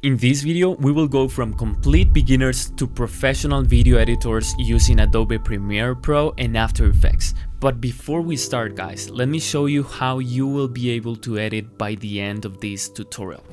In this video, we will go from complete beginners to professional video editors using Adobe Premiere Pro and After Effects. But before we start, guys, let me show you how you will be able to edit by the end of this tutorial.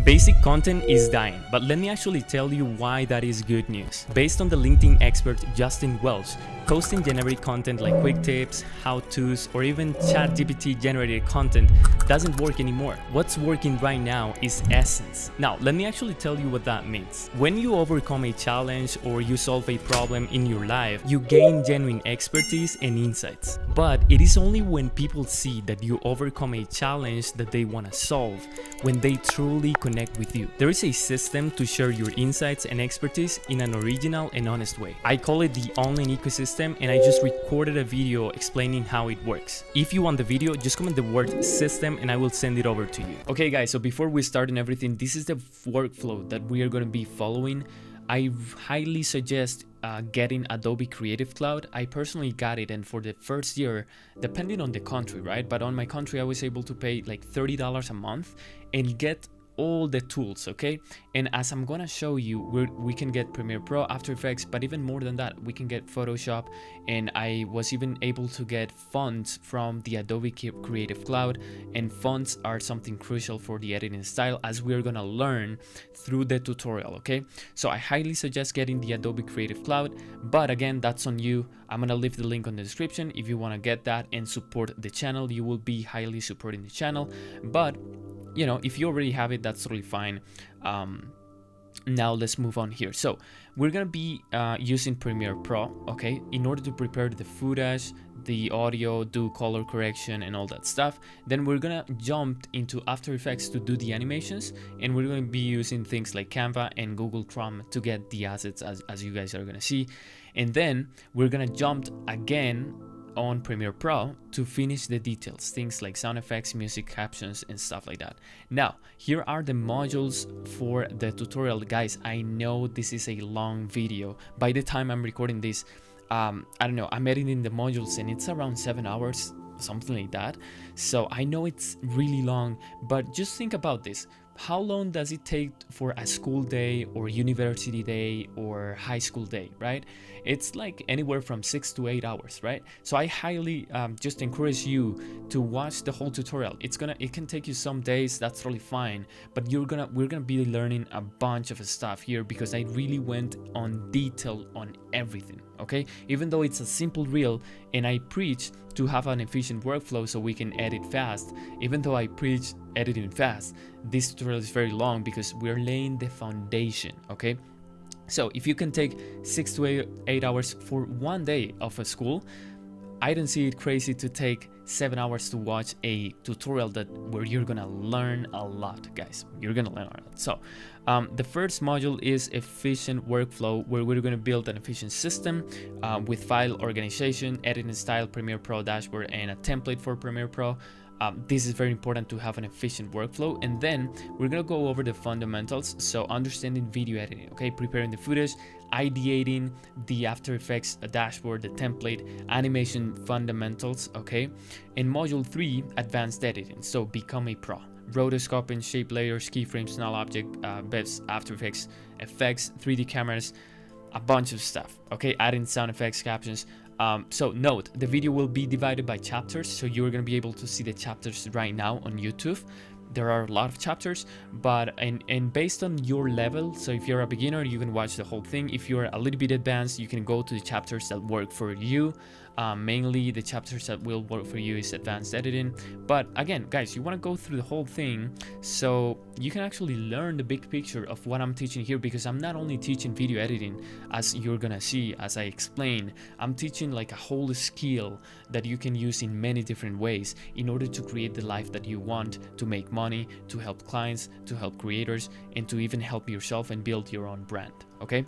Basic content is dying, but let me actually tell you why that is good news. Based on the LinkedIn expert Justin Welch, posting generic content like quick tips, how-tos, or even ChatGPT generated content doesn't work anymore. What's working right now is essence. Now, let me actually tell you what that means. When you overcome a challenge or you solve a problem in your life, you gain genuine expertise and insights. But it is only when people see that you overcome a challenge that they want to solve, when they truly connect with you. There is a system to share your insights and expertise in an original and honest way. I call it the online ecosystem, and I just recorded a video explaining how it works. If you want the video, just comment the word system and I will send it over to you. Okay guys, so before we start and everything, this is the workflow that we are going to be following. I highly suggest getting Adobe Creative Cloud. I personally got it, and for the first year, depending on the country, right? But on my country, I was able to pay like $30 a month and get all the tools, okay? And as I'm gonna show you, we can get Premiere Pro, After Effects, but even more than that, we can get Photoshop, and I was even able to get fonts from the Adobe Creative Cloud, and fonts are something crucial for the editing style, as we're gonna learn through the tutorial, okay? So I highly suggest getting the Adobe Creative Cloud, but again, that's on you. I'm gonna leave the link on the description. If you wanna get that and support the channel, you will be highly supporting the channel. But you know, if you already have it, that's totally fine. Now let's move on here. So we're gonna be using Premiere Pro, okay, in order to prepare the footage, the audio, do color correction and all that stuff. Then we're gonna jump into After Effects to do the animations, and we're gonna be using things like Canva and Google Chrome to get the assets, as you guys are gonna see. And then we're gonna jump again on Premiere Pro to finish the details, things like sound effects, music, captions, and stuff like that. Now, here are the modules for the tutorial. Guys, I know this is a long video. By the time I'm recording this, I don't know, I'm editing the modules and it's around 7 hours, something like that. So I know it's really long, but just think about this. How long does it take for a school day or university day or high school day, right? It's like anywhere from 6 to 8 hours, right? So I highly just encourage you to watch the whole tutorial. It can take you some days, that's really fine, but we're gonna be learning a bunch of stuff here, because I really went on detail on everything, okay? Even though it's a simple reel and I preach to have an efficient workflow so we can edit fast, even though I preach editing fast, this tutorial is very long because we're laying the foundation, okay? So if you can take 6 to 8 hours for one day of a school, I don't see it crazy to take 7 hours to watch a tutorial where you're gonna learn a lot, guys. You're gonna learn a lot. So the first module is efficient workflow, where we're gonna build an efficient system with file organization, editing style, Premiere Pro dashboard, and a template for Premiere Pro. This is very important to have an efficient workflow. And then we're gonna go over the fundamentals, so understanding video editing, okay, preparing the footage, ideating the After Effects dashboard, the template, animation fundamentals, okay. And module 3, advanced editing, so become a pro. Rotoscoping, shape layers, keyframes, null object, BEVs, After Effects, effects, 3D cameras, a bunch of stuff, okay, adding sound effects, captions. So note, the video will be divided by chapters, so you're going to be able to see the chapters right now on YouTube. There are a lot of chapters, but and based on your level, so if you're a beginner, you can watch the whole thing. If you're a little bit advanced, you can go to the chapters that work for you. Mainly the chapters that will work for you is advanced editing. But again, guys, you want to go through the whole thing so you can actually learn the big picture of what I'm teaching here, because I'm not only teaching video editing, as you're gonna see as I explain. I'm teaching like a whole skill that you can use in many different ways in order to create the life that you want, to make money, to help clients, to help creators, and to even help yourself and build your own brand, okay?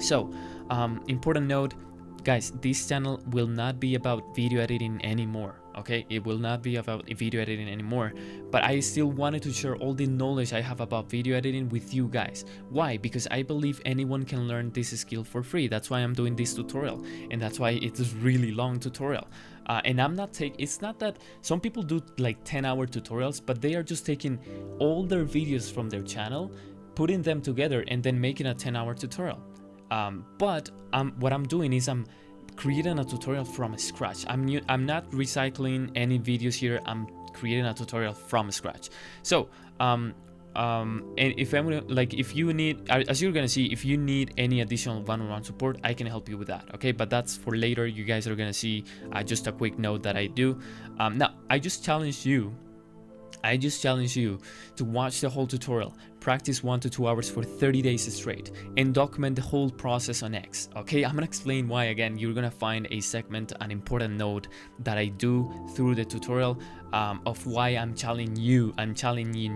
So important note, guys, this channel will not be about video editing anymore, okay? It will not be about video editing anymore, but I still wanted to share all the knowledge I have about video editing with you guys. Why? Because I believe anyone can learn this skill for free. That's why I'm doing this tutorial, and that's why it's a really long tutorial. And I'm not it's not that some people do like 10-hour tutorials, but they are just taking all their videos from their channel, putting them together and then making a 10-hour tutorial. But what I'm doing is I'm creating a tutorial from scratch. I'm not recycling any videos here. I'm creating a tutorial from scratch. So and if you need, as you're gonna see, if you need any additional one-on-one support, I can help you with that. Okay, but that's for later. You guys are gonna see just a quick note that I do. Now I just challenge you to watch the whole tutorial, practice 1 to 2 hours for 30 days straight, and document the whole process on X. Okay, I'm gonna explain why. Again, you're gonna find a segment, an important note that I do through the tutorial of why I'm challenging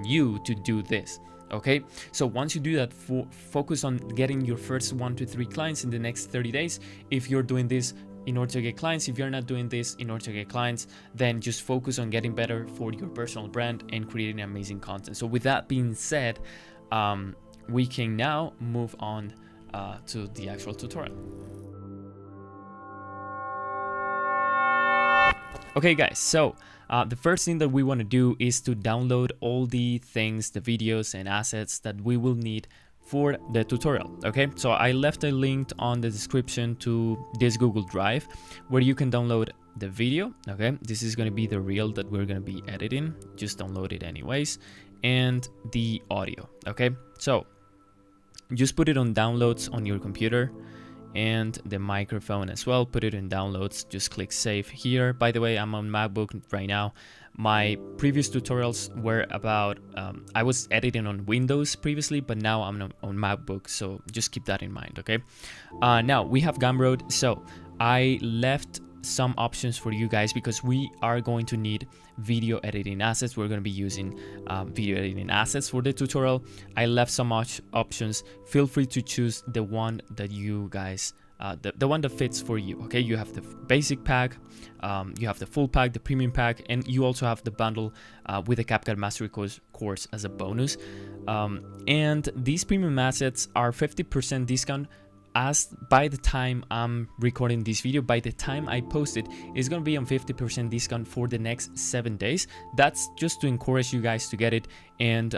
you to do this. Okay, so once you do that, focus on getting your first 1 to 3 clients in the next 30 days. If you're doing this in order to get clients, if you're not doing this in order to get clients, then just focus on getting better for your personal brand and creating amazing content. So with that being said, we can now move on to the actual tutorial. Okay guys, so the first thing that we want to do is to download all the things, the videos and assets that we will need for the tutorial. Okay, so I left a link on the description to this Google Drive where you can download the video. Okay, this is going to be the reel that we're going to be editing, just download it anyways, and the audio. Okay, so just put it on downloads on your computer, and the microphone as well, put it in downloads. Just click save here. By the way, I'm on MacBook right now. My previous tutorials were about I was editing on Windows previously, but now I'm on MacBook, so just keep that in mind. Okay, now we have Gumroad, so I left some options for you guys because we are going to need video editing assets. We're going to be using video editing assets for the tutorial. I left some options. Feel free to choose the one that you guys the one that fits for you. Okay, you have the basic pack, you have the full pack, the premium pack, and you also have the bundle with the CapCut Mastery course as a bonus. And these premium assets are 50% discount. As by the time I'm recording this video, by the time I post it, it's going to be on 50% discount for the next 7 days. That's just to encourage you guys to get it, and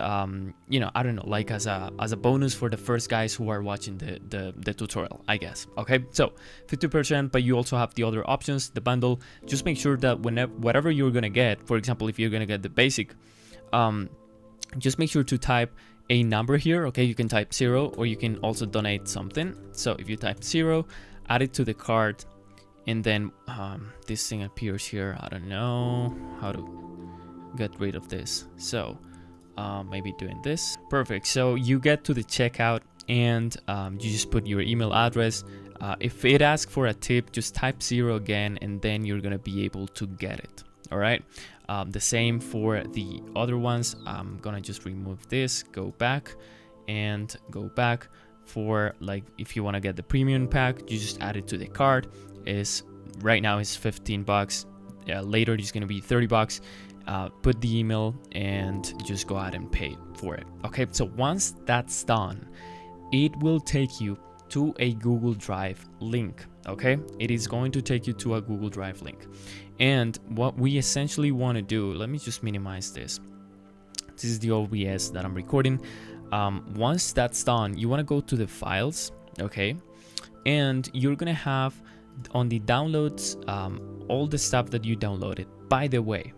you know, I don't know, like as a bonus for the first guys who are watching the tutorial, I guess. Okay, so 50%, but you also have the other options, the bundle. Just make sure that whatever you're gonna get, for example, if you're gonna get the basic, just make sure to type a number here. Okay, you can type 0, or you can also donate something. So if you type 0, add it to the cart, and then this thing appears here. I don't know how to get rid of this, so maybe doing this. Perfect. So you get to the checkout, and you just put your email address. If it asks for a tip, just type 0 again, and then you're gonna be able to get it. All right, the same for the other ones. I'm gonna just remove this, go back, and go back. For like, if you want to get the premium pack, you just add it to the cart. Is right now is 15 bucks. Later it's gonna be 30 bucks. Put the email and just go ahead and pay for it. Okay, so once that's done, it will take you to a Google Drive link. Okay, it is going to take you to a Google Drive link, and what we essentially want to do, let me just minimize this. This is the OBS that I'm recording. Once that's done, you want to go to the files. Okay, and you're gonna have on the downloads all the stuff that you downloaded. By the way,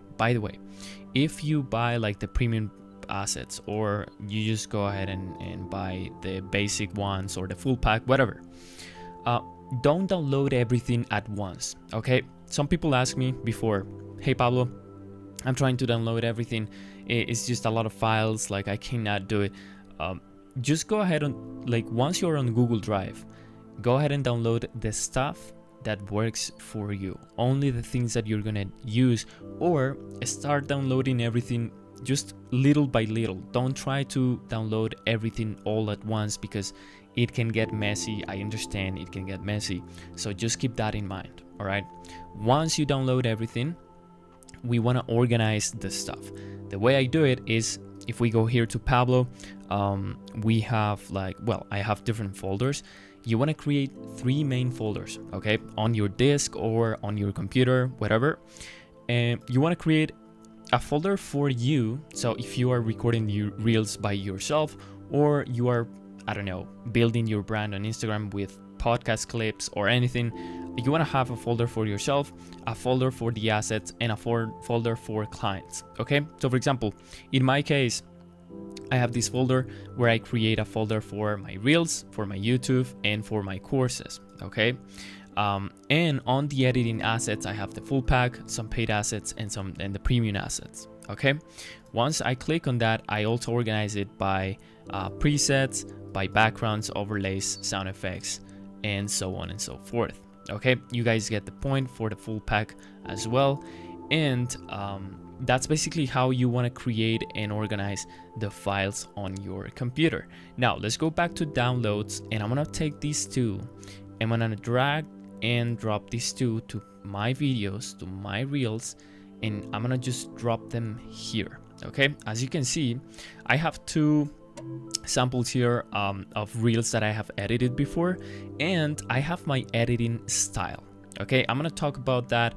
if you buy like the premium assets, or you just go ahead and buy the basic ones or the full pack, whatever, don't download everything at once. Okay, some people ask me before, hey Pablo, I'm trying to download everything, it's just a lot of files, like I cannot do it. Just go ahead and, like, once you're on Google Drive, go ahead and download the stuff that works for you, only the things that you're gonna use, or start downloading everything just little by little. Don't try to download everything all at once, because it can get messy. I understand it can get messy, so just keep that in mind. All right, once you download everything, we want to organize the stuff. The way I do it is, if we go here to Pablo, we have like, well, I have different folders. You want to create 3 main folders, okay, on your disk or on your computer, whatever. And you want to create a folder for you, so if you are recording your reels by yourself, or you are, I don't know, building your brand on Instagram with podcast clips or anything, you want to have a folder for yourself, a folder for the assets, and a folder for clients. Okay, so for example, in my case, I have this folder where I create a folder for my reels, for my YouTube, and for my courses. Okay, and on the editing assets, I have the full pack, some paid assets, and the premium assets. Okay, once I click on that, I also organize it by presets, by backgrounds, overlays, sound effects, and so on and so forth. Okay, you guys get the point for the full pack as well. And that's basically how you want to create and organize the files on your computer. Now let's go back to downloads, and I'm gonna take these two, and I'm gonna drag and drop these two to my videos, to my reels, and I'm gonna just drop them here. Okay, as you can see, I have two samples here of reels that I have edited before, and I have my editing style. Okay, I'm gonna talk about that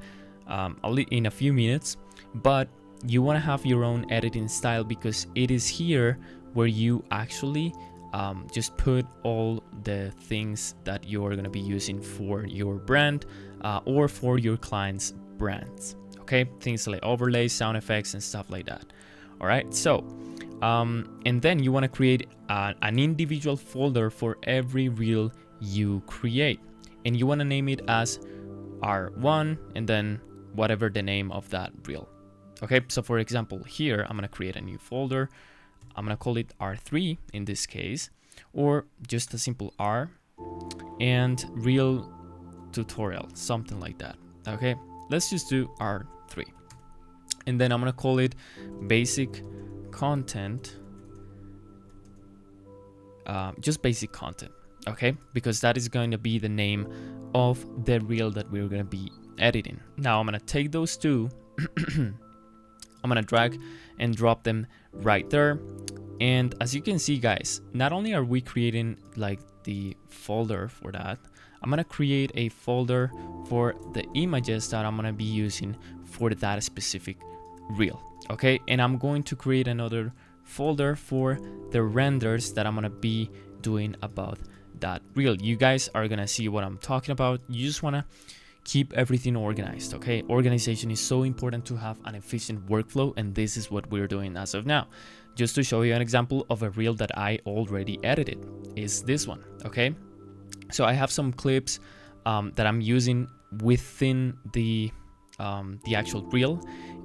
in a few minutes, but you want to have your own editing style, because it is here where you actually just put all the things that you're going to be using for your brand or for your clients' brands. Okay, things like overlays, sound effects, and stuff like that. All right, so and then you want to create an individual folder for every reel you create, and you want to name it as R1 and then whatever the name of that reel. Okay, so for example, here I'm gonna create a new folder. I'm gonna call it R3 in this case, or just a simple R and reel tutorial, something like that. Okay, let's just do R3, and then I'm gonna call it basic content, just basic content. Okay, because that is going to be the name of the reel that we're going to be editing. Now I'm going to take those two, I'm going to drag and drop them right there. And as you can see, guys, not only are we creating like the folder for that, I'm going to create a folder for the images that I'm going to be using for that specific reel. Okay, and I'm going to create another folder for the renders that I'm going to be doing about that reel. You guys are gonna see what I'm talking about. You just want to keep everything organized. Okay, organization is so important to have an efficient workflow, and this is what we're doing as of now. Just to show you an example of a reel that I already edited is this one. Okay, so I have some clips that I'm using within the actual reel,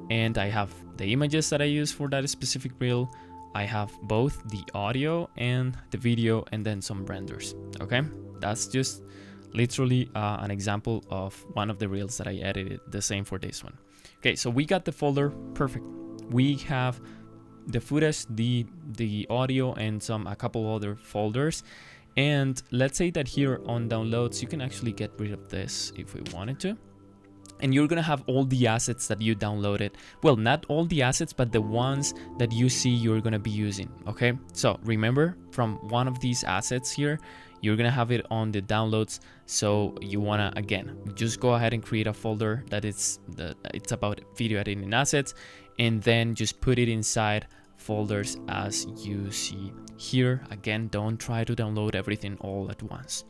and I have the images that I use for that specific reel. I have both the audio and the video, and then some renders. Okay, that's just literally an example of one of the reels that I edited. The same for this one. Okay, so we got the folder perfect. We have the footage, the audio, and a couple other folders. And let's say that here on downloads, you can actually get rid of this if we wanted to. And you're gonna have all the assets that you downloaded. Well, not all the assets, but the ones that you see you're gonna be using. Okay, so remember, from one of these assets here, you're gonna have it on the downloads. So you wanna, again, just go ahead and create a folder that it's about video editing assets, and then just put it inside folders as you see here. Again, don't try to download everything all at once.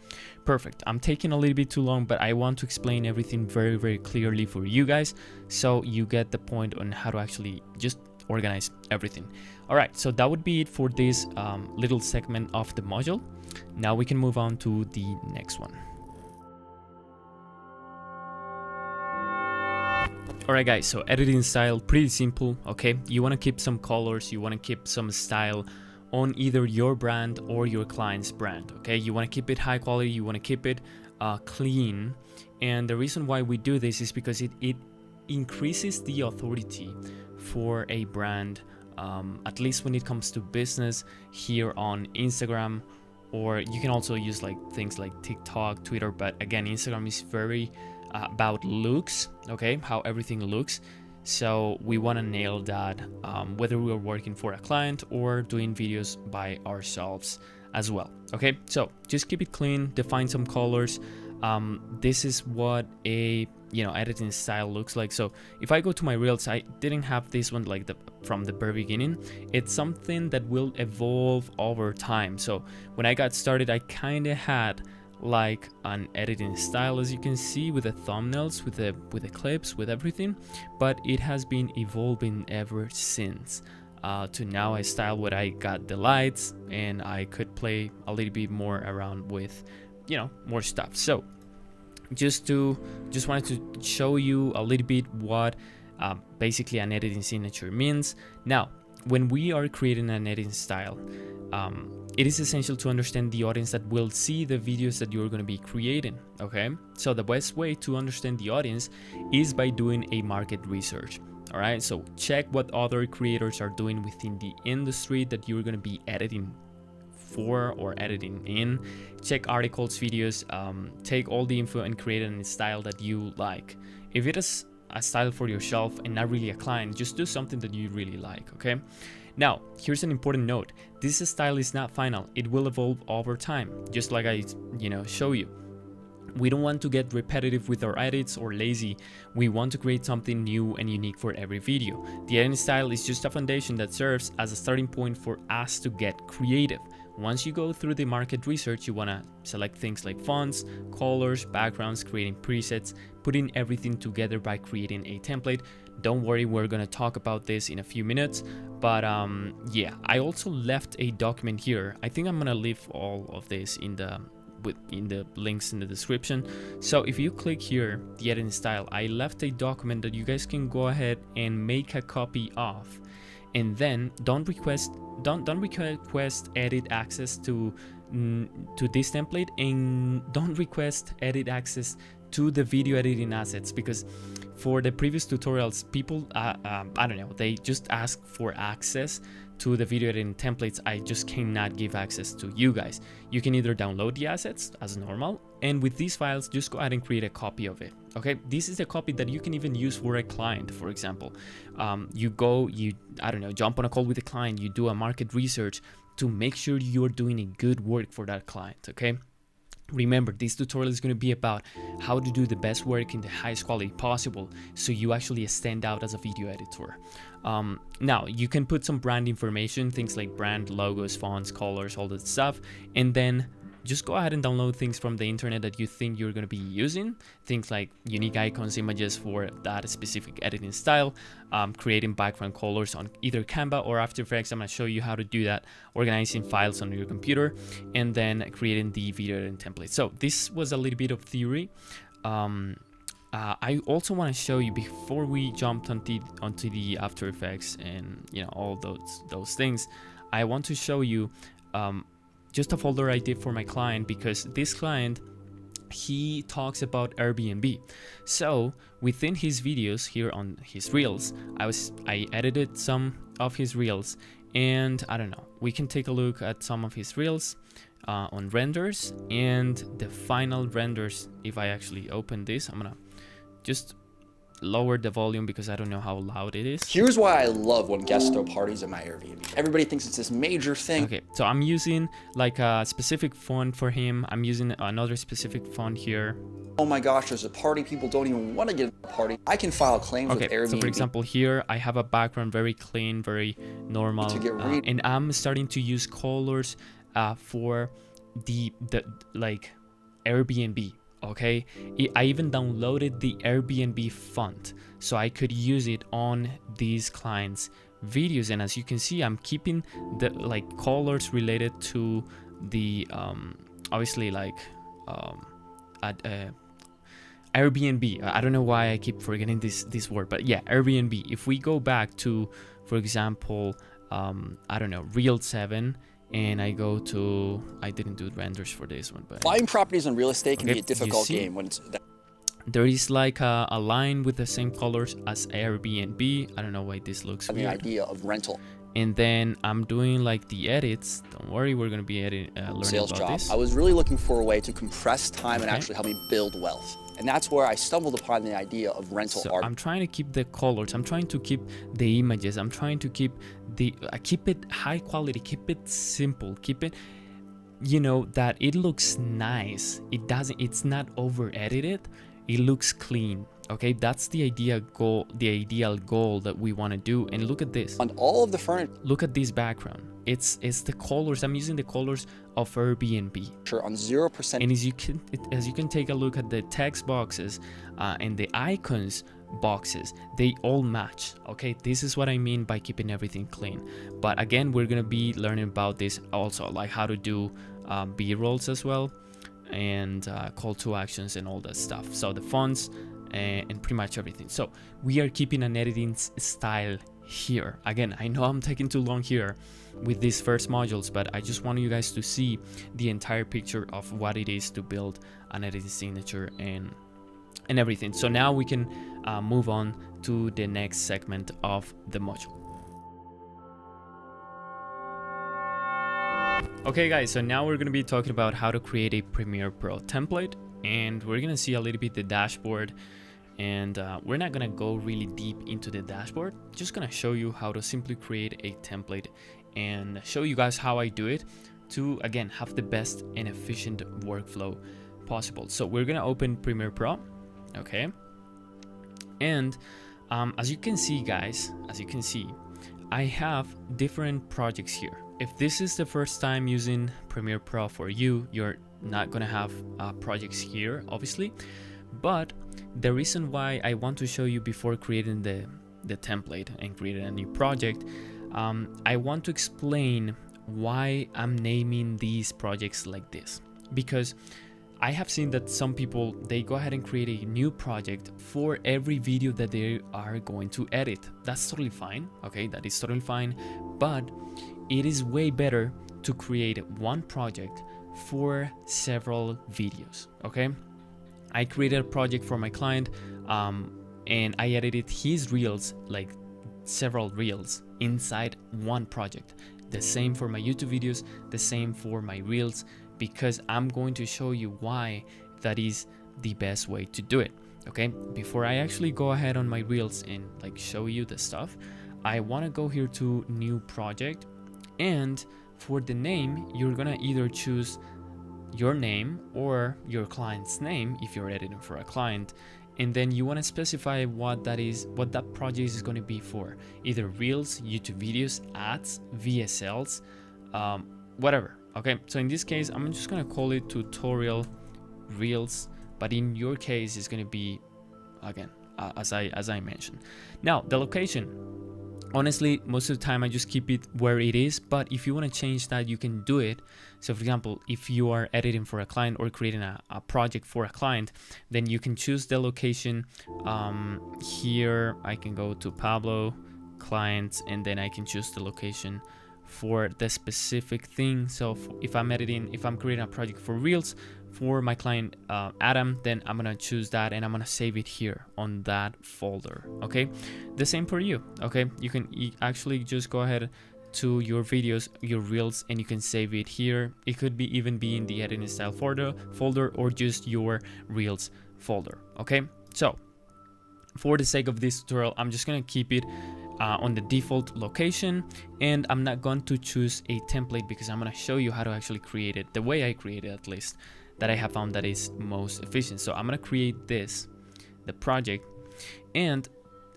Perfect. I'm taking a little bit too long, but I want to explain everything very, very clearly for you guys, so you get the point on how to actually just organize everything. All right, so that would be it for this little segment of the module. Now we can move on to the next one. Alright guys, so editing style, pretty simple. Okay, you want to keep some colors, you want to keep some style on either your brand or your client's brand. Okay, you want to keep it high quality, you want to keep it clean. And the reason why we do this is because it increases the authority for a brand, at least when it comes to business here on Instagram, or you can also use like things like TikTok, Twitter, but again, Instagram is very about looks, okay, how everything looks. So we want to nail that, whether we are working for a client or doing videos by ourselves as well. Okay, so just keep it clean, define some colors, this is what a editing style looks like. So if I go to my reels, I didn't have this one like from the very beginning. It's something that will evolve over time. So when I got started, I kind of had like an editing style, as you can see, with the thumbnails, with the clips, with everything, but it has been evolving ever since. To now I style what I got the lights, and I could play a little bit more around with more stuff. So just wanted to show you a little bit what basically an editing signature means. Now when we are creating an editing style, it is essential to understand the audience that will see the videos that you're going to be creating. Okay, so the best way to understand the audience is by doing a market research. All right, so check what other creators are doing within the industry that you're going to be editing for or editing in. Check articles, videos, take all the info and create a style that you like. If it is a style for yourself and not really a client, just do something that you really like. Okay, now here's an important note: this style is not final. It will evolve over time, just like I show you. We don't want to get repetitive with our edits or lazy. We want to create something new and unique for every video. The editing style is just a foundation that serves as a starting point for us to get creative. Once you go through the market research, you want to select things like fonts, colors, backgrounds, creating presets, putting everything together by creating a template. Don't worry, we're going to talk about this in a few minutes, but yeah, I also left a document here. I think I'm going to leave all of this in the links in the description. So if you click here, the editing style, I left a document that you guys can go ahead and make a copy of, and then don't request edit access to this template, and don't request edit access to the video editing assets, because for the previous tutorials, people I don't know, they just ask for access to the video editing templates. I just cannot give access to you guys. You can either download the assets as normal, and with these files, just go ahead and create a copy of it. Okay, this is a copy that you can even use for a client. For example, you I don't know, jump on a call with a client, you do a market research to make sure you're doing a good work for that client. Okay, remember, this tutorial is going to be about how to do the best work in the highest quality possible, so you actually stand out as a video editor. Now you can put some brand information, things like brand logos, fonts, colors, all that stuff, and then just go ahead and download things from the internet that you think you're going to be using, things like unique icons, images for that specific editing style, creating background colors on either Canva or After Effects. I'm going to show you how to do that, organizing files on your computer, and then creating the video editing template. So this was a little bit of theory. I also want to show you, before we jumped onto the After Effects and all those things, I want to show you just a folder I did for my client, because this client, he talks about Airbnb. So within his videos here on his reels, I edited some of his reels, and I don't know, we can take a look at some of his reels on renders and the final renders. If I actually open this, I'm gonna just lower the volume because I don't know how loud it is. Here's why I love when guests throw parties at my Airbnb. Everybody thinks it's this major thing. Okay, so I'm using like a specific font for him. I'm using another specific font here. Oh my gosh, there's a party. People don't even want to get a party. I can file claims with Airbnb. So for example, here I have a background very clean, very normal, and I'm starting to use colors for the like Airbnb. Okay, I even downloaded the Airbnb font so I could use it on these clients' videos, and as you can see, I'm keeping the colors related to the obviously Airbnb. I don't know why I keep forgetting this word, but yeah, Airbnb. If we go back to, for example, I don't know, Reel 7, and I go to, I didn't do renders for this one, but buying properties on real estate can be a difficult game when it's there is like a line with the same colors as Airbnb. I don't know why this looks weird. The idea of rental. And then I'm doing like the edits. Don't worry, we're gonna be learning sales about job. this. I was really looking for a way to compress time and actually help me build wealth. And that's where I stumbled upon the idea of rental art. I'm trying to keep the colors. I'm trying to keep the images. I'm trying to keep keep it high quality. Keep it simple. Keep it you know, that it looks nice. It's not over edited. It looks clean. Okay, that's the ideal goal that we want to do. And look at this. On all of the furniture. Look at this background. It's the colors. I'm using the colors of Airbnb. On 0%. And as you can take a look at the text boxes and the icons boxes, they all match. Okay, this is what I mean by keeping everything clean. But again, we're gonna be learning about this also, like how to do B-rolls as well, and call to actions and all that stuff. So the fonts and pretty much everything. So we are keeping an editing style here. Again, I know I'm taking too long here with these first modules, but I just want you guys to see the entire picture of what it is to build an editing signature and everything. So now we can move on to the next segment of the module. Okay guys, so now we're going to be talking about how to create a Premiere Pro template, and we're going to see a little bit the dashboard, and we're not going to go really deep into the dashboard. Just going to show you how to simply create a template and show you guys how I do it to, again, have the best and efficient workflow possible. So we're going to open Premiere Pro, okay, and as you can see guys, I have different projects here. If this is the first time using Premiere Pro for you, you're not gonna have projects here, obviously. But the reason why I want to show you before creating the template and creating a new project, I want to explain why I'm naming these projects like this. Because I have seen that some people, they go ahead and create a new project for every video that they are going to edit. That's totally fine, okay? That is totally fine, but it is way better to create one project for several videos, okay? I created a project for my client and I edited his reels, like several reels inside one project. The same for my YouTube videos, the same for my reels, because I'm going to show you why that is the best way to do it. Okay, before I actually go ahead on my reels and like show you the stuff, I want to go here to new project, and for the name you're gonna either choose your name or your client's name if you're editing for a client, and then you want to specify what that project is going to be for, either reels, YouTube videos, ads, VSLs, whatever. Okay, so in this case I'm just going to call it tutorial reels, but in your case it's going to be, again, as I mentioned. Now the location, honestly, most of the time I just keep it where it is, but if you want to change that, you can do it. So for example, if you are editing for a client or creating a project for a client, then you can choose the location. Here I can go to Pablo clients, and then I can choose the location for the specific thing. So if I'm creating a project for reels for my client Adam, then I'm gonna choose that and I'm gonna save it here on that folder. Okay, the same for you. Okay, you can actually just go ahead to your videos, your reels, and you can save it here. It could be even be in the editing style folder or just your reels folder. Okay, so for the sake of this tutorial, I'm just gonna keep it on the default location, and I'm not going to choose a template because I'm going to show you how to actually create it the way I create it, at least that I have found that is most efficient. So I'm going to create the project, and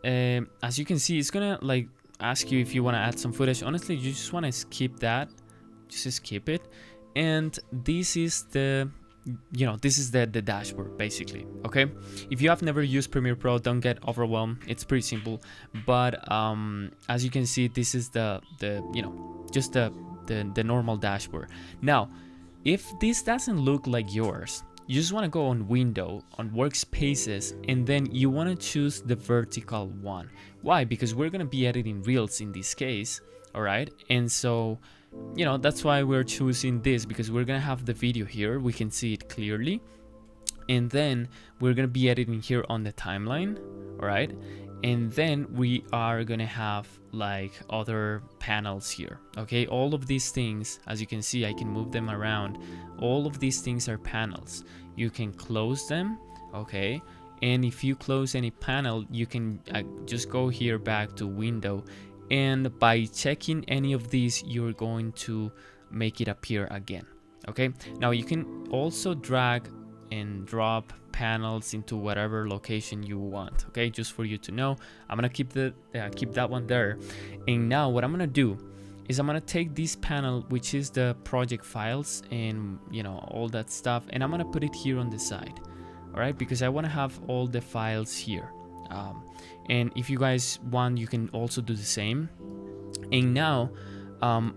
as you can see, it's going to like ask you if you want to add some footage. Honestly, you just want to skip that, just skip it, and this is the dashboard basically. Okay, if you have never used Premiere Pro, don't get overwhelmed. It's pretty simple, but as you can see, this is the normal dashboard. Now, if this doesn't look like yours, you just want to go on Window, on Workspaces, and then you want to choose the vertical one. Why? Because we're gonna be editing reels in this case. All right, and so that's why we're choosing this, because we're gonna have the video here, we can see it clearly, and then we're gonna be editing here on the timeline. All right, and then we are gonna have like other panels here. Okay, all of these things, as you can see, I can move them around. All of these things are panels. You can close them. Okay, and if you close any panel, you can just go here back to Window, and by checking any of these, you're going to make it appear again. Okay, now you can also drag and drop panels into whatever location you want. Okay, just for you to know, I'm gonna keep that one there. And now what I'm gonna do is I'm gonna take this panel, which is the project files and all that stuff, and I'm gonna put it here on the side. All right, because I want to have all the files here. And if you guys want, you can also do the same. And now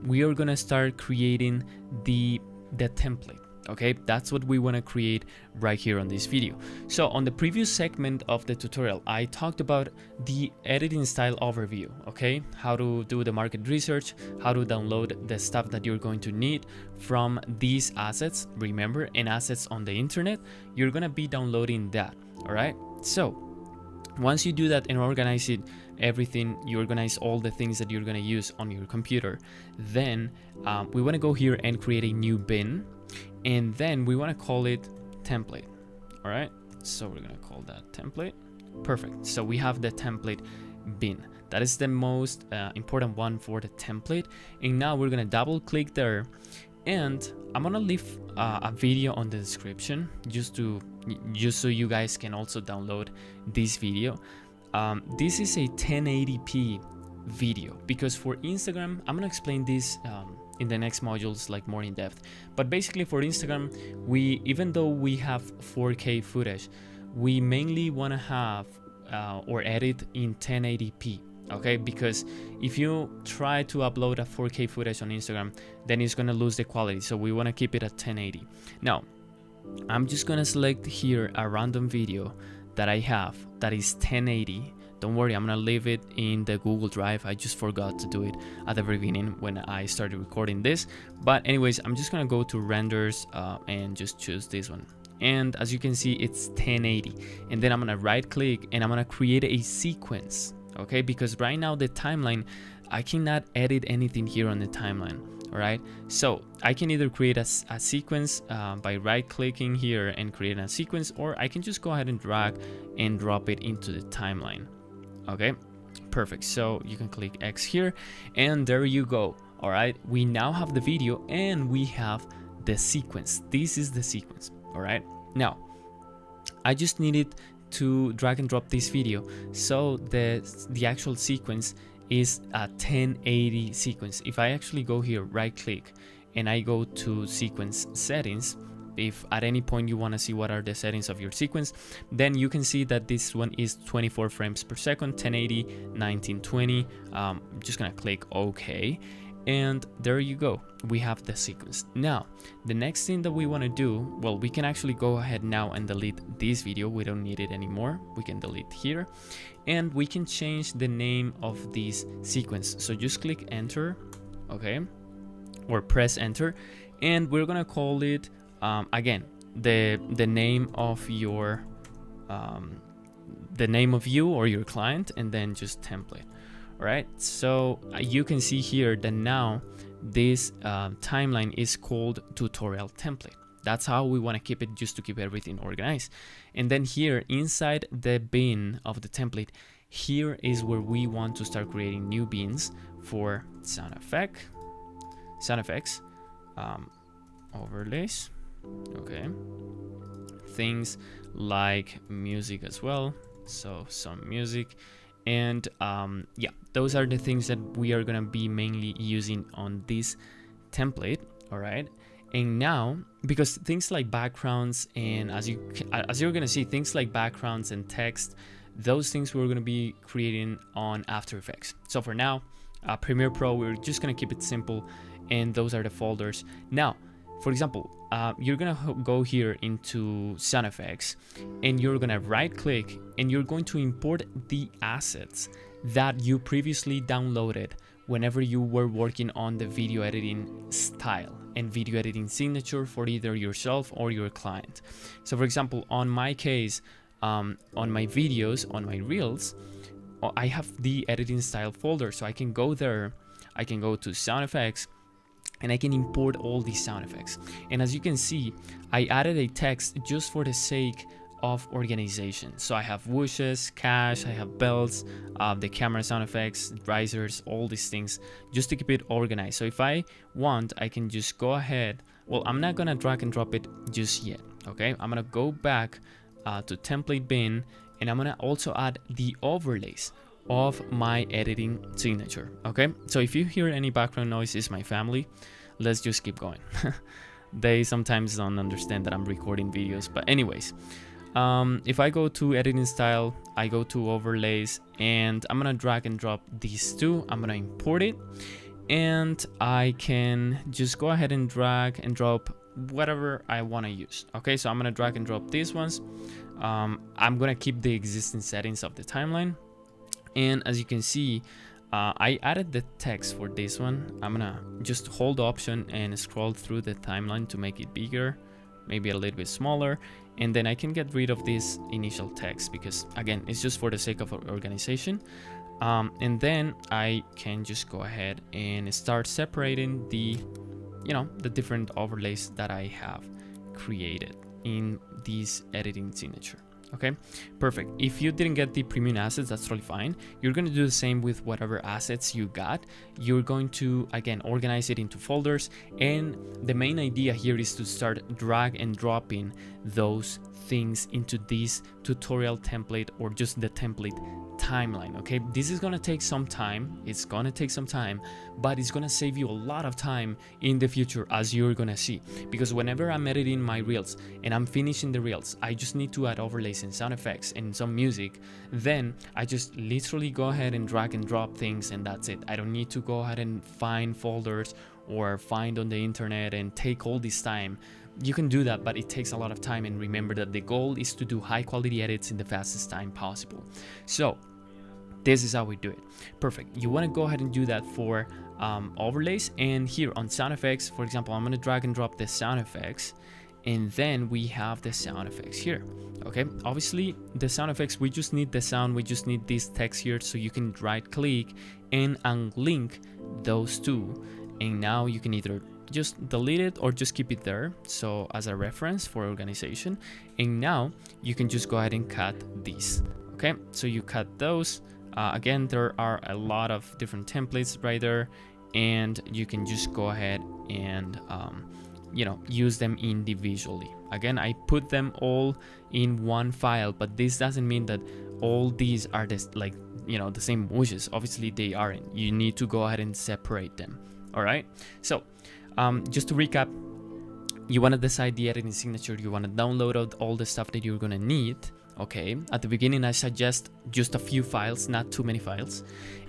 we are gonna start creating the template. Okay, that's what we want to create right here on this video. So on the previous segment of the tutorial, I talked about the editing style overview. Okay, how to do the market research, how to download the stuff that you're going to need from these assets. Remember, in assets on the internet, you're gonna be downloading that. All right, so once you do that and organize it, everything, you organize all the things that you're gonna use on your computer, then we want to go here and create a new bin. And then we want to call it template. All right, so we're gonna call that template. Perfect. So we have the template bin. That is the most important one for the template. And now we're gonna double click there, and I'm gonna leave a video on the description just so you guys can also download this video. This is a 1080p video, because for Instagram, I'm gonna explain this in the next modules, like more in depth. But basically for Instagram, even though we have 4K footage, we mainly want to have or edit in 1080p. Okay, because if you try to upload a 4K footage on Instagram, then it's gonna lose the quality. So we want to keep it at 1080. Now I'm just gonna select here a random video that I have that is 1080. Don't worry, I'm gonna leave it in the Google Drive. I just forgot to do it at the very beginning when I started recording this. But anyways, I'm just gonna go to renders and just choose this one. And as you can see, it's 1080. And then I'm gonna right click and I'm gonna create a sequence. Okay, because right now the timeline, I cannot edit anything here on the timeline. All right, so I can either create a sequence by right clicking here and create a sequence, or I can just go ahead and drag and drop it into the timeline. Okay, perfect. So you can click X here, and there you go. All right, we now have the video and we have the sequence. This is the sequence. All right, now I just needed to drag and drop this video, so the actual sequence is a 1080 sequence. If I actually go here, right click, and I go to sequence settings, if at any point you want to see what are the settings of your sequence, then you can see that this one is 24 frames per second, 1080, 1920. I'm just gonna click OK, and there you go, we have the sequence. Now the next thing that we want to do, well, we can actually go ahead now and delete this video. We don't need it anymore. We can delete here, and we can change the name of this sequence. So just click enter, okay, or press enter, and we're gonna call it again the name of your the name of you or your client, and then just template. All right, so you can see here that now this timeline is called tutorial template. That's how we want to keep it, just to keep everything organized. And then here inside the bin of the template, here is where we want to start creating new bins for sound effects, overlays, okay, things like music as well, so some music. And yeah, those are the things that we are gonna be mainly using on this template. All right, and now, because things like backgrounds, and as you're gonna see, things like backgrounds and text, those things we're gonna be creating on After Effects. So for now, Premiere Pro, we're just gonna keep it simple, and those are the folders. Now, for example, you're gonna go here into sound effects, and you're gonna right click, and you're going to import the assets that you previously downloaded whenever you were working on the video editing style and video editing signature for either yourself or your client. So for example, on my case, on my videos, on my reels, I have the editing style folder, so I can go there, I can go to sound effects, and I can import all these sound effects. And as you can see, I added a text just for the sake of organization. So I have whooshes, cash, I have belts, the camera sound effects, risers, all these things, just to keep it organized. So if I want, I can just go ahead, Well, I'm not gonna drag and drop it just yet. Okay, I'm gonna go back to template bin, and I'm gonna also add the overlays of my editing signature. Okay, so if you hear any background noise, it's my family. Let's just keep going. They sometimes don't understand that I'm recording videos, but anyways, if I go to editing style, I go to overlays, and I'm gonna drag and drop these two. I'm gonna import it, and I can just go ahead and drag and drop whatever I want to use. Okay, so I'm gonna drag and drop these ones. I'm gonna keep the existing settings of the timeline, and as you can see, I added the text for this one. I'm gonna just hold Option and scroll through the timeline to make it bigger, maybe a little bit smaller, and then I can get rid of this initial text because again, it's just for the sake of organization. And then I can just go ahead and start separating the different overlays that I have created in this editing signature. Okay, perfect. If you didn't get the premium assets, that's totally fine. You're going to do the same with whatever assets you got. You're going to, again, organize it into folders, and the main idea here is to start drag and dropping those things into this tutorial template or just the template timeline. Okay, this is gonna take some time. It's gonna take some time, but it's gonna save you a lot of time in the future, as you're gonna see, because whenever I'm editing my reels and I'm finishing the reels, I just need to add overlays and sound effects and some music. Then I just literally go ahead and drag and drop things, and that's it. I don't need to go ahead and find folders or find on the internet and take all this time. You can do that, but it takes a lot of time, and remember that the goal is to do high quality edits in the fastest time possible. So this is how we do it. Perfect. You want to go ahead and do that for overlays, and here on sound effects, for example, I'm going to drag and drop the sound effects, and then we have the sound effects here. Okay, obviously the sound effects, we just need the sound, we just need this text here, so you can right click and unlink those two, and now you can either just delete it or just keep it there, so as a reference for organization. And now you can just go ahead and cut these. Okay, so you cut those. Again, there are a lot of different templates right there, and you can just go ahead and use them individually. Again, I put them all in one file, but this doesn't mean that all these are the same wishes. Obviously they aren't. You need to go ahead and separate them. All right, so just to recap, you want to decide the editing signature. You want to download all the stuff that you're gonna need. Okay, at the beginning I suggest just a few files, not too many files,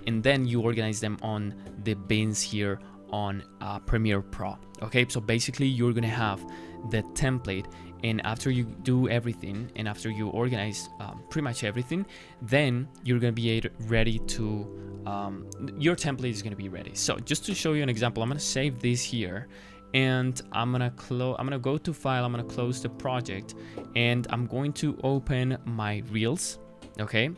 and then you organize them on the bins here on Premiere Pro. Okay, so basically you're gonna have the template, and after you do everything and after you organize pretty much everything, then you're gonna be ready to your template is gonna be ready. So just to show you an example, I'm gonna save this here, and I'm gonna go to file, I'm gonna close the project, and I'm going to open my reels. Okay,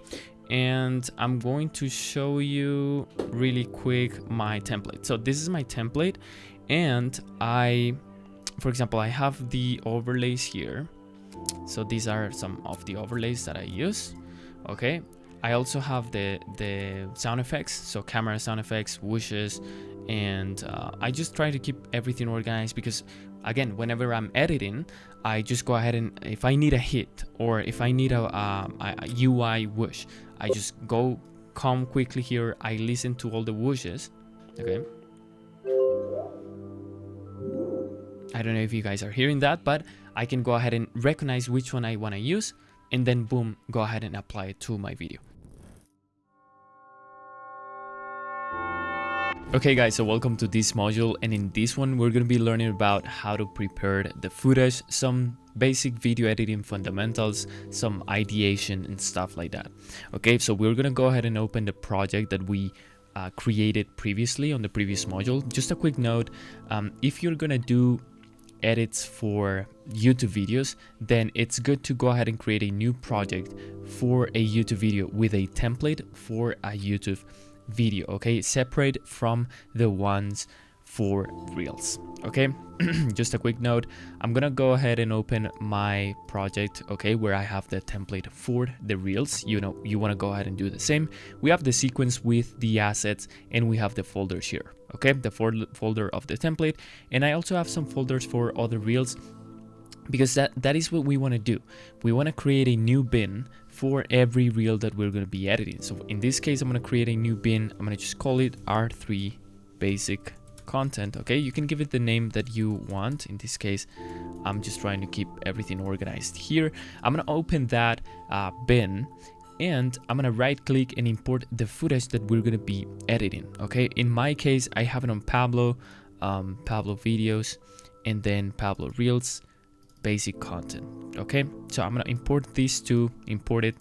and I'm going to show you really quick my template. So this is my template, and for example, I have the overlays here. So these are some of the overlays that I use. Okay, I also have the sound effects, so camera sound effects, whooshes, and I just try to keep everything organized, because again, whenever I'm editing, I just go ahead and if I need a hit or if I need a UI whoosh, I just come quickly here, I listen to all the whooshes. Okay, I don't know if you guys are hearing that, but I can go ahead and recognize which one I want to use, and then boom, go ahead and apply it to my video. Okay guys, so welcome to this module, and in this one we're going to be learning about how to prepare the footage, some basic video editing fundamentals, some ideation and stuff like that. Okay, so we're going to go ahead and open the project that we created previously on the previous module. Just a quick note, if you're going to do edits for YouTube videos, then it's good to go ahead and create a new project for a YouTube video with a template for a YouTube video. Okay, separate from the ones for reels. Okay, just a quick note, I'm gonna go ahead and open my project, okay, where I have the template for the reels. You want to go ahead and do the same. We have the sequence with the assets, and we have the folders here. okay, the folder of the template. And I also have some folders for other reels, because that is what we want to do. We want to create a new bin for every reel that we're going to be editing. So in this case, I'm going to create a new bin. I'm going to just call it R3 basic content. Okay, you can give it the name that you want. In this case, I'm just trying to keep everything organized here. I'm going to open that bin, and I'm going to right click and import the footage that we're going to be editing. Okay, in my case, I have it on Pablo videos, and then Pablo reels basic content. Okay, so I'm going to import these two, import it,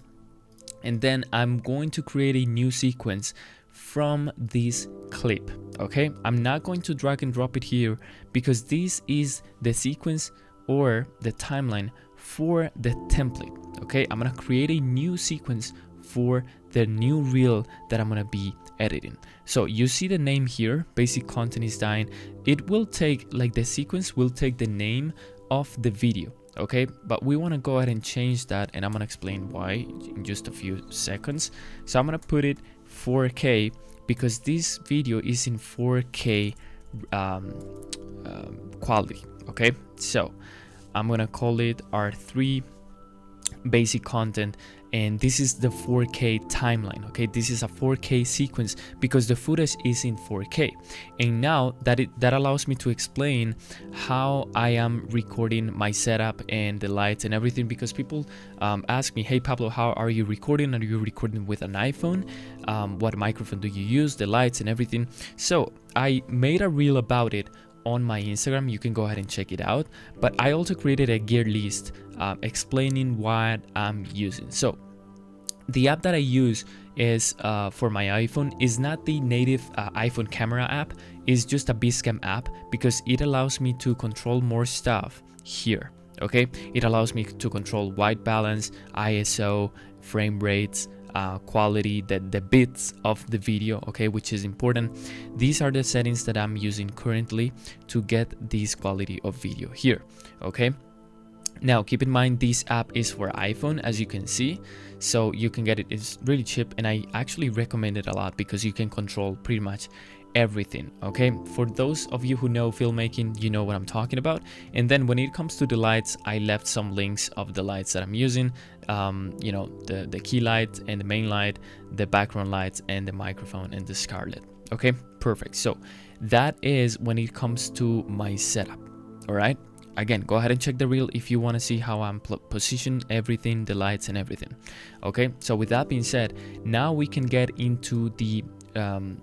and then I'm going to create a new sequence from this clip. Okay, I'm not going to drag and drop it here, because this is the sequence or the timeline for the template. Okay, I'm gonna create a new sequence for the new reel that I'm gonna be editing. So you see the name here, basic content is dying. It will take, like, the sequence will take the name of the video. Okay, but we want to go ahead and change that, and I'm gonna explain why in just a few seconds. So I'm gonna put it 4K, because this video is in 4K quality. Okay, so I'm gonna call it R3 basic content, and this is the 4K timeline. Okay, this is a 4K sequence because the footage is in 4K. And now that allows me to explain how I am recording my setup and the lights and everything, because people ask me, hey Pablo, how are you recording? Are you recording with an iPhone? What microphone do you use? The lights and everything. So I made a reel about it on my Instagram. You can go ahead and check it out, but I also created a gear list explaining what I'm using. So the app that I use is for my iPhone is not the native iPhone camera app. It's just a Vcam app, because it allows me to control more stuff here. Okay, it allows me to control white balance, ISO, frame rates, quality, the bits of the video, okay, which is important. These are the settings that I'm using currently to get this quality of video here. Okay, now keep in mind this app is for iPhone, as you can see, so you can get it. It's really cheap, and I actually recommend it a lot because you can control pretty much everything. Okay, for those of you who know filmmaking, you know what I'm talking about. And then when it comes to the lights, I left some links of the lights that I'm using, you know, the key light and the main light, the background lights, and the microphone and the scarlet. Okay, perfect. So that is when it comes to my setup. All right, again, go ahead and check the reel if you want to see how I'm position everything, the lights and everything. Okay, so with that being said, now we can get into the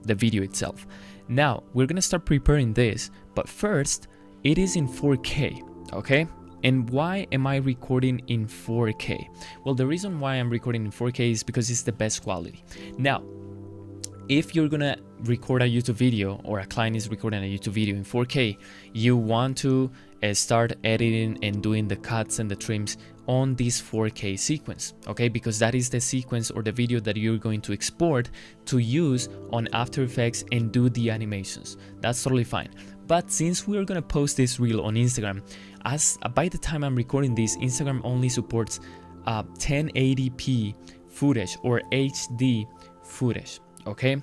video itself. Now we're gonna start preparing this, but first, it is in 4K. Okay, and why am I recording in 4K? Well, the reason why I'm recording in 4K is because it's the best quality. Now, if you're gonna record a YouTube video, or a client is recording a YouTube video in 4K, you want to start editing and doing the cuts and the trims on this 4K sequence, okay, because that is the sequence or the video that you're going to export to use on After Effects and do the animations. That's totally fine. But since we're gonna post this reel on Instagram, by the time I'm recording this, Instagram only supports 1080p footage or HD footage. Okay,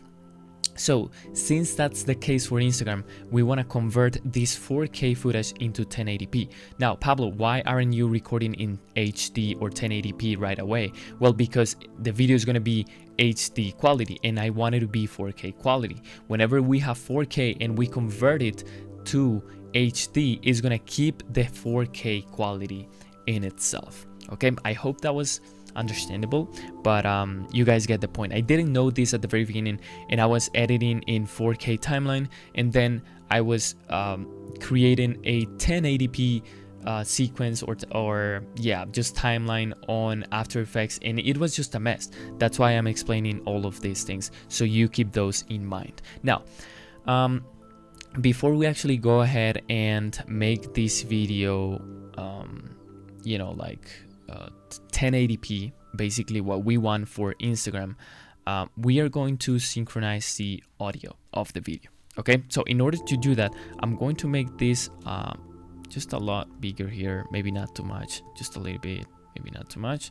so since that's the case for Instagram, we want to convert this 4K footage into 1080p. Now, Pablo, why aren't you recording in HD or 1080p right away? Well, because the video is going to be HD quality and I want it to be 4K quality. Whenever we have 4K and we convert it to HD, it's going to keep the 4K quality in itself. Okay, I hope that was understandable, but you guys get the point. I didn't know this at the very beginning, and I was editing in 4K timeline, and then I was creating a 1080p sequence or yeah, just timeline on After Effects, and it was just a mess. That's why I'm explaining all of these things, so you keep those in mind. Now, before we actually go ahead and make this video, you know, like 1080p, basically what we want for Instagram, we are going to synchronize the audio of the video. Okay, so in order to do that, I'm going to make this just a lot bigger here, maybe not too much, just a little bit, maybe not too much.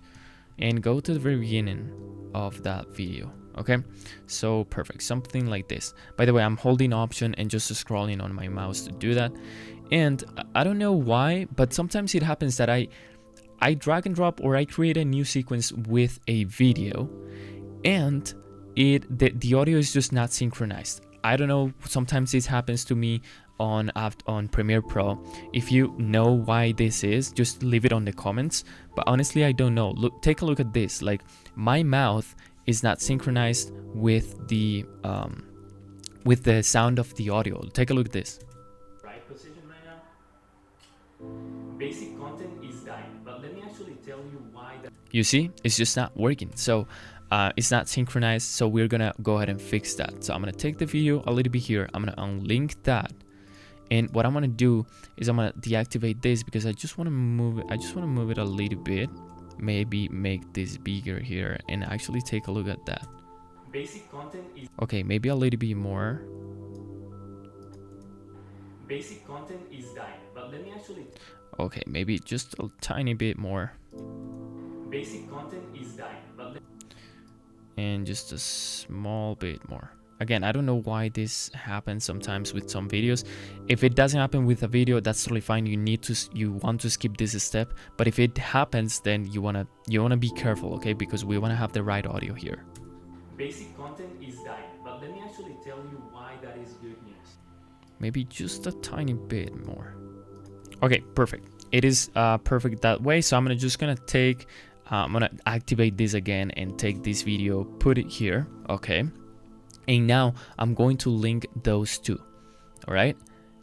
and go to the very beginning of that video. Okay, so perfect, something like this. By the way, I'm holding Option and just scrolling on my mouse to do that. And I don't know why, but sometimes it happens that I drag and drop, or I create a new sequence with a video, and the audio is just not synchronized. I don't know, sometimes this happens to me on Premiere Pro. If you know why this is, just leave it on the comments, but honestly I don't know. Look, take a look at this. Like, my mouth is not synchronized with the sound of the audio. Take a look at this. Right position right now. Basic content is dying, but let me actually tell you why that. You see, it's just not working. So it's not synchronized, so we're gonna go ahead and fix that. So I'm gonna take the video a little bit here, I'm gonna unlink that, and what I'm gonna do is I'm gonna deactivate this because I just want to move it a little bit. Maybe make this bigger here and actually take a look at that. Basic content is okay, maybe a little bit more. Basic content is dying, but let me actually. Okay, maybe just a tiny bit more. Basic content is dying, but and just a small bit more. Again, I don't know why this happens sometimes with some videos. If it doesn't happen with a video, that's totally fine. You want to skip this step, but if it happens, then you wanna be careful, okay? Because we wanna have the right audio here. Basic content is dying, but let me actually tell you why that is good news. Maybe just a tiny bit more. Okay, perfect. It is perfect that way. So I'm gonna take. I'm gonna activate this again and take this video, put it here, okay? And now I'm going to link those two. All right,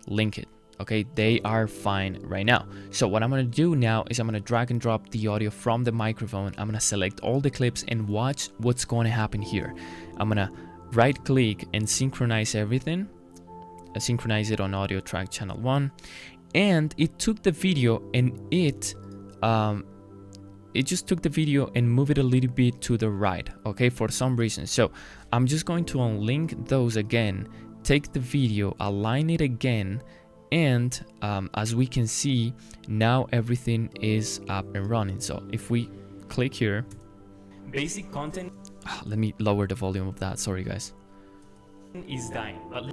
link it. Okay, they are fine right now. So what I'm gonna do now is I'm gonna drag and drop the audio from the microphone. I'm gonna select all the clips and watch what's going to happen here. I'm gonna right click and synchronize everything. Synchronize it on audio track channel 1, and it took the video and it just took the video and move it a little bit to the right, okay, for some reason. So I'm just going to unlink those again, take the video, align it again, and as we can see, now everything is up and running. So if we click here, basic content, let me lower the volume of that, sorry guys, is dying, but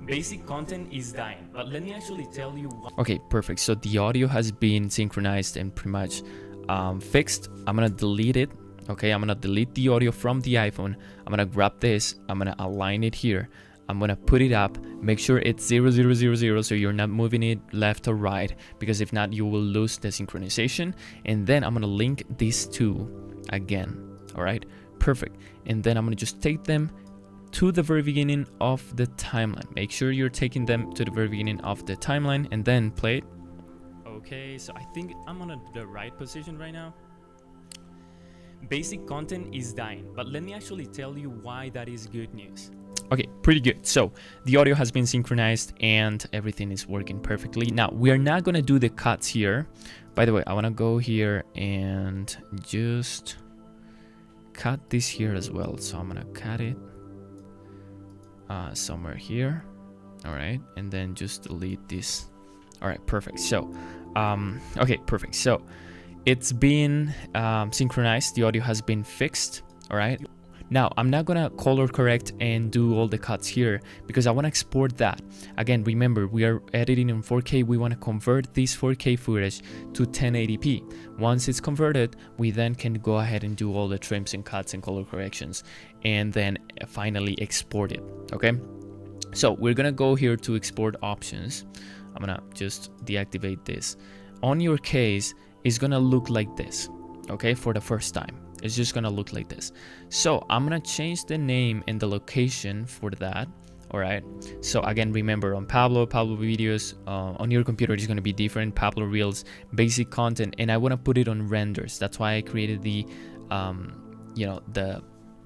basic content is dying, but let me actually tell you why. Okay, perfect. So the audio has been synchronized and pretty much fixed. I'm gonna delete it. Okay, I'm gonna delete the audio from the iPhone. I'm gonna grab this, I'm gonna align it here, I'm gonna put it up, make sure it's 0 0 0 0, so you're not moving it left or right, because if not you will lose the synchronization. And then I'm gonna link these two again. All right, perfect. And then I'm gonna just take them to the very beginning of the timeline. Make sure you're taking them to the very beginning of the timeline and then play it. Okay, so I think I'm on the right position right now. Basic content is dying, but let me actually tell you why that is good news. Okay, pretty good. So the audio has been synchronized and everything is working perfectly. Now we are not gonna do the cuts here. By the way, I wanna go here and just cut this here as well. So I'm gonna cut it somewhere here. All right, and then just delete this. All right, perfect. So okay, perfect. So it's been synchronized, the audio has been fixed. All right, now I'm not gonna color correct and do all the cuts here because I want to export that. Again, remember, we are editing in 4K. We want to convert this 4K footage to 1080p. Once it's converted, we then can go ahead and do all the trims and cuts and color corrections and then finally export it. Okay, so we're gonna go here to export options. I'm gonna just deactivate this. On your case, it's gonna look like this. Okay, for the first time it's just gonna look like this. So I'm gonna change the name and the location for that. All right, so again, remember, on Pablo videos, on your computer it's going to be different. Pablo Reels, basic content, and I want to put it on renders. That's why I created the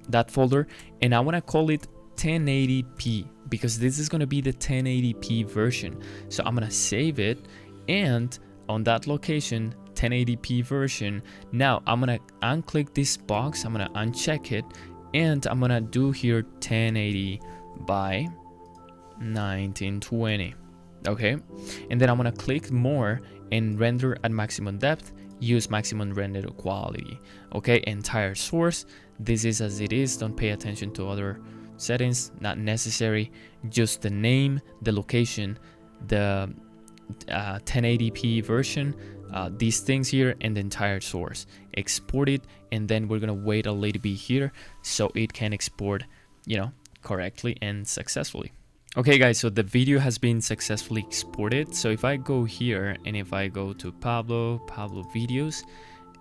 that folder, and I want to call it 1080p because this is going to be the 1080p version. So I'm going to save it, and on that location, 1080p version. Now I'm going to unclick this box, I'm going to uncheck it, and I'm going to do here 1080 by 1920. Okay, and then I'm gonna click more and render at maximum depth, use maximum render quality. Okay, entire source, this is as it is, don't pay attention to other settings, not necessary. Just the name, the location, the 1080p version, these things here, and the entire source. Export it, and then we're gonna wait a little bit here so it can export, you know, correctly and successfully. Okay guys, so the video has been successfully exported. So if I go here and if I go to Pablo videos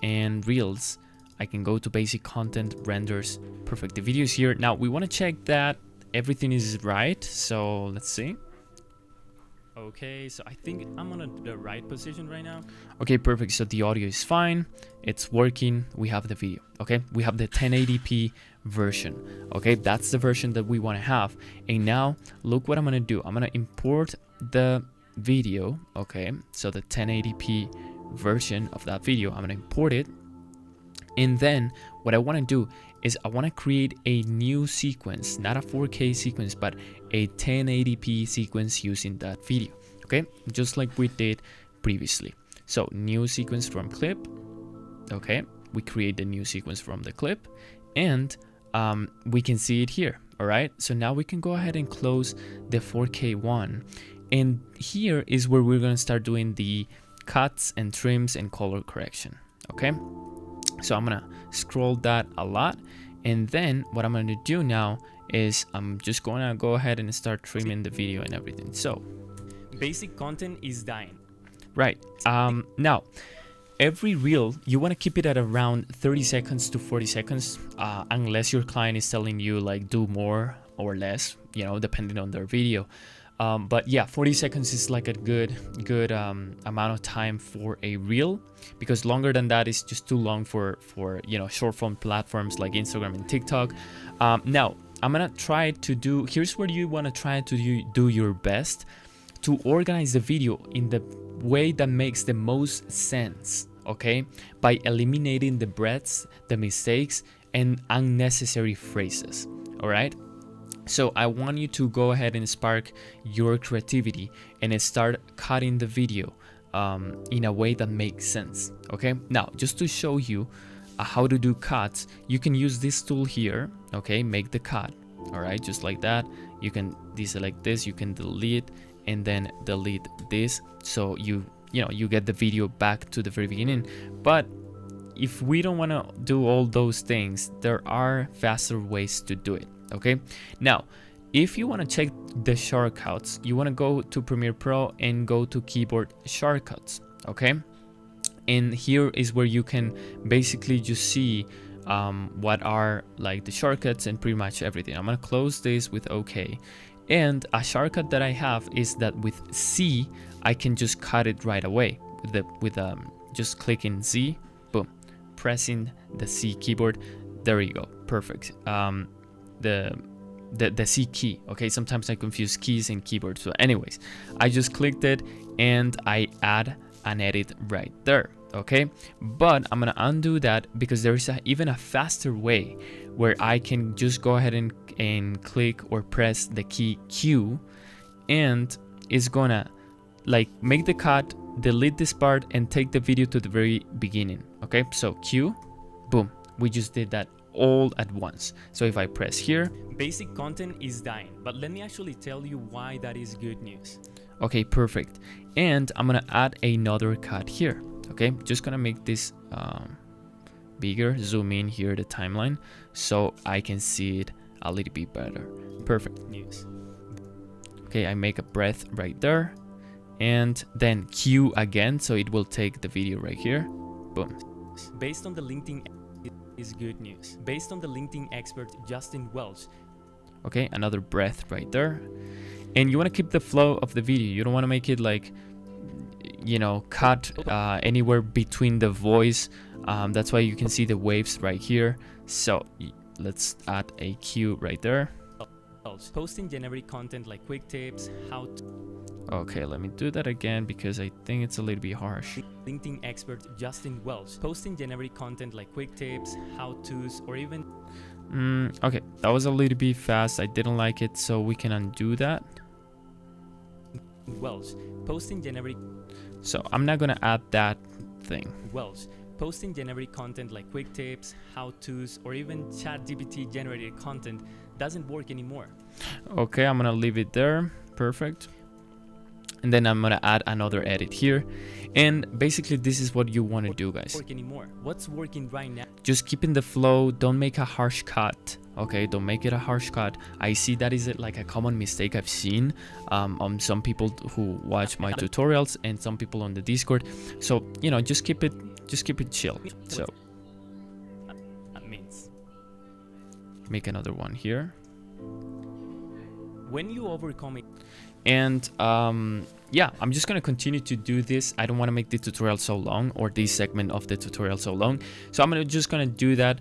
and reels, I can go to basic content, renders, perfect, the video is here. Now we want to check that everything is right, so let's see. Okay, so I think I'm on the right position right now. Okay, perfect. So the audio is fine, it's working, we have the video. Okay, we have the 1080p version. Okay, that's the version that we want to have. And now look what I'm gonna do. I'm gonna import the video. Okay, so the 1080p version of that video, I'm gonna import it. And then what I want to do is I want to create a new sequence, not a 4K sequence, but a 1080p sequence using that video. Okay, just like we did previously. So new sequence from clip. Okay, we create the new sequence from the clip, and we can see it here. All right, so now we can go ahead and close the 4K one, and here is where we're going to start doing the cuts and trims and color correction. Okay, so I'm gonna scroll that a lot, and then what I'm gonna do now is I'm just gonna go ahead and start trimming the video and everything. So basic content is dying, right? Now every reel you want to keep it at around 30 seconds to 40 seconds, unless your client is telling you like do more or less, you know, depending on their video. But yeah, 40 seconds is like a good amount of time for a reel, because longer than that is just too long for you know, short form platforms like Instagram and TikTok. Now I'm gonna try to do, here's where you want to try to do your best to organize the video in the way that makes the most sense. Okay, by eliminating the breaths, the mistakes, and unnecessary phrases. All right, so I want you to go ahead and spark your creativity and start cutting the video in a way that makes sense. Okay, now just to show you how to do cuts, you can use this tool here. Okay, make the cut. All right, just like that. You can deselect this, you can delete, and then delete this, so you know, you get the video back to the very beginning. But if we don't want to do all those things, there are faster ways to do it. Okay, now if you want to check the shortcuts, you want to go to Premiere Pro and go to keyboard shortcuts. Okay, and here is where you can basically just see what are like the shortcuts and pretty much everything. I'm gonna close this with OK. And a shortcut that I have is that with C, I can just cut it right away with just clicking Z, boom, pressing the C keyboard. There you go, perfect. The C key. Okay, sometimes I confuse keys and keyboard. So anyways, I just clicked it and I add an edit right there. Okay, but I'm gonna undo that because there is even a faster way where I can just go ahead and click or press the key Q, and it's gonna like make the cut, delete this part, and take the video to the very beginning. Okay, so Q, boom, we just did that all at once. So if I press here, basic content is dying, but let me actually tell you why that is good news. Okay, perfect. And I'm gonna add another cut here. Okay, just gonna make this bigger, zoom in here the timeline so I can see it a little bit better. Perfect news. Okay, I make a breath right there, and then Q again, so it will take the video right here. Boom. Based on the LinkedIn is good news. Based on the LinkedIn expert Justin Welch. Okay, another breath right there. And you want to keep the flow of the video. You don't want to make it like, you know, cut anywhere between the voice. That's why you can see the waves right here. So let's add a cue right there. Posting generic content like quick tips, how to. Okay, let me do that again because I think it's a little bit harsh. LinkedIn expert Justin Welch. Posting generic content like quick tips, how-tos, or even. Okay, that was a little bit fast. I didn't like it, so we can undo that. Welch. Posting generic. So I'm not gonna add that thing. Welsh. Posting generic content like quick tips, how-tos, or even ChatGPT generated content doesn't work anymore. Okay, I'm gonna leave it there. Perfect. And then I'm gonna add another edit here. And basically this is what you want to do, guys. Work anymore. What's working right now? Just keep in the flow. Don't make a harsh cut. Okay, don't make it a harsh cut. I see that is like a common mistake I've seen on some people who watch my tutorials and some people on the Discord. So, you know, just keep it chill. So That means make another one here. when you overcome it. And yeah, I'm just gonna continue to do this. I don't want to make the tutorial so long, or this segment of the tutorial so long, so I'm just gonna do that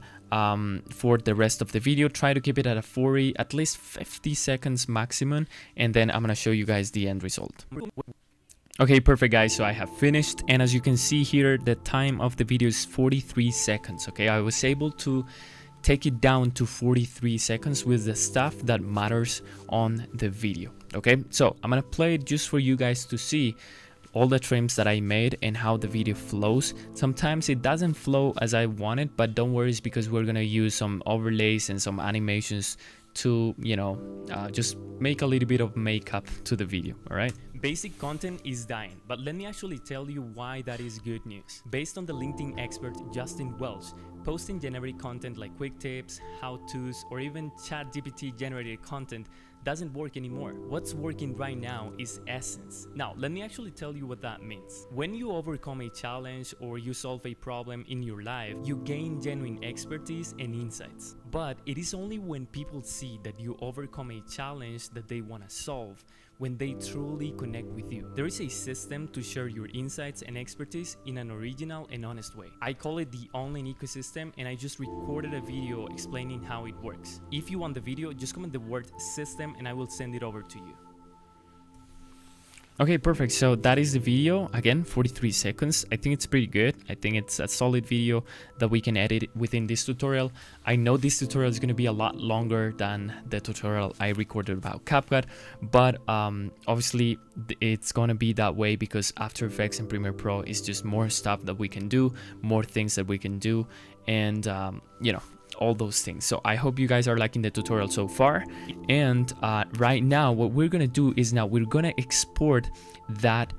for the rest of the video. Try to keep it at a 40, at least 50 seconds maximum, and then I'm gonna show you guys the end result. Okay, perfect, guys. So I have finished, and as you can see here, the time of the video is 43 seconds. Okay, I was able to take it down to 43 seconds with the stuff that matters on the video. Okay, so I'm gonna play it just for you guys to see all the trims that I made and how the video flows. Sometimes it doesn't flow as I wanted, but don't worry, it's because we're gonna use some overlays and some animations to, you know, just make a little bit of makeup to the video. All right. Basic content is dying, but let me actually tell you why that is good news. Based on the LinkedIn expert Justin Welsh, posting generic content like quick tips, how-tos, or even ChatGPT generated content doesn't work anymore. What's working right now is essence. Now, let me actually tell you what that means. When you overcome a challenge or you solve a problem in your life, you gain genuine expertise and insights. But it is only when people see that you overcome a challenge that they want to solve, when they truly connect with you. There is a system to share your insights and expertise in an original and honest way. I call it the online ecosystem, and I just recorded a video explaining how it works. If you want the video, just comment the word system and I will send it over to you. Okay, perfect. So that is the video. Again, 43 seconds. I think it's pretty good. I think it's a solid video that we can edit within this tutorial. I know this tutorial is going to be a lot longer than the tutorial I recorded about CapCut, but obviously it's going to be that way because After Effects and Premiere Pro is just more stuff that we can do, more things that we can do, and you know, all those things. So I hope you guys are liking the tutorial so far. And right now what we're gonna do is now we're gonna export that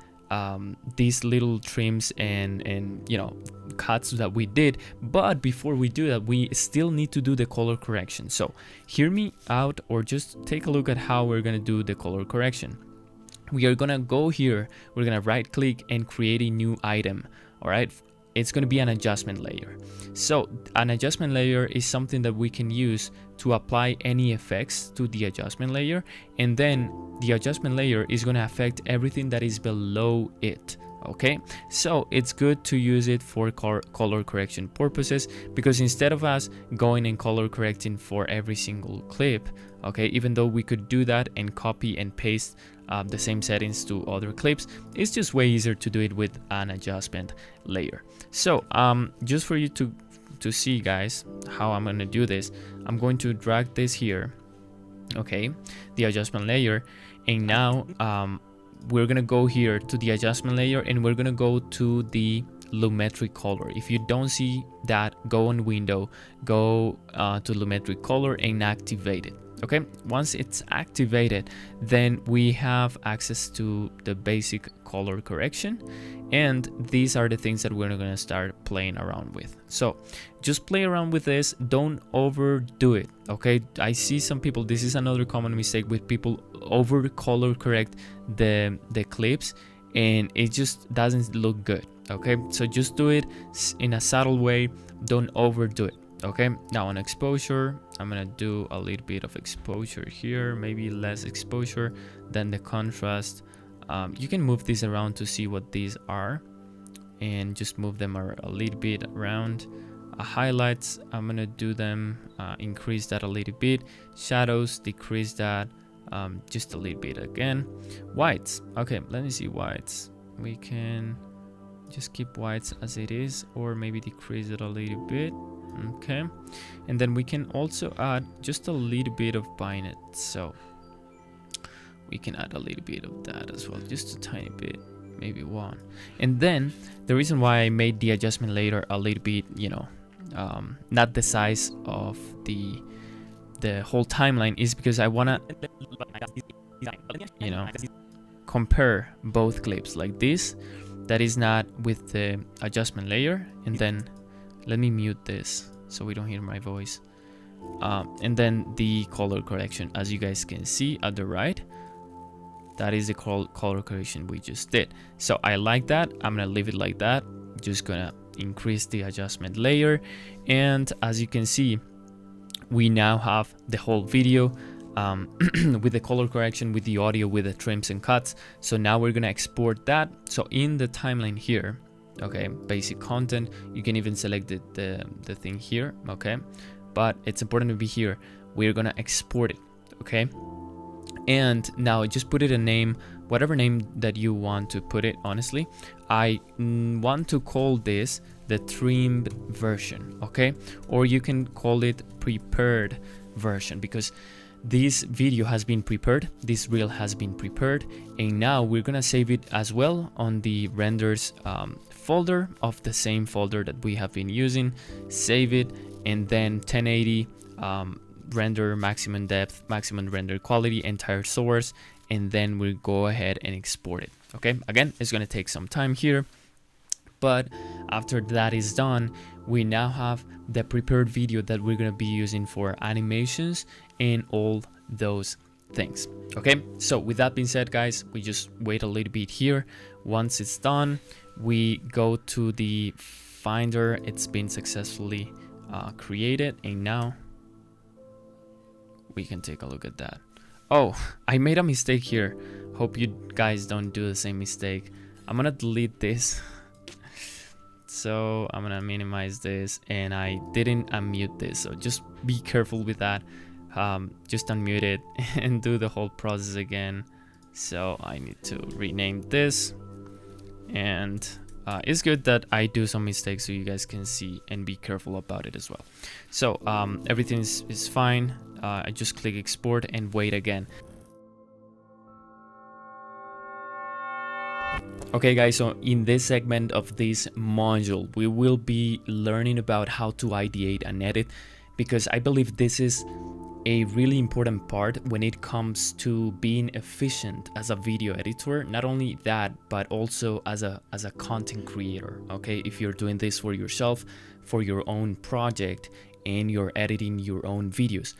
these little trims and you know, cuts that we did. But before we do that, we still need to do the color correction. So hear me out, or just take a look at how we're gonna do the color correction. We are gonna go here, we're gonna right click and create a new item. All right, it's going to be an adjustment layer. So an adjustment layer is something that we can use to apply any effects to the adjustment layer, and then the adjustment layer is going to affect everything that is below it. Okay, so it's good to use it for color correction purposes, because instead of us going and color correcting for every single clip, okay, even though we could do that and copy and paste the same settings to other clips, it's just way easier to do it with an adjustment layer. So just for you to see, guys, how I'm going to do this, I'm going to drag this here, okay, the adjustment layer, and now we're gonna go here to the adjustment layer and we're gonna go to the lumetric color. If you don't see that, go on window, go to lumetric color and activate it. Okay, once it's activated, then we have access to the basic color correction, and these are the things that we're gonna start playing around with. So just play around with this, don't overdo it. Okay, I see some people, this is another common mistake with people, over color correct the clips and it just doesn't look good. Okay, so just do it in a subtle way, don't overdo it. Okay, now on exposure, I'm gonna do a little bit of exposure here, maybe less exposure than the contrast. You can move these around to see what these are and just move them a little bit around. Highlights, I'm gonna do them, increase that a little bit. Shadows, decrease that just a little bit again. Whites, okay, let me see whites. We can just keep whites as it is, or maybe decrease it a little bit. Okay, and then we can also add just a little bit of binet, so we can add a little bit of that as well, just a tiny bit, maybe one. And then the reason why I made the adjustment layer a little bit, you know, not the size of the whole timeline, is because I wanna, you know, compare both clips like this. That is not with the adjustment layer. And then let me mute this so we don't hear my voice. And then the color correction, as you guys can see at the right, that is the color correction we just did. So I like that. I'm gonna leave it like that. Just gonna increase the adjustment layer, and as you can see, we now have the whole video with the color correction, with the audio, with the trims and cuts. So now we're gonna export that. So in the timeline here, okay, basic content, you can even select the thing here, okay, but it's important to be here. We're gonna export it, okay, and now just put it a name, whatever name that you want to put it. Honestly, I want to call this the trimmed version, okay, or you can call it prepared version, because this video has been prepared, this reel has been prepared, and now we're gonna save it as well on the renders folder of the same folder that we have been using. Save it, and then 1080 render, maximum depth, maximum render quality, entire source, and then we'll go ahead and export it. Okay, again, it's gonna take some time here, but after that is done, we now have the prepared video that we're gonna be using for animations and all those things. Okay, so with that being said, guys, we just wait a little bit here. Once it's done, we go to the Finder. It's been successfully created, and now we can take a look at that. Oh, I made a mistake here. Hope you guys don't do the same mistake. I'm gonna delete this. So I'm gonna minimize this, and I didn't unmute this, so just be careful with that. Just unmute it and do the whole process again. So I need to rename this, and it's good that I do some mistakes so you guys can see and be careful about it as well. So everything is fine. I just click export and wait again. Okay guys, so in this segment of this module, we will be learning about how to ideate and edit, because I believe this is a really important part when it comes to being efficient as a video editor. Not only that, but also as a content creator. Okay, if you're doing this for yourself, for your own project, and you're editing your own videos,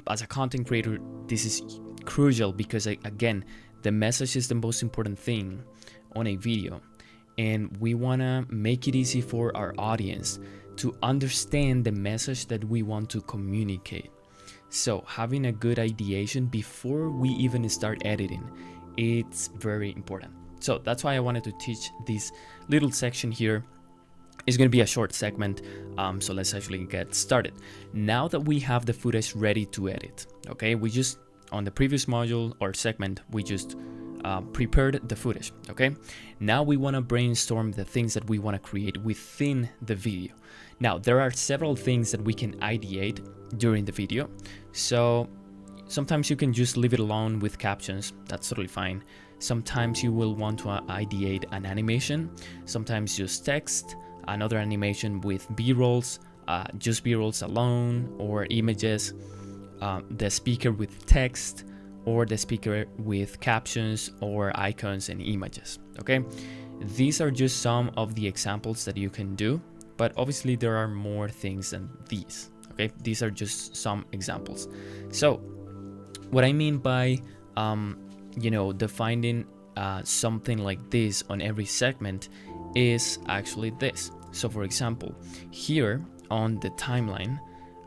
as a content creator, this is crucial, because again, the message is the most important thing on a video, and we want to make it easy for our audience to understand the message that we want to communicate. So having a good ideation before we even start editing, it's very important. So that's why I wanted to teach this little section here. It's going to be a short segment, so let's actually get started. Now that we have the footage ready to edit, okay, we just, on the previous module or segment, we just prepared the footage. Okay, now we want to brainstorm the things that we want to create within the video. Now there are several things that we can ideate during the video, so sometimes you can just leave it alone with captions. That's totally fine. Sometimes you will want to ideate an animation, sometimes just text, another animation with b-rolls, just b-rolls alone, or images, the speaker with text, or the speaker with captions or icons and images. Okay, these are just some of the examples that you can do, but obviously there are more things than these. Okay, these are just some examples. So what I mean by you know, defining something like this on every segment is actually this. So for example, here on the timeline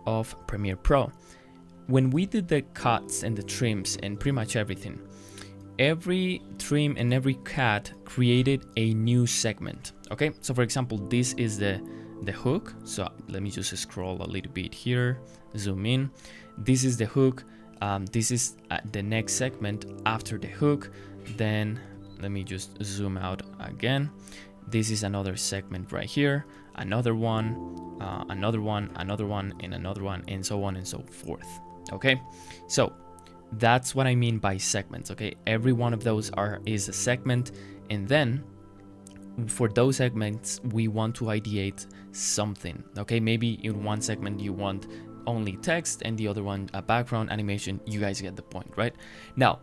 of Premiere Pro, when we did the cuts and the trims and pretty much everything, every trim and every cut created a new segment. Okay, so for example, this is the hook. So let me just scroll a little bit here, zoom in. This is the hook. This is the next segment after the hook. Then let me just zoom out again. This is another segment right here, another one, another one, another one, and another one, and so on and so forth. Okay, so that's what I mean by segments. Okay, every one of those is a segment, and then for those segments, we want to ideate something. Okay, maybe in one segment you want only text and the other one a background animation. You guys get the point, right? Now,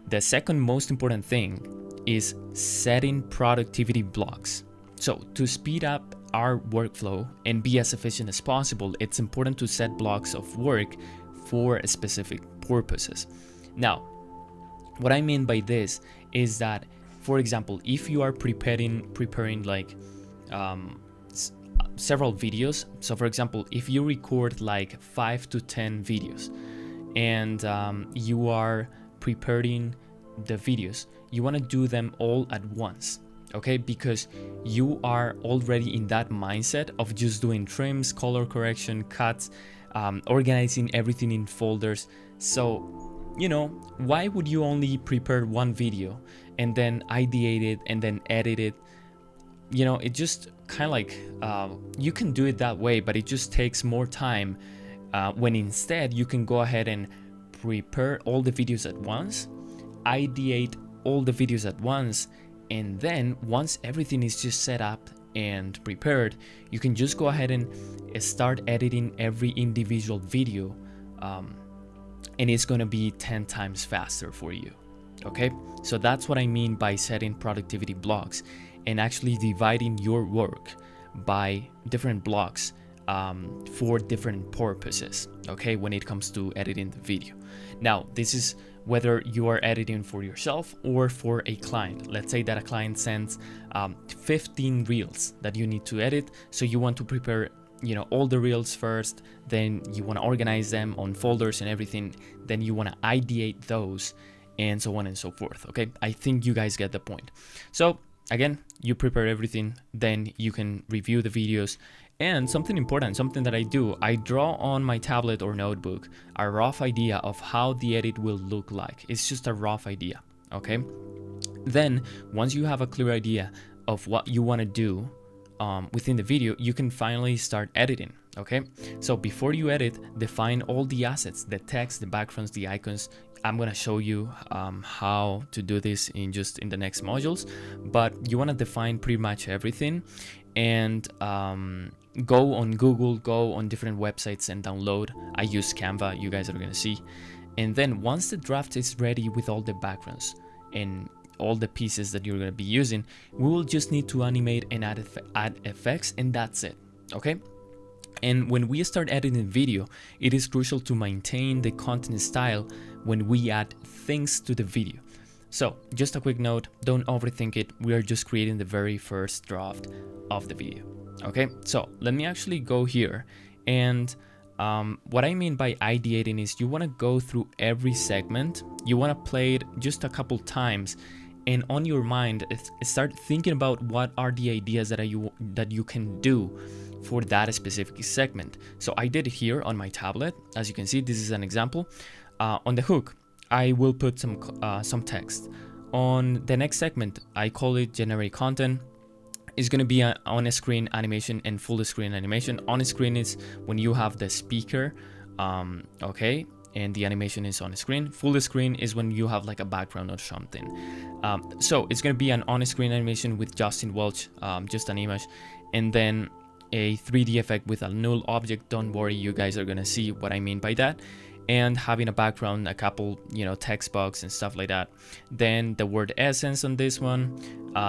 the second most important thing is setting productivity blocks. So to speed up our workflow and be as efficient as possible, it's important to set blocks of work for specific purposes. Now, what I mean by this is that, for example, if you are preparing like several videos, so for example, if you record like 5 to 10 videos and you are preparing the videos, you want to do them all at once, okay? Because you are already in that mindset of just doing trims, color correction, cuts, organizing everything in folders. So, you know, why would you only prepare one video and then ideate it and then edit it? You know, it just kind of like, you can do it that way, but it just takes more time, when instead you can go ahead and prepare all the videos at once, ideate all the videos at once, and then once everything is just set up and prepared, you can just go ahead and start editing every individual video, and it's going to be 10 times faster for you. Okay, so that's what I mean by setting productivity blocks and actually dividing your work by different blocks, for different purposes, okay, when it comes to editing the video. Now, this is whether you are editing for yourself or for a client. Let's say that a client sends 15 reels that you need to edit, so you want to prepare, you know, all the reels first, then you want to organize them on folders and everything, then you want to ideate those, and so on and so forth. Okay, I think you guys get the point. So again, you prepare everything, then you can review the videos. And something important, something that I do, I draw on my tablet or notebook a rough idea of how the edit will look like. It's just a rough idea, okay? Then once you have a clear idea of what you want to do within the video, you can finally start editing, okay? So before you edit, define all the assets, the text, the backgrounds, the icons. I'm gonna show you how to do this in the next modules, but you want to define pretty much everything, and go on Google, go on different websites and download. I use Canva, you guys are gonna see. And then once the draft is ready with all the backgrounds and all the pieces that you're gonna be using, we will just need to animate and add effects, and that's it, okay? And when we start editing video, it is crucial to maintain the content style when we add things to the video. So just a quick note, don't overthink it. We are just creating the very first draft of the video. Okay, so let me actually go here, and what I mean by ideating is you want to go through every segment, you want to play it just a couple times, and on your mind start thinking about what are the ideas that you can do for that specific segment. So I did it here on my tablet. As you can see, this is an example. On the hook, I will put some text. On the next segment, I call it generate content. It's going to be an on-screen animation and full screen animation. On-screen is when you have the speaker, okay, and the animation is on screen. Full screen is when you have like a background or something. So it's going to be an on-screen animation with Justin Welch, just an image, and then a 3D effect with a null object. Don't worry, you guys are going to see what I mean by that. And having a background, a couple, you know, text box and stuff like that. Then the word essence on this one.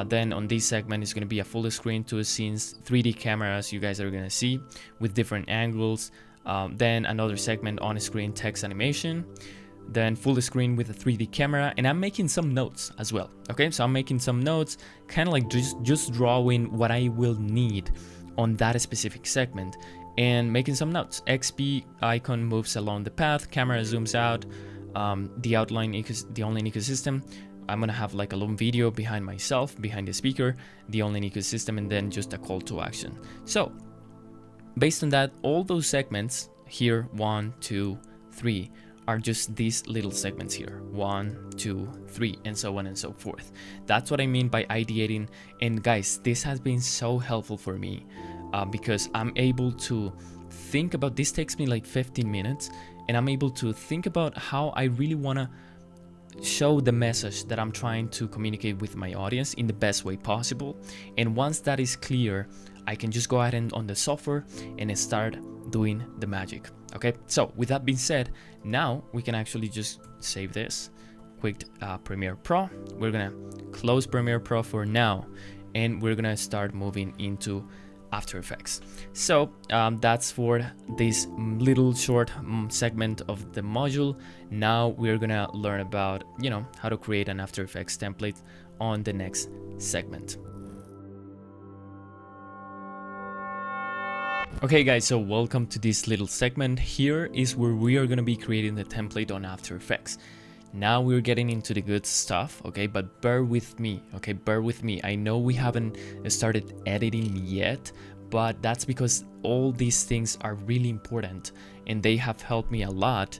Then on this segment is going to be a full screen, 2 scenes, 3D cameras you guys are going to see with different angles. Then another segment on screen text animation. Then full screen with a 3D camera, and I'm making some notes as well. Okay, so I'm making some notes, kind of like just drawing what I will need on that specific segment, and making some notes. XP icon moves along the path, camera zooms out, the online ecosystem. I'm gonna have like a long video behind myself, behind the speaker, the online ecosystem, and then just a call to action. So based on that, all those segments here, 1, 2, 3, are just these little segments here, 1, 2, 3, and so on and so forth. That's what I mean by ideating. And guys, this has been so helpful for me, because I'm able to think about, this takes me like 15 minutes, and I'm able to think about how I really want to show the message that I'm trying to communicate with my audience in the best way possible. And once that is clear, I can just go ahead and on the software and start doing the magic. Okay, so with that being said, now we can actually just save this, quick Premiere Pro. We're gonna close Premiere Pro for now, and we're gonna start moving into After Effects. So that's for this little short segment of the module. Now we're gonna learn about, you know, how to create an After Effects template on the next segment. Okay guys, so welcome to this little segment. Here is where we are gonna be creating the template on After Effects. Now we're getting into the good stuff, okay, but bear with me, okay, bear with me. I know we haven't started editing yet, but that's because all these things are really important and they have helped me a lot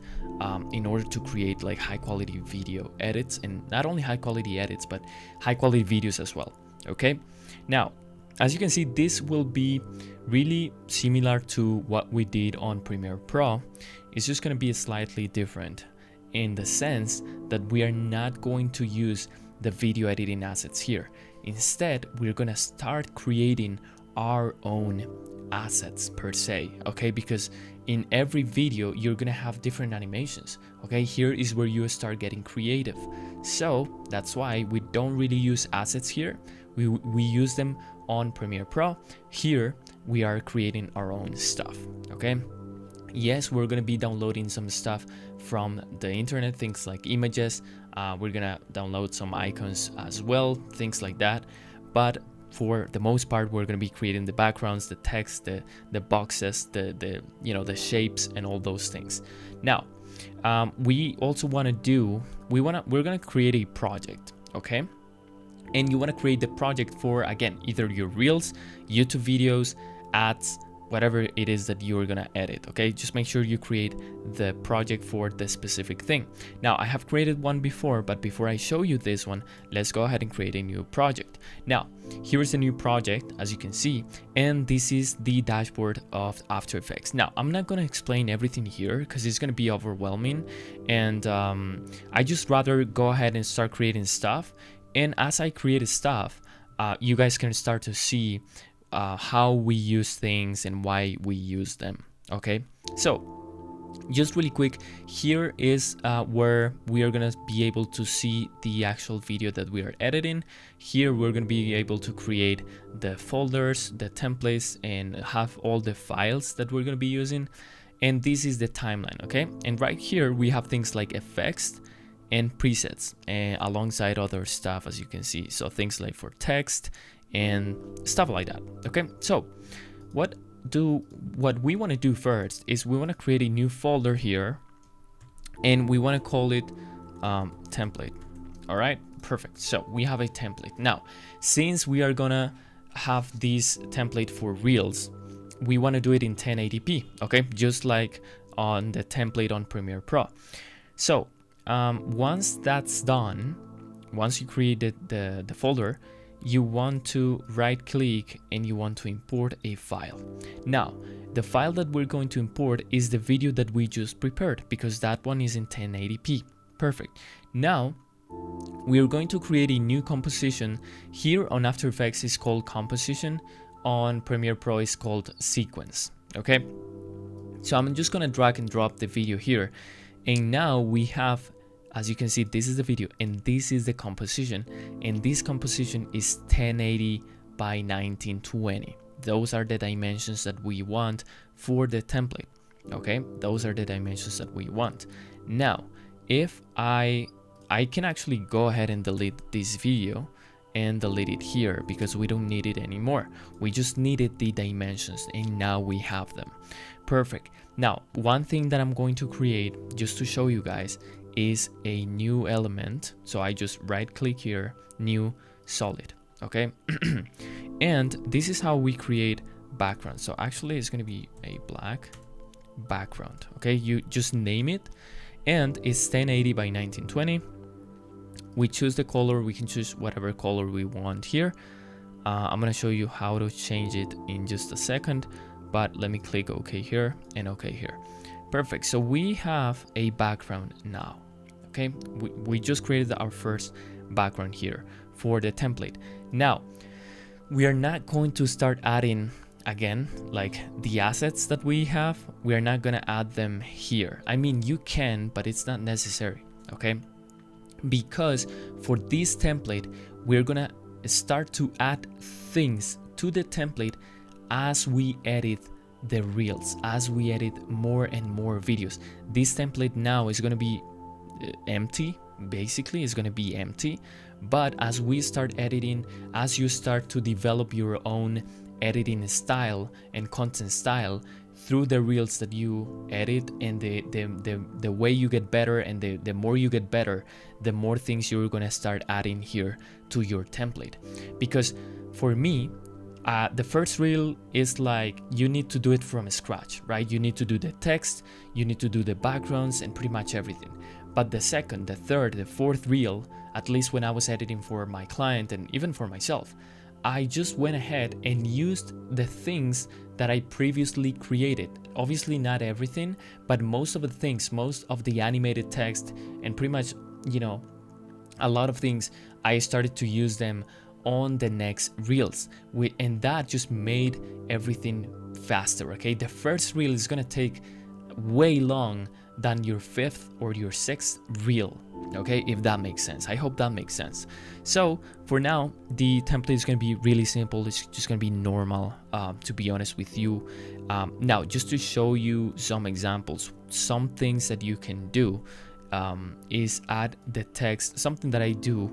in order to create like high quality video edits, and not only high quality edits, but high quality videos as well, okay? Now, as you can see, this will be really similar to what we did on Premiere Pro. It's just gonna be slightly different in the sense that we are not going to use the video editing assets here. Instead, we're gonna start creating our own assets per se, okay? Because in every video, you're gonna have different animations, okay? Here is where you start getting creative. So that's why we don't really use assets here. We use them on Premiere Pro. Here, we are creating our own stuff, okay? Yes, we're gonna be downloading some stuff from the internet, things like images. We're gonna download some icons as well, things like that. But for the most part, we're gonna be creating the backgrounds, the text, the boxes, the you know, the shapes and all those things. Now, we also wanna do, we're gonna create a project, okay? And you wanna create the project for, again, either your Reels, YouTube videos, ads, whatever it is that you're gonna edit, okay? Just make sure you create the project for the specific thing. Now, I have created one before, but before I show you this one, let's go ahead and create a new project. Now, here's a new project, as you can see, and this is the dashboard of After Effects. Now, I'm not gonna explain everything here because it's gonna be overwhelming, and I just rather go ahead and start creating stuff. And as I create stuff, you guys can start to see how we use things and why we use them, okay? So just really quick, here is where we are gonna be able to see the actual video that we are editing. Here we're gonna be able to create the folders, the templates, and have all the files that we're gonna be using. And this is the timeline, okay? And right here we have things like effects and presets, and alongside other stuff, as you can see. So things like for text and stuff like that, okay? So what we want to do first is we want to create a new folder here, and we want to call it template. All right, perfect. So we have a template. Now, since we are gonna have this template for Reels, we want to do it in 1080p, okay? Just like on the template on Premiere Pro. So once that's done, once you created the folder, you want to right click and you want to import a file. Now, the file that we're going to import is the video that we just prepared, because that one is in 1080p. Perfect. Now, we are going to create a new composition. Here on After Effects is called composition. On Premiere Pro is called sequence, okay? So I'm just gonna drag and drop the video here. And now we have, as you can see, this is the video and this is the composition, and this composition is 1080 by 1920. Those are the dimensions that we want for the template, okay? Those are the dimensions that we want. Now, if I can actually go ahead and delete this video and delete it here because we don't need it anymore. We just needed the dimensions and now we have them. Perfect. Now, one thing that I'm going to create just to show you guys is a new element. So I just right click here, new solid, okay? And this is how we create background. So actually it's going to be a black background, okay? You just name it and it's 1080 by 1920. We choose the color, we can choose whatever color we want here. I'm going to show you how to change it in just a second, but let me click OK here and OK here. Perfect. So we have a background now. Okay, we just created our first background here for the template. Now we are not going to start adding again like the assets that we have. We are not going to add them here. I mean, you can, but it's not necessary. Okay, because for this template we're gonna start to add things to the template as we edit the reels, as we edit more and more videos. This template now is going to be empty, basically it's going to be empty, but as we start editing, as you start to develop your own editing style and content style through the reels that you edit, and the way you get better, and the more you get better, the more things you're going to start adding here to your template. Because for me, the first reel is like you need to do it from scratch, right? You need to do the text, you need to do the backgrounds and pretty much everything. But the second, the third, the fourth reel, at least when I was editing for my client and even for myself, I just went ahead and used the things that I previously created. Obviously not everything, but most of the things, most of the animated text and pretty much, you know, a lot of things, I started to use them on the next reels, and that just made everything faster. Okay, the first reel is gonna take way long than your fifth or your sixth reel. Okay, if that makes sense. I hope that makes sense. So for now, the template is going to be really simple. It's just going to be normal, to be honest with you. Now, just to show you some examples, some things that you can do is add the text. Something that I do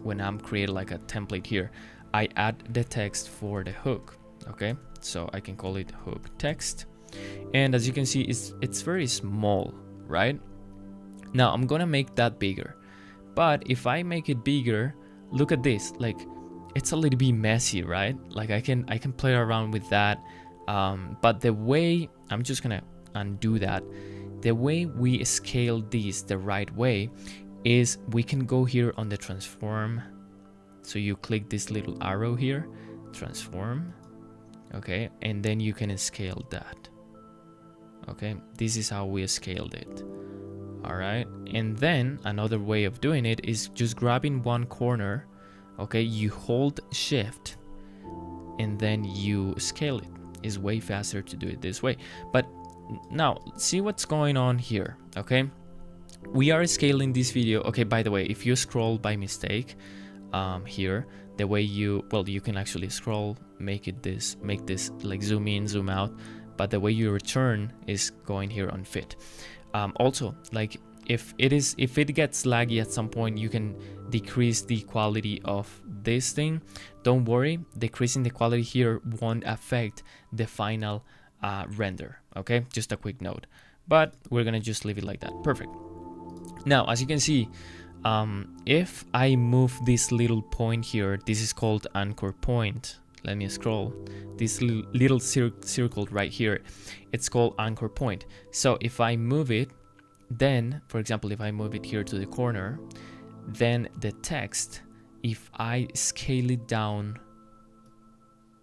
when I'm creating like a template here, I add the text for the hook. Okay, so I can call it hook text, and as you can see, it's very small, right? Now I'm gonna make that bigger, but if I make it bigger, look at this, like it's a little bit messy, right? Like I can play around with that, but the way, I'm just gonna undo that, the way we scale this the right way is we can go here on the transform. So you click this little arrow here, transform, okay, and then you can scale that. Okay, this is how we scaled it. All right, and then another way of doing it is just grabbing one corner. Okay, you hold shift and then you scale it. It's way faster to do it this way. But now see what's going on here. Okay, we are scaling this video. Okay, by the way, if you scroll by mistake here, the way you can actually scroll, make this like zoom in, zoom out, but the way you return is going here on fit. Also, like if it gets laggy at some point, you can decrease the quality of this thing. Don't worry, decreasing the quality here won't affect the final render. Okay, just a quick note, but we're gonna just leave it like that. Perfect. Now, as you can see, if I move this little point here, this is called anchor point. Let me scroll. This little circle right here, it's called anchor point. So if I move it, then, for example, if I move it here to the corner, then the text, if I scale it down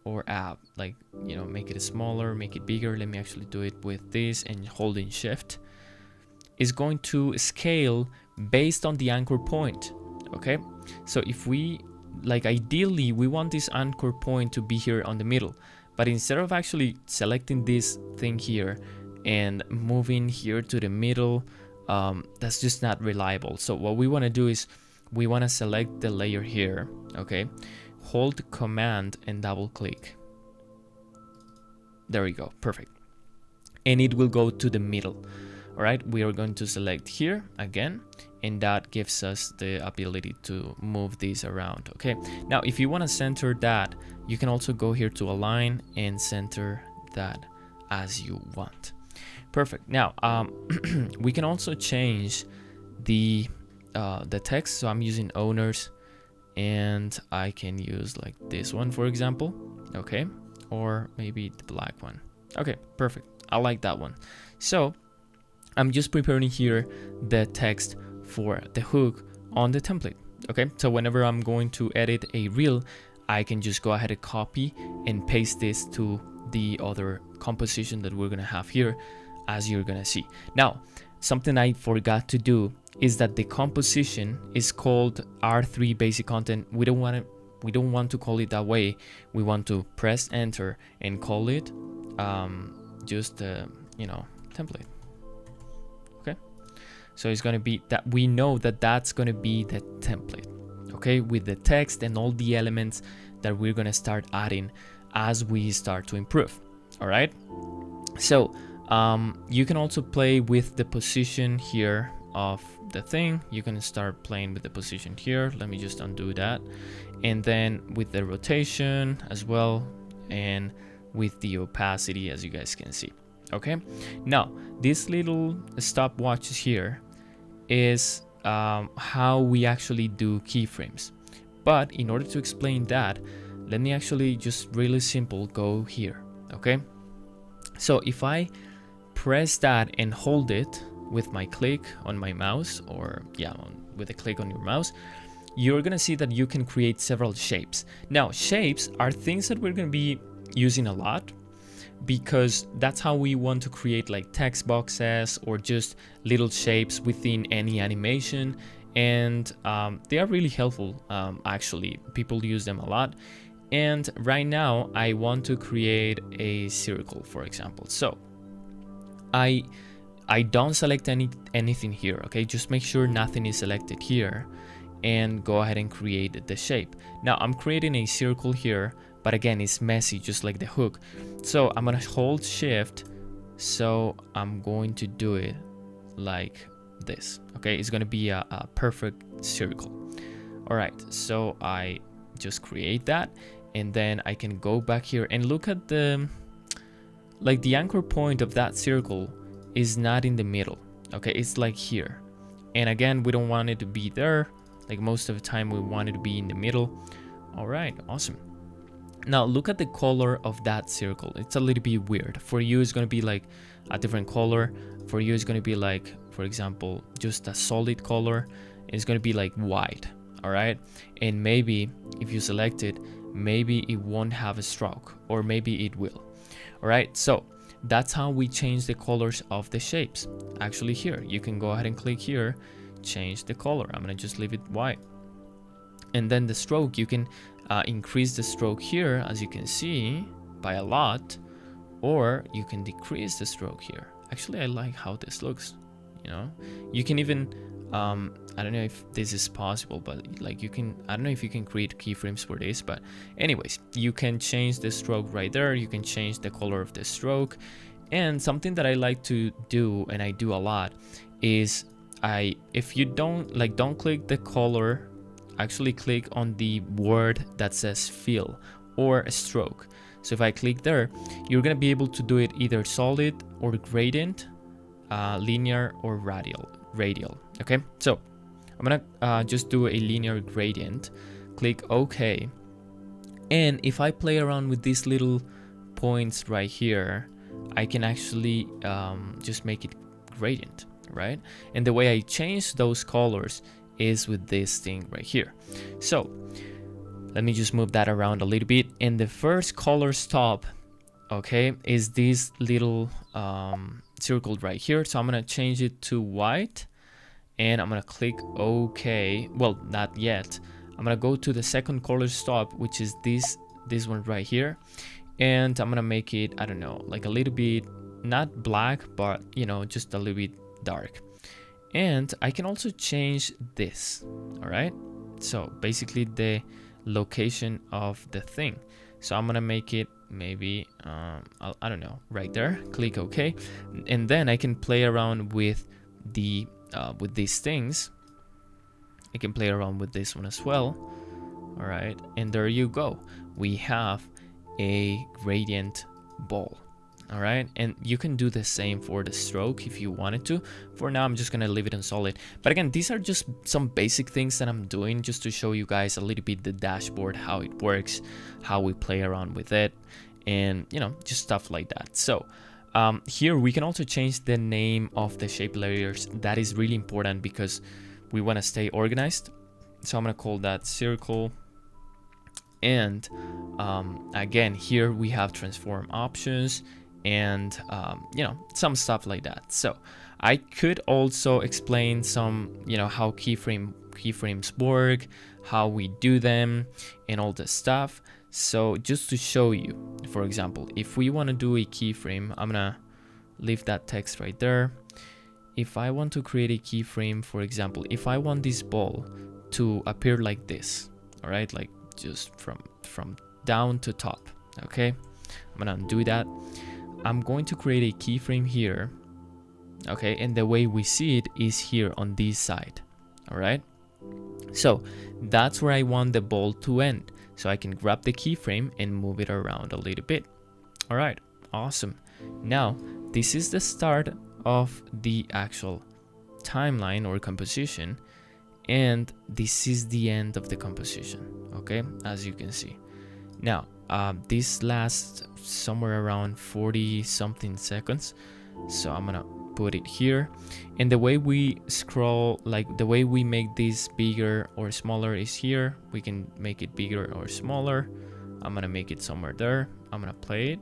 or up, like, you know, make it smaller, make it bigger, let me actually do it with this and holding shift, is going to scale based on the anchor point. Okay, so if we, like, ideally we want this anchor point to be here on the middle, but instead of actually selecting this thing here and moving here to the middle, that's just not reliable. So what we want to do is we want to select the layer here. Okay, hold command and double click. There we go, perfect, and it will go to the middle. All right, we are going to select here again, and that gives us the ability to move these around. Okay, now if you want to center that, you can also go here to align and center that as you want. Perfect. Now we can also change the text. So I'm using owners, and I can use like this one, for example. Okay, or maybe the black one. Okay, perfect, I like that one. So I'm just preparing here the text for the hook on the template. Okay, so whenever I'm going to edit a reel, I can just go ahead and copy and paste this to the other composition that we're gonna have here, as you're gonna see. Now, something I forgot to do is that the composition is called R3 basic content. We don't want to call it that way. We want to press enter and call it just you know, template. Okay, so it's going to be that, we know that that's going to be the template, okay, with the text and all the elements that we're going to start adding as we start to improve. All right, so you can also play with the position here of the thing. You can start playing with the position here. Let me just undo that, and then with the rotation as well, and with the opacity, as you guys can see. Okay, now this little stopwatch here is how we actually do keyframes. But in order to explain that, let me actually just really simple go here. Okay, so if I press that and hold it with my click on my mouse, or yeah, with a click on your mouse, you're gonna see that you can create several shapes. Now, shapes are things that we're gonna be using a lot, because that's how we want to create like text boxes or just little shapes within any animation, and they are really helpful. Actually, people use them a lot. And right now I want to create a circle, for example. So I don't select anything here. Okay, just make sure nothing is selected here and go ahead and create the shape. Now I'm creating a circle here, but again, it's messy, just like the hook. So I'm gonna hold shift, so I'm going to do it like this. Okay, it's gonna be a perfect circle. All right, so I just create that, and then I can go back here and look at the anchor point of that circle is not in the middle. Okay, it's like here, and again, we don't want it to be there. Like most of the time we want it to be in the middle. All right, awesome. Now look at the color of that circle. It's a little bit weird. For you, it's going to be like a different color. For you, it's going to be like, for example, just a solid color. It's going to be like white. All right, and maybe if you select it, maybe it won't have a stroke, or maybe it will. All right, so that's how we change the colors of the shapes. Actually, here you can go ahead and click here, change the color. I'm gonna just leave it white. And then the stroke, you can increase the stroke here, as you can see, by a lot, or you can decrease the stroke here. Actually, I like how this looks. You know, you can even I don't know if this is possible, but like you can, I don't know if you can create keyframes for this, but anyways, you can change the stroke right there. You can change the color of the stroke. And something that I like to do, and I do a lot, is if you don't click the color, actually click on the word that says fill or a stroke. So if I click there, you're gonna be able to do it either solid or gradient, linear or radial. Okay, so I'm gonna just do a linear gradient, click OK, and if I play around with these little points right here, I can actually just make it gradient, right? And the way I change those colors is with this thing right here. So let me just move that around a little bit, and the first color stop, okay, is this little circle right here. So I'm gonna change it to white, and I'm gonna click OK. Well, not yet. I'm gonna go to the second color stop, which is this one right here, and I'm gonna make it, I don't know, like a little bit, not black, but you know, just a little bit dark. And I can also change this. All right, so basically the location of the thing. So I'm gonna make it maybe I don't know, right there, click OK, and then I can play around with the with these things. I can play around with this one as well. All right, and there you go, we have a gradient ball. All right, and you can do the same for the stroke if you wanted to. For now, I'm just gonna leave it on solid, but again, these are just some basic things that I'm doing just to show you guys a little bit the dashboard, how it works, how we play around with it, and you know, just stuff like that. So here we can also change the name of the shape layers. That is really important because we want to stay organized. So I'm gonna call that circle, and again, here we have transform options and you know, some stuff like that. So I could also explain some, how keyframes work, how we do them, and all this stuff. So just to show you, for example, if we want to do a keyframe, I'm gonna leave that text right there. If I want to create a keyframe, for example, if I want this ball to appear like this, all right, like just from down to top, okay, I'm gonna do that. I'm going to create a keyframe here, okay, and the way we see it is here on this side, all right. So that's where I want the ball to end, so I can grab the keyframe and move it around a little bit. All right, awesome. Now this is the start of the actual timeline or composition, and this is the end of the composition, okay, as you can see. Now this lasts somewhere around 40 something seconds, so I'm gonna put it here. And the way we scroll, like the way we make this bigger or smaller is here. We can make it bigger or smaller. I'm gonna make it somewhere there. I'm gonna play it.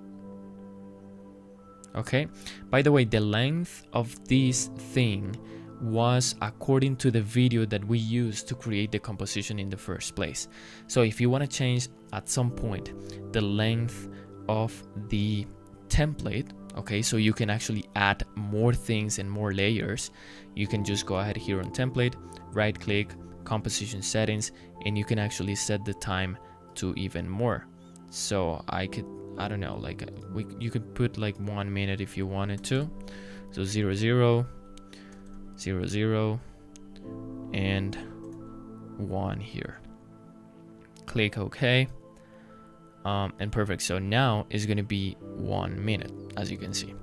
Okay, by the way, the length of this thing was according to the video that we used to create the composition in the first place. So if you want to change at some point the length of the template, okay, so you can actually add more things and more layers, you can just go ahead here on template, right click, composition settings, and you can actually set the time to even more. So I don't know, like you could put like 1 minute if you wanted to. So 0 0 0 0 and 1 here. Click OK, and perfect. So now it's going to be 1 minute, as you can see.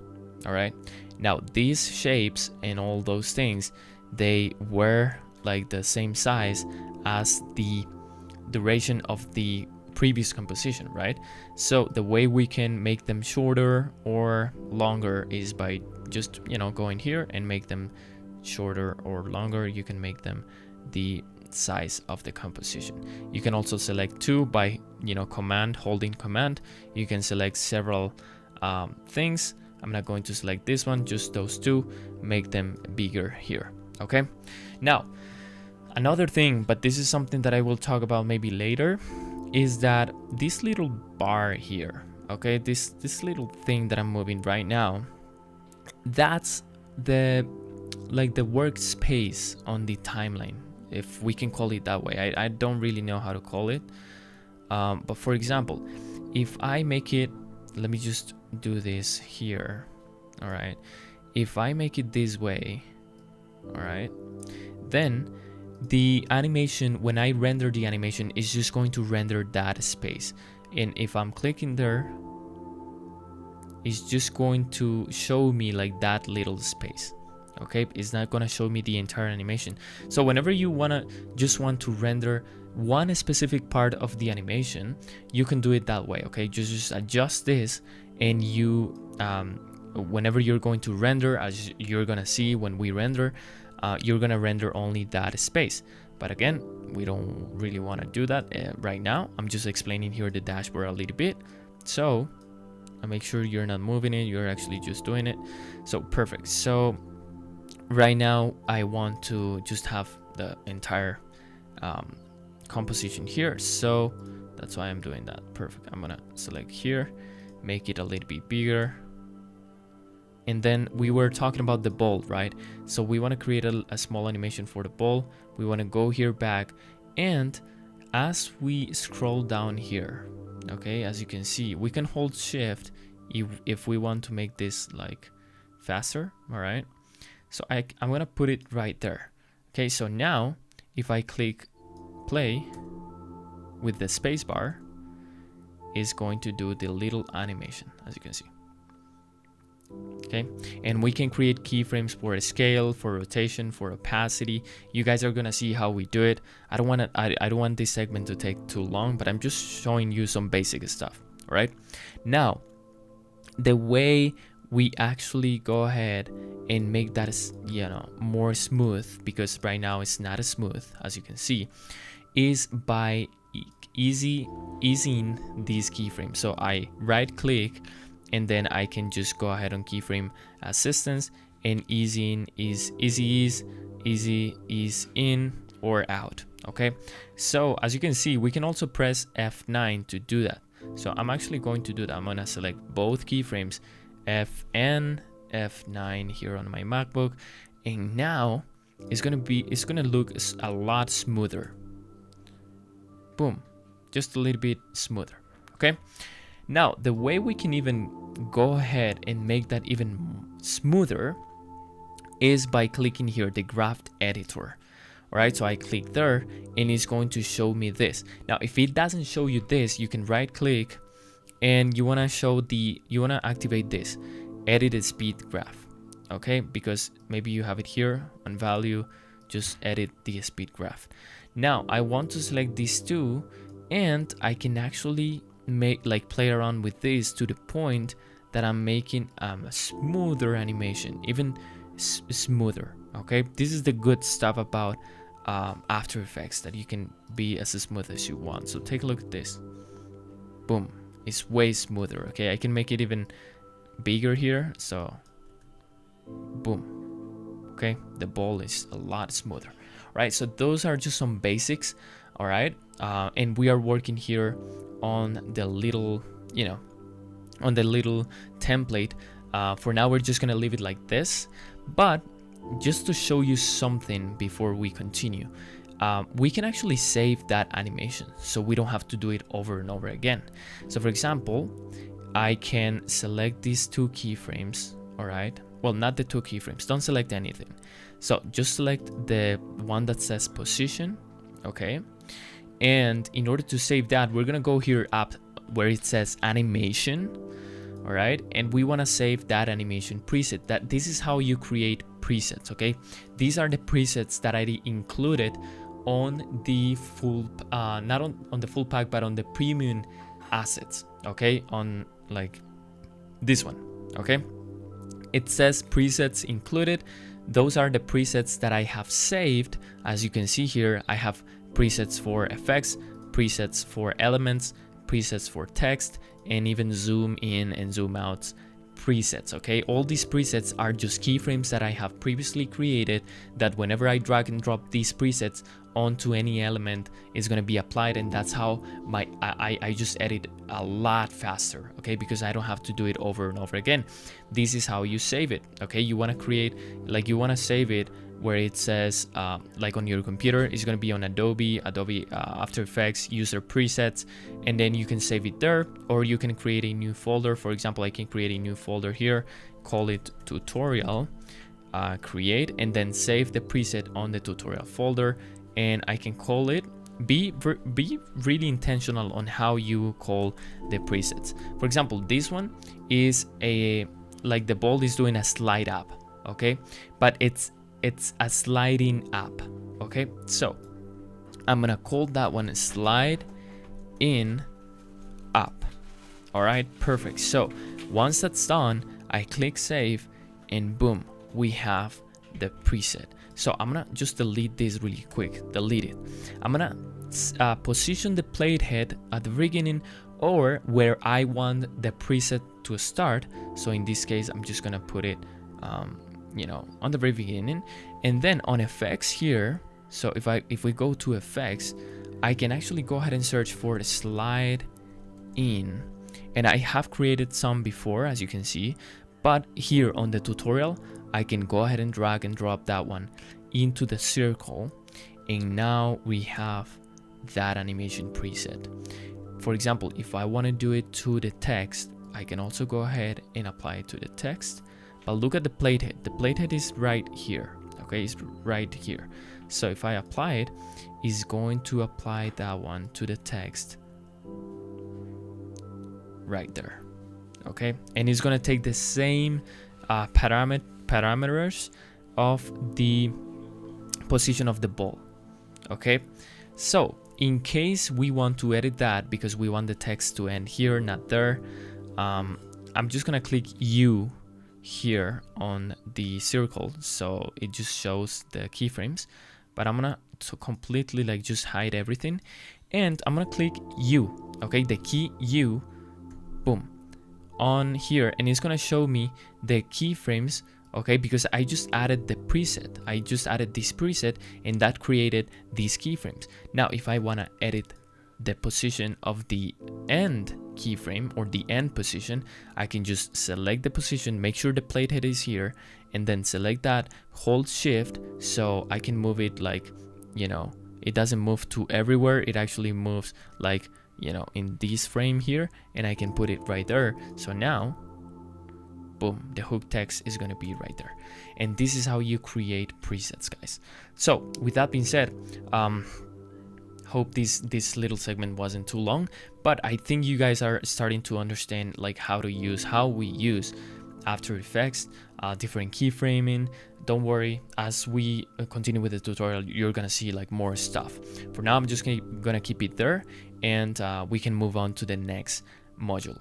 All right, now these shapes and all those things, they were like the same size as the duration of the previous composition, right? So the way we can make them shorter or longer is by just, going here and make them shorter or longer. You can make them the size of the composition. You can also select two by, holding command. You can select several things. I'm not going to select this one, just those two, make them bigger here. Okay, now another thing, but this is something that I will talk about maybe later, is that this little bar here, okay, this little thing that I'm moving right now, that's the workspace on the timeline, if we can call it that way. I don't really know how to call it, but for example, if I make it, let me just do this here. All right, if I make it this way, all right, then the animation, when I render the animation, is just going to render that space. And if I'm clicking there, it's just going to show me like that little space. Okay, it's not going to show me the entire animation. So whenever you just want to render one specific part of the animation, you can do it that way. Okay, just adjust this, and you whenever you're going to render, as you're gonna see when we render, you're gonna render only that space. But again, we don't really want to do that right now. I'm just explaining here the dashboard a little bit, so I make sure you're not moving it, you're actually just doing it. So perfect. So right now I want to just have the entire composition here, so that's why I'm doing that. Perfect. I'm gonna select here, make it a little bit bigger. And then we were talking about the ball, right? So we want to create a small animation for the ball. We want to go here back, and as we scroll down here, okay, as you can see, we can hold shift if we want to make this like faster. All right, so I'm gonna put it right there. Okay, so now if I click play with the space bar, it's going to do the little animation, as you can see. Okay, and we can create keyframes for scale, for rotation, for opacity. You guys are gonna see how we do it. I don't want this segment to take too long, but I'm just showing you some basic stuff. All right, now the way we actually go ahead and make that, more smooth, because right now it's not as smooth as you can see, is by easing these keyframes. So I right click, and then I can just go ahead on keyframe assistance, and easy in is easy is in or out. Okay, so as you can see, we can also press F9 to do that. So I'm actually going to do that. I'm gonna select both keyframes, Fn, F9 here on my MacBook, and now it's gonna look a lot smoother. Boom, just a little bit smoother. Okay, now the way we can even go ahead and make that even smoother is by clicking here the graph editor. All right, so I click there and it's going to show me this. Now if it doesn't show you this, you can right click and you want to activate this edit speed graph. Okay, because maybe you have it here on value, just edit the speed graph. Now I want to select these two and I can actually play around with this to the point that I'm making a smoother animation, even smoother. Okay, this is the good stuff about After Effects, that you can be as smooth as you want. So take a look at this. Boom, it's way smoother. Okay, I can make it even bigger here, so boom. Okay, the ball is a lot smoother. Right, so those are just some basics. All right, and we are working here on the little, on the little template. For now we're just gonna leave it like this, but just to show you something before we continue, we can actually save that animation so we don't have to do it over and over again. So for example, I can select these two keyframes. All right, well, not the two keyframes, don't select anything. So just select the one that says position. Okay, and in order to save that, we're gonna go here up where it says animation. All right, and we want to save that animation preset. That this is how you create presets. Okay, these are the presets that I included on the full not on the full pack, but on the premium assets. Okay, on like this one. Okay, it says presets included. Those are the presets that I have saved. As you can see here, I have presets for effects, presets for elements, presets for text, and even zoom in and zoom out presets. Okay, all these presets are just keyframes that I have previously created, that whenever I drag and drop these presets onto any element, is going to be applied, and that's how I just edit a lot faster. Okay, because I don't have to do it over and over again. This is how you save it. Okay, you want to create, like, you want to save it where it says like on your computer, it's going to be on Adobe After Effects user presets, and then you can save it there, or you can create a new folder. For example, I can create a new folder here, call it tutorial, create, and then save the preset on the tutorial folder, and I can call it, be really intentional on how you call the presets. For example, this one is like the ball is doing a slide up. Okay, but it's a sliding up. Okay, so I'm gonna call that one slide in up. All right, perfect. So once that's done, I click save, and boom, we have the preset. So I'm gonna just delete this really quick, delete it. I'm gonna position the plate head at the beginning or where I want the preset to start. So in this case, I'm just gonna put it on the very beginning, and then on effects here. So if we go to effects, I can actually go ahead and search for the slide in, and I have created some before, as you can see, but here on the tutorial I can go ahead and drag and drop that one into the circle, and now we have that animation preset. For example, if I want to do it to the text, I can also go ahead and apply it to the text. But look at the plate head. The plate head is right here. Okay, it's right here. So if I apply it, it's going to apply that one to the text right there. Okay, and it's going to take the same parameters of the position of the ball. Okay, so in case we want to edit that because we want the text to end here, not there, I'm just gonna click U here on the circle, so it just shows the keyframes. But I'm gonna completely like just hide everything, and I'm gonna click U. Okay, the key U, boom, on here, and it's gonna show me the keyframes okay, because I just added the preset. I just added this preset and that created these keyframes. Now if I want to edit the position of the end keyframe or the end position, I can just select the position, make sure the playhead is here, and then select that, hold shift, so I can move it like, you know, it doesn't move to everywhere, it actually moves like, you know, in this frame here, and I can put it right there. So now boom, the hook text is going to be right there. And this is how you create presets, guys. So with that being said, hope this little segment wasn't too long, but I think you guys are starting to understand like how we use After Effects, different keyframing. Don't worry, as we continue with the tutorial, you're gonna see like more stuff. For now, I'm just gonna keep it there, and we can move on to the next module.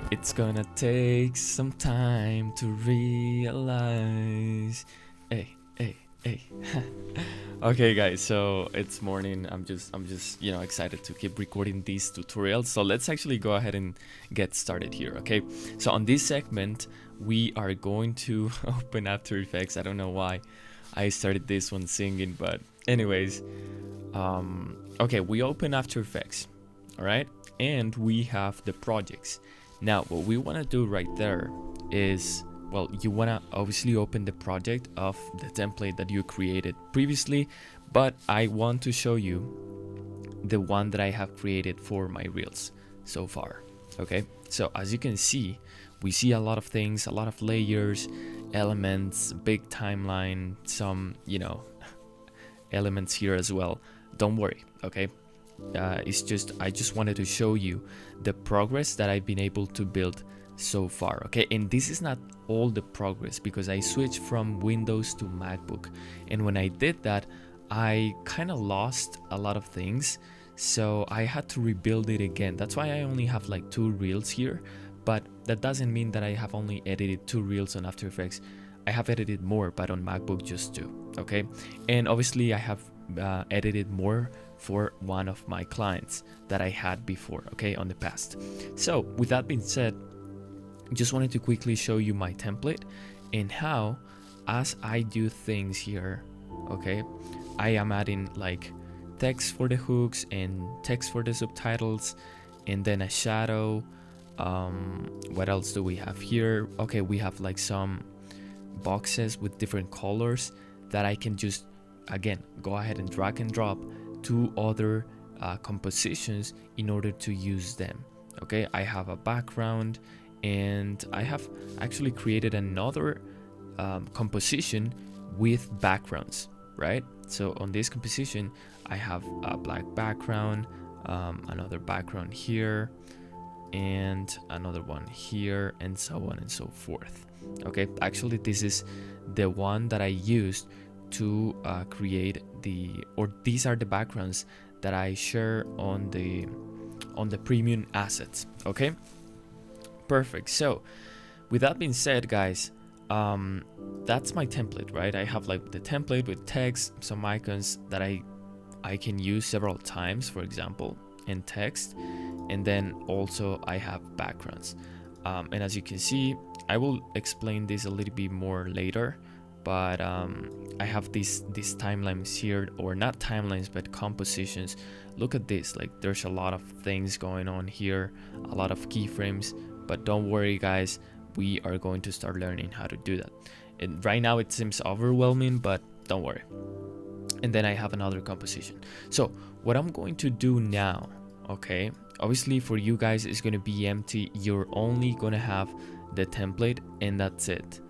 It's gonna take some time to realize. Hey. Okay guys, so it's morning. I'm just you know, excited to keep recording these tutorials. So let's actually go ahead and get started here, okay? So on this segment, we are going to open After Effects. I don't know why I started this one singing, but anyways, okay, we open After Effects, all right? And we have the projects. Now, what we want to do right there is, well, you want to obviously open the project of the template that you created previously, but I want to show you the one that I have created for my reels so far. Okay, so as you can see, we see a lot of things, a lot of layers, elements, big timeline, some, you know, elements here as well. Don't worry, okay? It's just, I just wanted to show you the progress that I've been able to build so far, okay? And this is not all the progress, because I switched from Windows to MacBook, and when I did that, I kind of lost a lot of things, so I had to rebuild it again. That's why I only have like 2 reels here, but that doesn't mean that I have only edited 2 reels on After Effects. I have edited more, but on MacBook just 2, okay? And obviously I have edited more for one of my clients that I had before, okay, on the past. So with that being said, just wanted to quickly show you my template and how, as I do things here, okay, I am adding like text for the hooks and text for the subtitles, and then a shadow. What else do we have here? Okay, we have like some boxes with different colors that I can just, again, go ahead and drag and drop to other compositions in order to use them. Okay, I have a background, and I have actually created another composition with backgrounds, right? So on this composition, I have a black background, another background here, and another one here, and so on and so forth. Okay, actually this is the one that I used to create these are the backgrounds that I share on the premium assets. Okay, perfect. So with that being said, guys, that's my template, right? I have like the template with text, some icons that I can use several times, for example, and text, and then also I have backgrounds, and as you can see, I will explain this a little bit more later, but I have these timelines here, or not timelines but compositions. Look at this, like there's a lot of things going on here, a lot of keyframes, but don't worry guys, we are going to start learning how to do that. And right now it seems overwhelming, but don't worry. And then I have another composition. So what I'm going to do now, okay, obviously for you guys it's going to be empty. You're only going to have the template and that's it.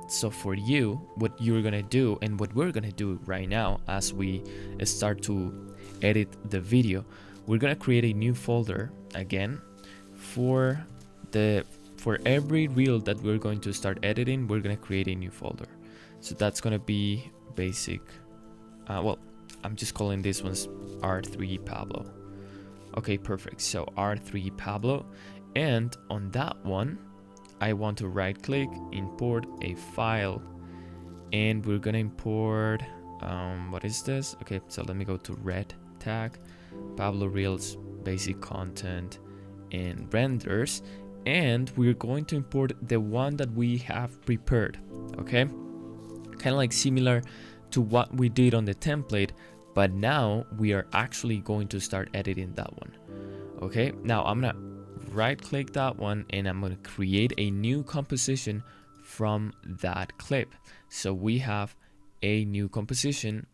So for you, what you're gonna do and what we're gonna do right now as we start to edit the video, we're gonna create a new folder again for every reel that we're going to start editing. We're gonna create a new folder, so that's gonna be basic. Well, I'm just calling this one's R3 Pablo. Okay, perfect. So R3 Pablo, and on that one I want to right click, import a file, and we're gonna import what is this? Okay, so let me go to red tag, Pablo Reels, basic content, and renders, and we're going to import the one that we have prepared. Okay, kind of like similar to what we did on the template, but now we are actually going to start editing that one. Okay, now I'm gonna right click that one and I'm gonna create a new composition from that clip. So we have a new composition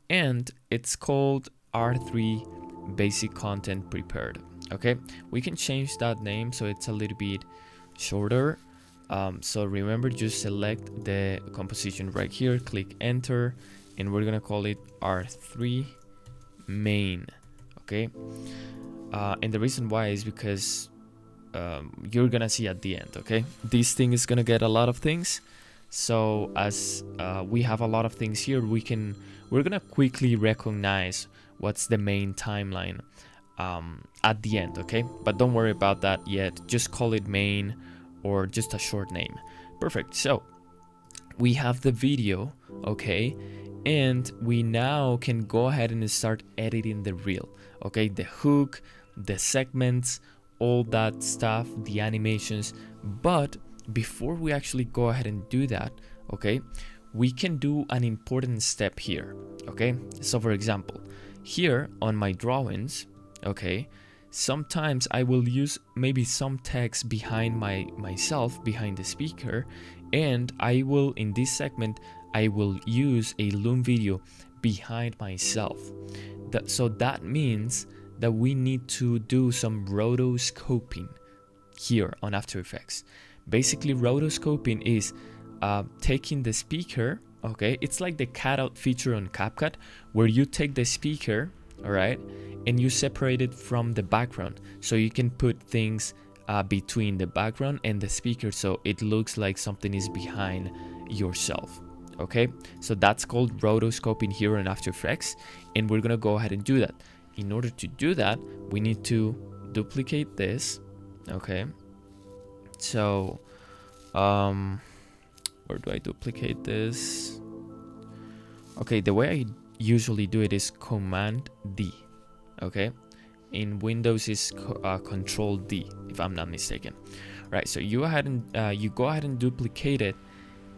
and it's called R3 basic content prepared. Okay, we can change that name so it's a little bit shorter. So remember, just select the composition right here, click enter, and we're gonna call it R3 main. Okay, and the reason why is because you're gonna see at the end. Okay, this thing is gonna get a lot of things. So as we have a lot of things here, we're gonna quickly recognize what's the main timeline at the end. Okay, but don't worry about that yet. Just call it main or just a short name. Perfect. So we have the video. Okay, and we now can go ahead and start editing the reel. Okay, the hook, the segments, all that stuff, the animations. But before we actually go ahead and do that, okay, we can do an important step here. Okay, so for example, here on my drawings, okay, sometimes I will use maybe some text behind myself behind the speaker, and I will, in this segment, I will use a loom video behind myself. So that means that we need to do some rotoscoping here on After Effects. Basically, rotoscoping is taking the speaker. Okay, it's like the cutout feature on CapCut, where you take the speaker, all right, and you separate it from the background, so you can put things between the background and the speaker, so it looks like something is behind yourself. Okay, so that's called rotoscoping here in After Effects, and we're gonna go ahead and do that. In order to do that, we need to duplicate this. Okay, so where do I duplicate this? Okay, the way I usually do it is Command D. Okay, in Windows is Control D, if I'm not mistaken. Right, so you go ahead and duplicate it.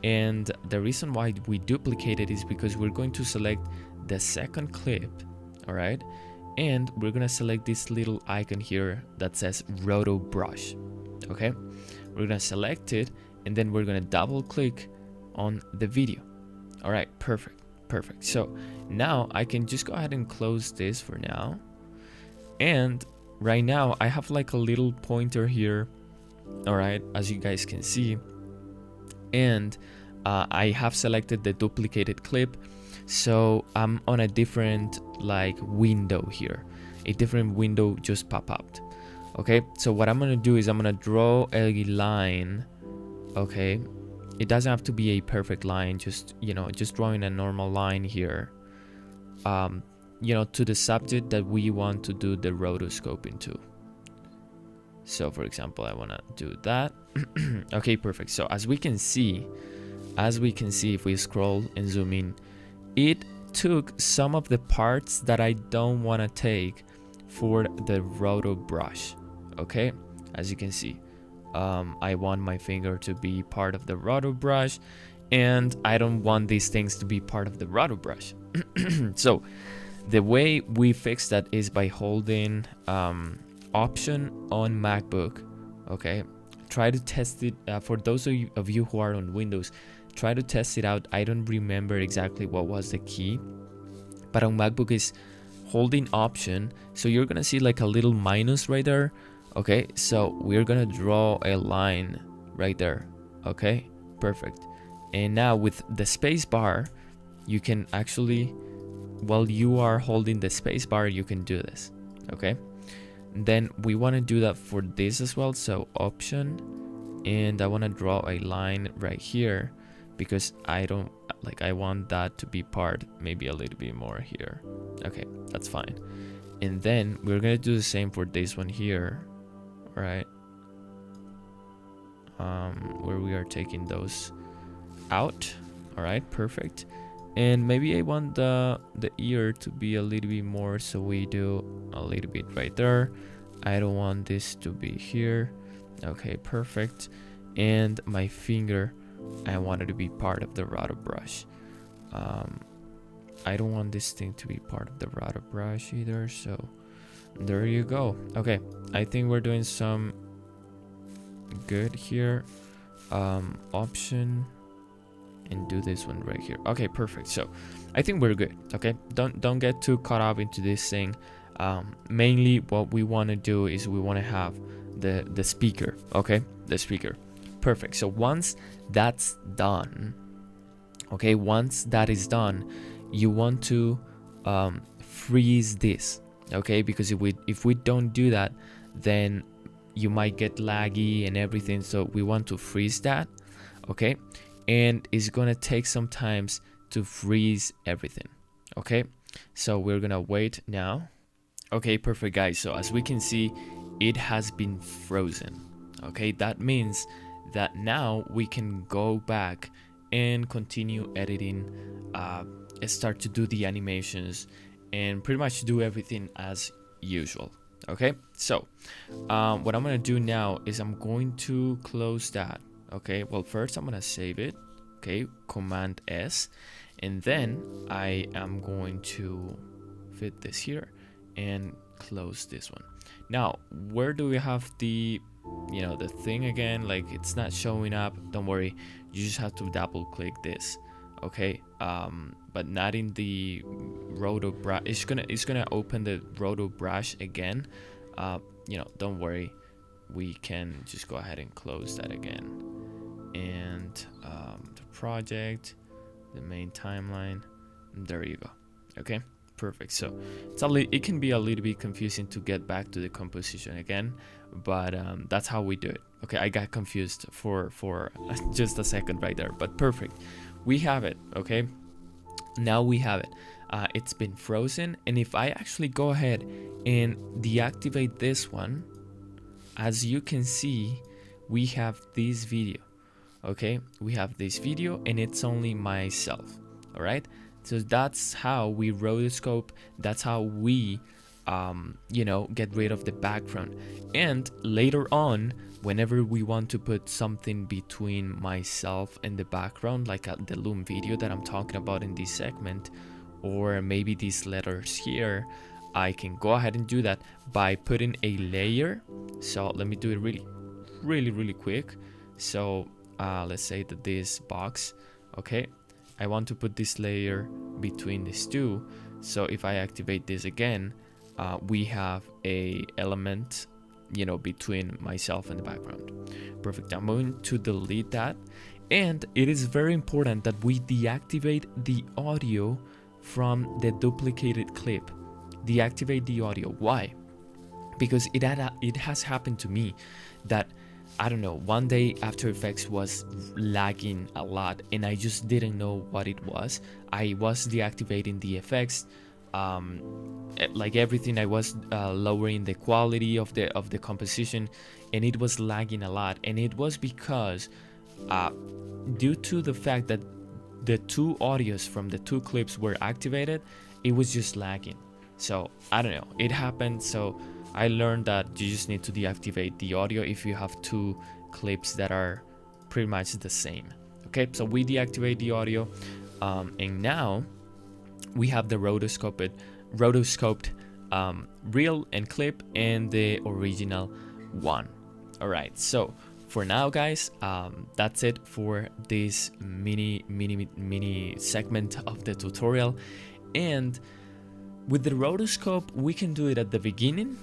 And the reason why we duplicate it is because we're going to select the second clip, all right, and we're gonna select this little icon here that says Roto Brush. Okay, we're gonna select it, and then we're gonna double click on the video. All right, perfect. So now I can just go ahead and close this for now, and right now I have like a little pointer here, all right, as you guys can see, and I have selected the duplicated clip, so I'm on a different like window here. A different window just pop up. Okay, so what I'm gonna do is I'm gonna draw a line. Okay, it doesn't have to be a perfect line, just just drawing a normal line here, to the subject that we want to do the rotoscoping to. So for example, I want to do that. Okay, perfect. So as we can see, if we scroll and zoom in, it took some of the parts that I don't want to take for the roto brush. Okay, as you can see, I want my finger to be part of the roto brush, and I don't want these things to be part of the roto brush. So the way we fix that is by holding Option on MacBook. Okay, try to test it. For those of you who are on Windows, try to test it out. I don't remember exactly what was the key, but on MacBook is holding Option, so you're gonna see like a little minus right there. Okay, so we're gonna draw a line right there. Okay, perfect. And now with the space bar, you can actually, while you are holding the space bar, you can do this. Okay, then we want to do that for this as well. So Option, and I want to draw a line right here because I want that to be part maybe a little bit more here. Okay, that's fine. And then we're gonna do the same for this one here, right? Where we are taking those out. All right, perfect. And maybe I want the ear to be a little bit more, so we do a little bit right there. I don't want this to be here. Okay, perfect. And my finger, I want it to be part of the rotor brush. I don't want this thing to be part of the rotor brush either, so there you go. Okay, I think we're doing some good here. Option, and do this one right here. Okay, perfect. So I think we're good. Okay, don't get too caught up into this thing. Mainly what we want to do is we want to have the speaker. Okay, the speaker. Perfect. So once that's done, okay, once that is done, you want to freeze this. Okay, because if we don't do that, then you might get laggy and everything. So we want to freeze that. Okay, and it's gonna take some times to freeze everything. Okay, so we're gonna wait now. Okay, perfect, guys. So as we can see, it has been frozen. Okay, that means that now we can go back and continue editing, start to do the animations, and pretty much do everything as usual. Okay, so what I'm gonna do now is I'm going to close that. Okay, well, first I'm gonna save it. Okay, Command S, and then I am going to fit this here and close this one. Now, where do we have the the thing again? Like, it's not showing up. Don't worry, you just have to double click this. Okay, but not in the roto brush. It's gonna open the roto brush again. Don't worry, we can just go ahead and close that again. And the project, the main timeline, there you go. Okay, perfect. So it can be a little bit confusing to get back to the composition again, but that's how we do it. Okay, I got confused for just a second right there, but perfect. We have it. Okay, now we have it. It's been frozen, and if I actually go ahead and deactivate this one, as you can see, we have this video. Okay, we have this video, and it's only myself. All right, so that's how we rotoscope. That's how we get rid of the background. And later on, whenever we want to put something between myself and the background, like the Loom video that I'm talking about in this segment, or maybe these letters here, I can go ahead and do that by putting a layer. So let me do it really quick. So let's say that this box, okay, I want to put this layer between these two. So if I activate this again, we have a element between myself and the background. Perfect. I'm going to delete that, and it is very important that we deactivate the audio from the duplicated clip. Deactivate the audio. Why? Because it has happened to me that, I don't know, one day After Effects was lagging a lot and I just didn't know what it was. I was deactivating the effects, like everything. I was lowering the quality of the composition, and it was lagging a lot. And it was because due to the fact that the two audios from the two clips were activated, it was just lagging. So I don't know, it happened. So I learned that you just need to deactivate the audio if you have two clips that are pretty much the same. Okay, so we deactivate the audio, and now we have the rotoscoped reel and clip and the original one. All right, so for now, guys, that's it for this mini segment of the tutorial. And with the rotoscope, we can do it at the beginning,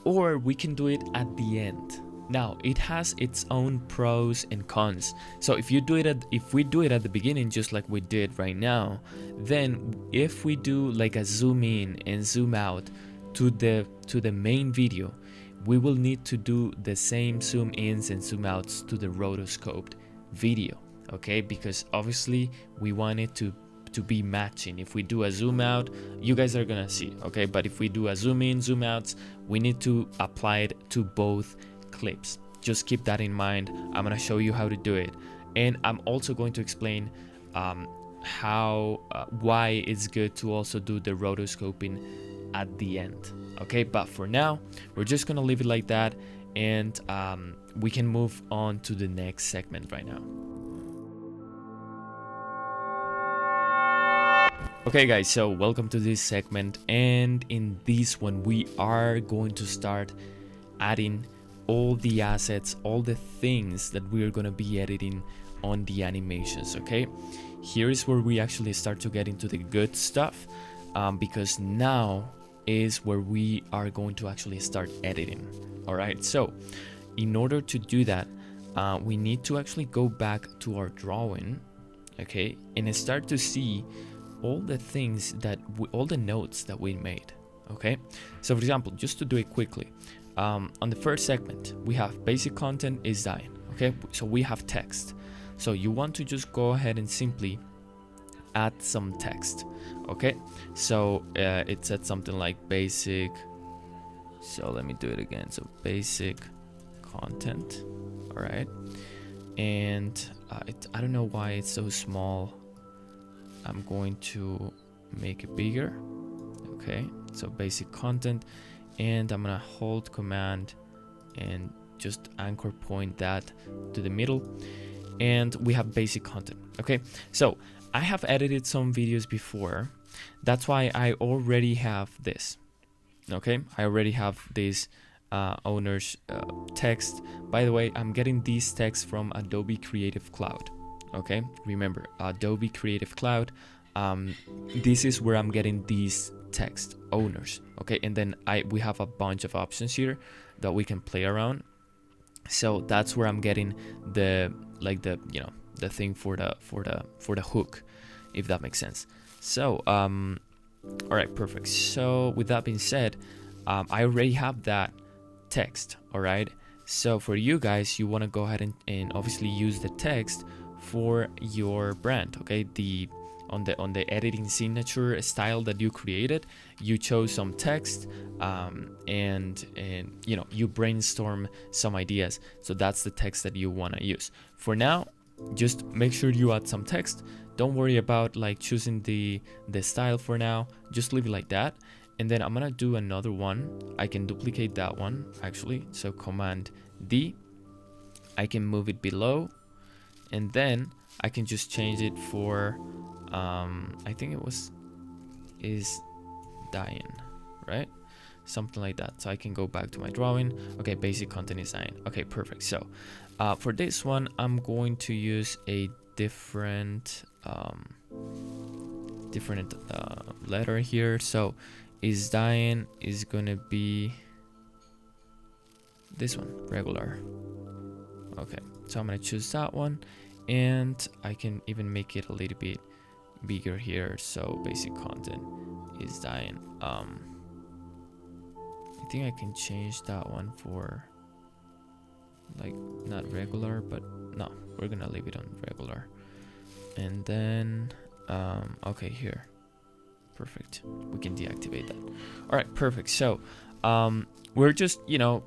or we can do it at the end. Now, it has its own pros and cons. So if we do it at the beginning, just like we did right now, then if we do like a zoom in and zoom out to the main video, we will need to do the same zoom ins and zoom outs to the rotoscoped video. Okay, because obviously we want it to be matching. If we do a zoom out, you guys are gonna see, okay, but if we do a zoom in, zoom outs, we need to apply it to both clips. Just keep that in mind. I'm gonna show you how to do it, and I'm also going to explain why it's good to also do the rotoscoping at the end. Okay, but for now, we're just gonna leave it like that, and we can move on to the next segment right now. Okay guys, so welcome to this segment, and in this one we are going to start adding all the assets, all the things that we are going to be editing on the animations. Okay, here is where we actually start to get into the good stuff, because now is where we are going to actually start editing. All right, so in order to do that, we need to actually go back to our drawing, okay, and start to see all the things that all the notes that we made. Okay, so for example, just to do it quickly, on the first segment we have basic content is dying. Okay, so we have text, so you want to just go ahead and simply add some text. Okay, so it said something like basic, so let me do it again, so basic content. All right, and I don't know why it's so small. I'm going to make it bigger. Okay, so basic content, and I'm gonna hold command and just anchor point that to the middle, and we have basic content. Okay, so I have edited some videos before, that's why I already have this. Okay, I already have this owner's text. By the way, I'm getting these texts from Adobe Creative Cloud. Okay, remember Adobe Creative Cloud, this is where I'm getting these text owners. Okay, and then we have a bunch of options here that we can play around, so that's where I'm getting the the thing for the hook, if that makes sense. So all right, perfect. So with that being said, I already have that text. All right, so for you guys, you want to go ahead and obviously use the text for your brand. Okay, on the editing signature style that you created, you chose some text, and you know, you brainstorm some ideas, so that's the text that you want to use. For now, just make sure you add some text. Don't worry about like choosing the style for now, just leave it like that. And then I'm gonna do another one. I can duplicate that one actually, so Command D, I can move it below, and then I can just change it for I think it is dying, right? Something like that. So I can go back to my drawing. Okay, basic content is dying. Okay, perfect. So for this one, I'm going to use a different letter here. So is dying is gonna be this one, regular. Okay, so I'm gonna choose that one, and I can even make it a little bit bigger here. So basic content is dying. I think I can change that one for like not regular, but no, we're gonna leave it on regular. And then okay, here, perfect, we can deactivate that. All right, perfect. So we're just, you know,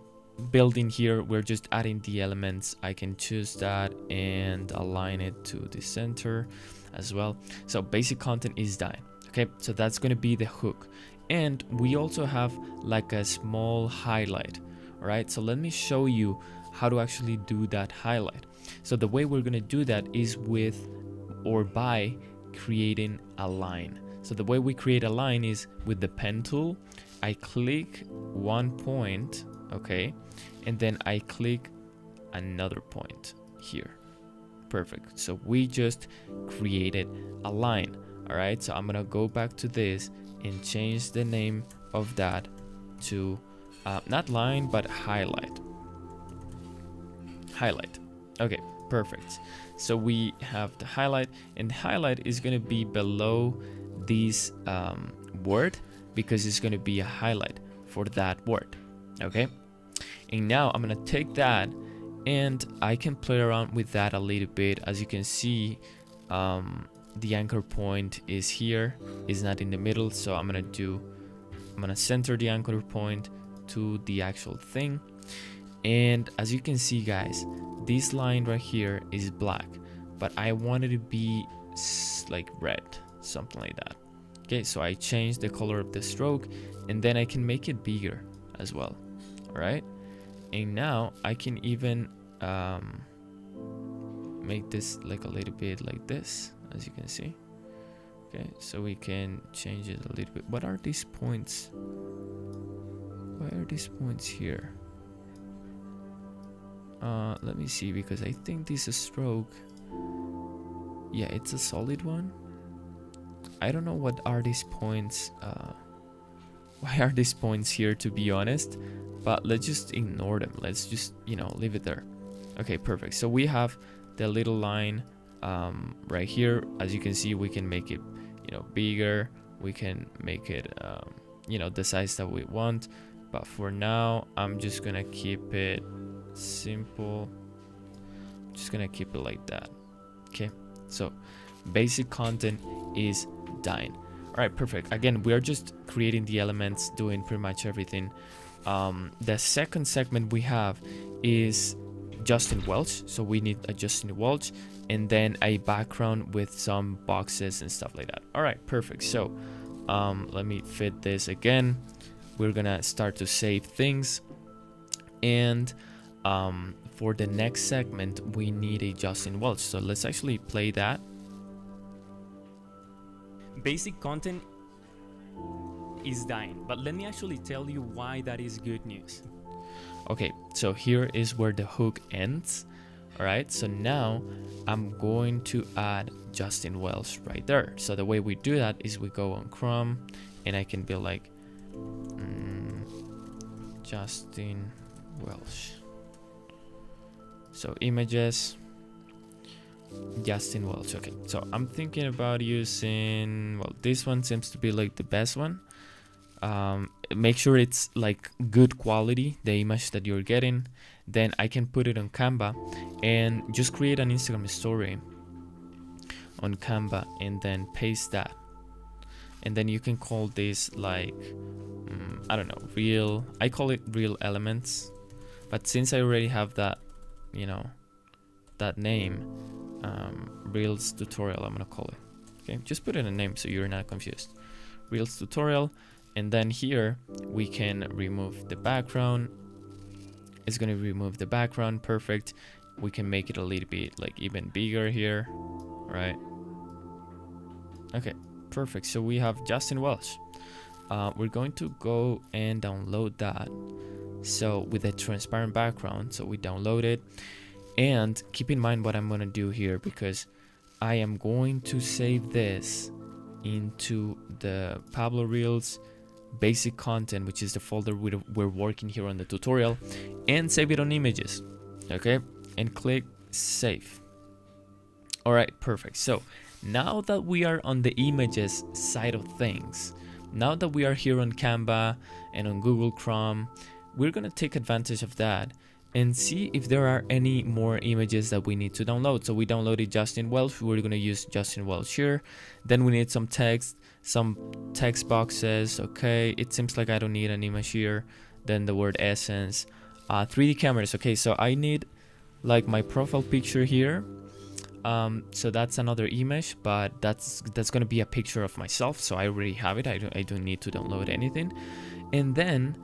building here, we're just adding the elements. I can choose that and align it to the center as well. So basic content is dying. Okay, so that's going to be the hook, and we also have like a small highlight. All right, so let me show you how to actually do that highlight. So the way we're going to do that is with or by creating a line. So the way we create a line is with the pen tool. I click one point, okay, and then I click another point here. Perfect. So we just created a line. All right, so I'm gonna go back to this and change the name of that to not line but highlight. Okay, perfect. So we have the highlight, and highlight is gonna be below this word, because it's gonna be a highlight for that word. Okay, and now I'm gonna take that and I can play around with that a little bit. As you can see, the anchor point is here, is not in the middle, so I'm gonna center the anchor point to the actual thing. And as you can see, guys, this line right here is black, but I want it to be like red, something like that. Okay, so I change the color of the stroke, and then I can make it bigger as well. All right, And now I can even make this like a little bit like this, as you can see. Okay, so we can change it a little bit. What are these points? Why are these points here? Let me see, because I think this is stroke. Yeah, it's a solid one. I don't know what are these points. Why are these points here, to be honest? But let's just ignore them. Let's just, you know, leave it there. Okay, perfect. So we have the little line right here. As you can see, we can make it, you know, bigger. We can make it, you know, the size that we want. But for now, I'm just gonna keep it simple. Just gonna keep it like that. Okay, so basic content is done. All right, perfect. Again, we are just creating the elements, doing pretty much everything. The second segment we have is Justin Welch. So we need a Justin Welch and then a background with some boxes and stuff like that. All right, perfect. So let me fit this again. We're gonna start to save things, and for the next segment we need a Justin Welch. So let's actually play that. Basic content is dying, but let me actually tell you why that is good news. Okay, so here is where the hook ends. All right, so now I'm going to add Justin Welch right there. So the way we do that is we go on Chrome, and I can be like Justin Welch. So images, Justin Welch. Okay, so I'm thinking about using, well, this one seems to be like the best one. Make sure it's like good quality, the image that you're getting. Then I can put it on Canva and just create an Instagram story on Canva and then paste that. And then you can call this like, I don't know, real, I call it real elements. But since I already have that, you know, that name, Reels tutorial, I'm gonna call it. Okay, just put in a name so you're not confused. Reels tutorial. And then here we can remove the background. It's gonna remove the background. Perfect. We can make it a little bit like even bigger here, right? Okay, perfect. So we have Justin Welch. We're going to go and download that. So with a transparent background, so we download it. And keep in mind what I'm gonna do here, because I am going to save this into the Pablo Reels basic content, which is the folder we're working here on the tutorial, and save it on images. Okay, and click save. All right, perfect. So now that we are on the images side of things, now that we are here on Canva and on Google Chrome, we're gonna take advantage of that and see if there are any more images that we need to download. So we downloaded Justin Welch. We're gonna use Justin Welch here. Then we need some text boxes. Okay, it seems like I don't need an image here. Then the word essence, 3D cameras. Okay, so I need like my profile picture here. So that's another image, but that's gonna be a picture of myself. So I already have it. I don't need to download anything. And then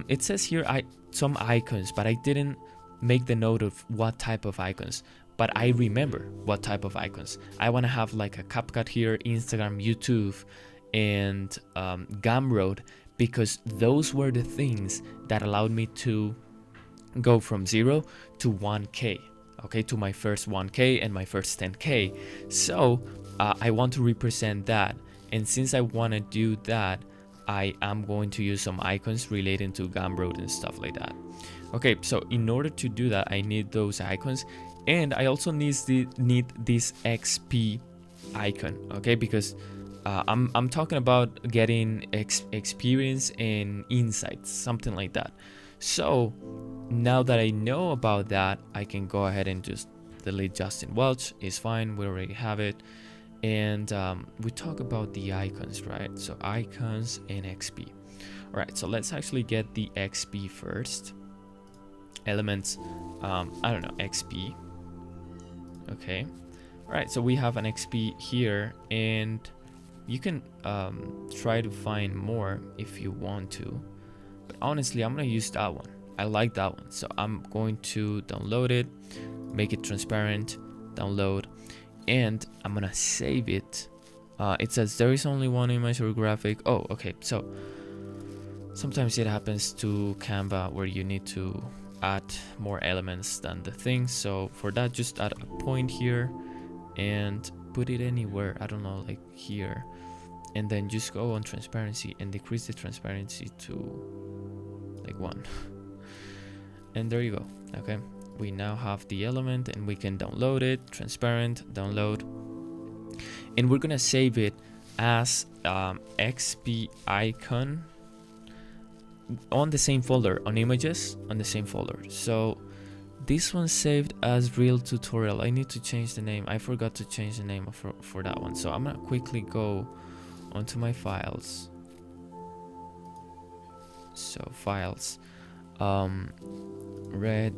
it says here some icons, but I didn't make the note of what type of icons, but I remember what type of icons. I want to have like a CapCut here, Instagram, YouTube, and Gumroad, because those were the things that allowed me to go from 0 to 1K. Okay, to my first 1K and my first 10K. So I want to represent that, and since I want to do that, I am going to use some icons relating to Gumroad and stuff like that. Okay, so in order to do that, I need those icons, and I also need this XP icon. Okay, because I'm talking about getting experience and insights, something like that. So now that I know about that, I can go ahead and just delete Justin Welch. It's fine, we already have it. And we talk about the icons, right? So icons and XP. All right, so let's actually get the XP first. Elements, I don't know, XP. Okay. All right, so we have an XP here, and you can try to find more if you want to. But honestly, I'm gonna use that one. I like that one, so I'm going to download it, make it transparent, download, and I'm gonna save it. It says there is only one image or graphic. Oh, okay, so sometimes it happens to Canva where you need to add more elements than the thing. So for that, just add a point here and put it anywhere, I don't know, like here, and then just go on transparency and decrease the transparency to like 1. And there you go. Okay, we now have the element and we can download it, transparent, download, and we're gonna save it as XP icon on the same folder, on images, on the same folder. So this one's saved as real tutorial. I need to change the name. I forgot to change the name for that one, so I'm gonna quickly go onto my files. So files, red.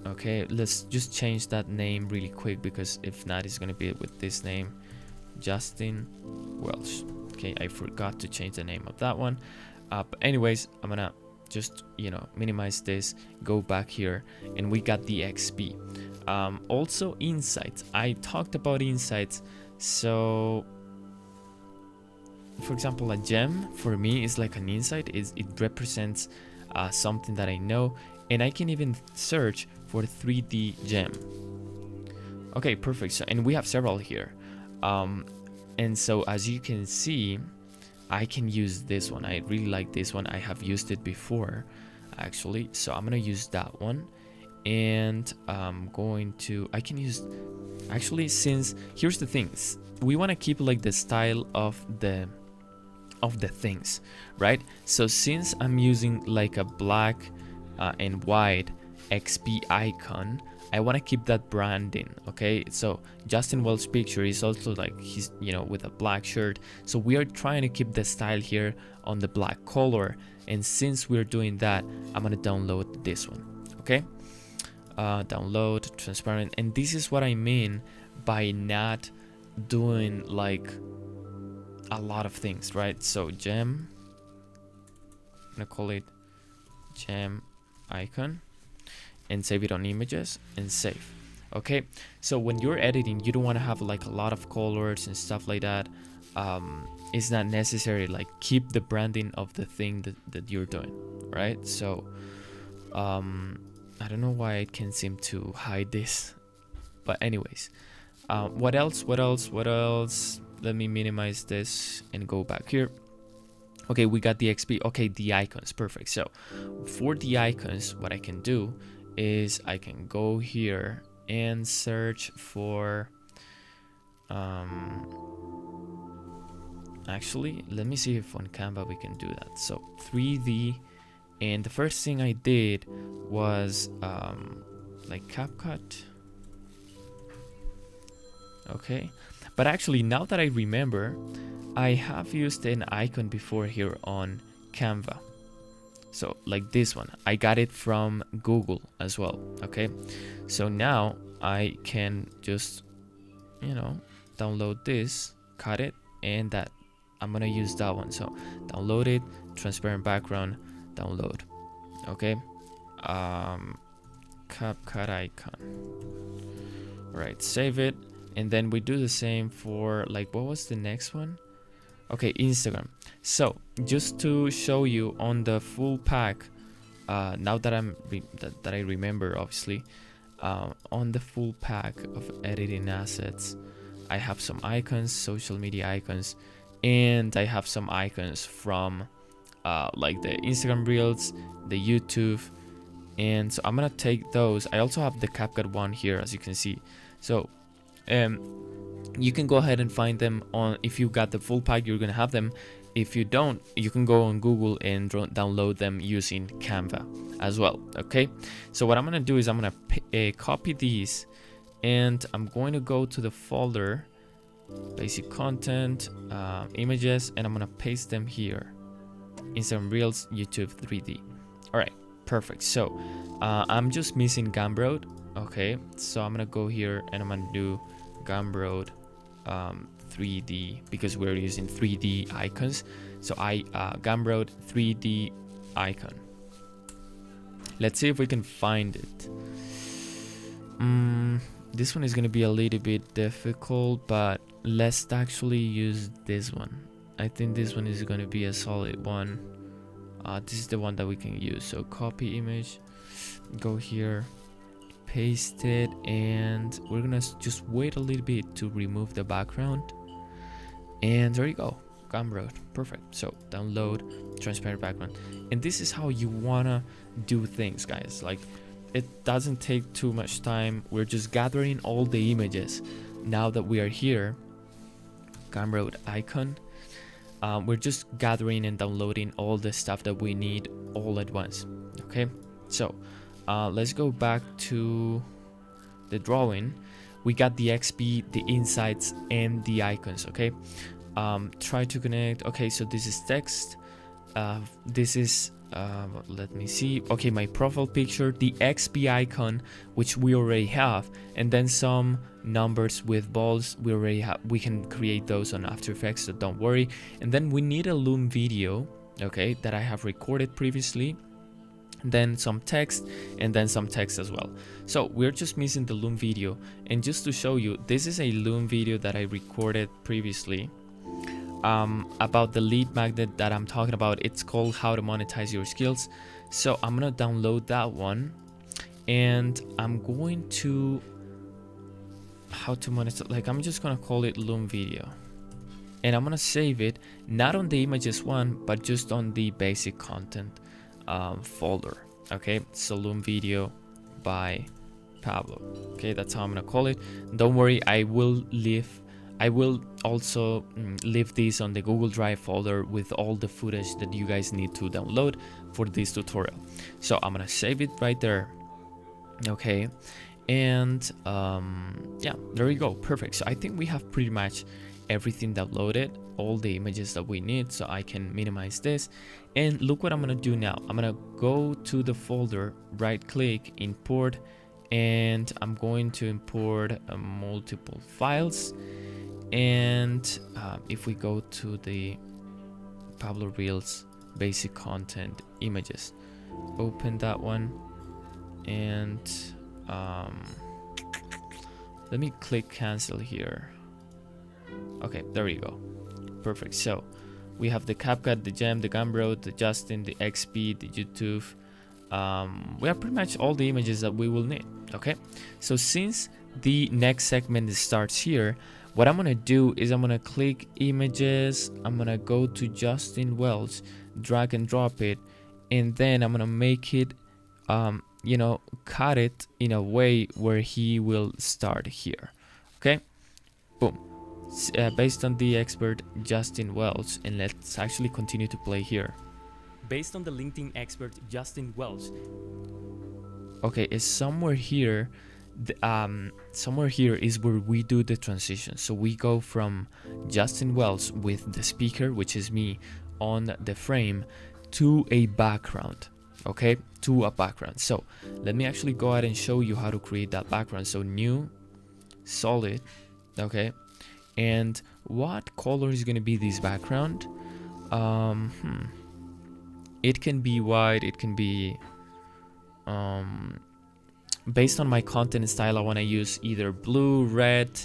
Okay, let's just change that name really quick, because if not, it's gonna be with this name, Justin Welsh. Okay, I forgot to change the name of that one. But anyways, I'm gonna just, you know, minimize this, go back here, and we got the XP. Also insights, I talked about insights. So for example, a gem for me is like an insight. It represents something that I know, and I can even search for 3D gem. Okay, perfect. So, and we have several here, and so as you can see, I can use this one. I really like this one. I have used it before, actually. So I'm gonna use that one, and I'm going to. I can use. Actually, since here's the things, we want to keep like the style of the things, right? So since I'm using like a black and white XP icon, I want to keep that branding. Okay, so Justin Welsh picture is also like he's, you know, with a black shirt, so we are trying to keep the style here on the black color. And since we're doing that, I'm gonna download this one. Okay, download, transparent, and this is what I mean by not doing like a lot of things, right? So gem, I'm gonna call it gem icon, and save it on images and save. Okay, so when you're editing, you don't want to have like a lot of colors and stuff like that. It's not necessary. Like, keep the branding of the thing that you're doing, right? So I don't know why it can seem to hide this, but anyways, what else? Let me minimize this and go back here. Okay, we got the XP. Okay, the icons, perfect. So for the icons, what I can do is I can go here and search for actually, let me see if on Canva we can do that. So 3D, and the first thing I did was like CapCut. Okay, but actually, now that I remember, I have used an icon before here on Canva. So like this one, I got it from Google as well. Okay, so now I can just, you know, download this, cut it, and that I'm gonna use that one. So download it, transparent background, download. Okay, CapCut icon. All right, save it, and then we do the same for, like, what was the next one? Okay, Instagram. So just to show you on the full pack, now that I remember, obviously, on the full pack of editing assets, I have some icons, social media icons, and I have some icons from like the Instagram Reels, the YouTube, and so I'm gonna take those. I also have the CapCut one here, as you can see. So you can go ahead and find them on, if you got the full pack, you're gonna have them. If you don't, you can go on Google and download them using Canva as well. Okay, so what I'm gonna do is I'm gonna copy these, and I'm going to go to the folder, basic content, images, and I'm gonna paste them here. Instagram Reels, YouTube 3D. All right, perfect. So I'm just missing Gumroad. Okay, so I'm gonna go here and I'm gonna do Gumroad 3D, because we're using 3D icons. So Gumroad 3D icon. Let's see if we can find it. This one is going to be a little bit difficult, but let's actually use this one. I think this one is going to be a solid one. This is the one that we can use. So copy image, go here, paste it, and we're gonna just wait a little bit to remove the background. And there you go, Gumroad, perfect. So download transparent background, and this is how you wanna do things, guys. Like, it doesn't take too much time. We're just gathering all the images. Now that we are here, Gumroad icon, we're just gathering and downloading all the stuff that we need all at once. Okay, so let's go back to the drawing. We got the XP, the insights, and the icons. Okay, try to connect. Okay, so this is text. This is let me see. Okay, my profile picture, the XP icon, which we already have, and then some numbers with balls. We already have. We can create those on After Effects, so don't worry. And then we need a Loom video, okay, that I have recorded previously. Then some text, and then some text as well. So we're just missing the Loom video. And just to show you, this is a Loom video that I recorded previously. About the lead magnet that I'm talking about. It's called How to Monetize Your Skills. So I'm gonna download that one, and I'm going to how to monetize, like, I'm just gonna call it Loom video, and I'm gonna save it not on the images one, but just on the basic content folder. Okay, so Loom video by Pablo. Okay, that's how I'm gonna call it. Don't worry, I will also leave this on the Google Drive folder with all the footage that you guys need to download for this tutorial. So I'm gonna save it right there. Okay, and yeah, there we go, perfect. So I think we have pretty much everything downloaded, all the images that we need. So I can minimize this, and look what I'm gonna do now. I'm gonna go to the folder, right click, import, and I'm going to import multiple files. And if we go to the Pablo Reels basic content images, open that one, and let me click cancel here. Okay, there we go, perfect. So we have the CapCut, the Gem, the Gumroad, the Justin, the XP, the YouTube. We have pretty much all the images that we will need. Okay, so since the next segment starts here, what I'm gonna do is I'm gonna click images, I'm gonna go to Justin Welch, drag and drop it, and then I'm gonna make it you know, cut it in a way where he will start here. Okay, boom, based on the expert Justin Welch, and let's actually continue to play here. Based on the LinkedIn expert Justin Welch. Okay, it's somewhere here. Somewhere here is where we do the transition. So we go from Justin Welch with the speaker, which is me, on the frame, to a background. Okay, to a background. So let me actually go ahead and show you how to create that background. So new, solid, okay, and what color is going to be this background? It can be white, it can be based on my content style, I want to use either blue, red.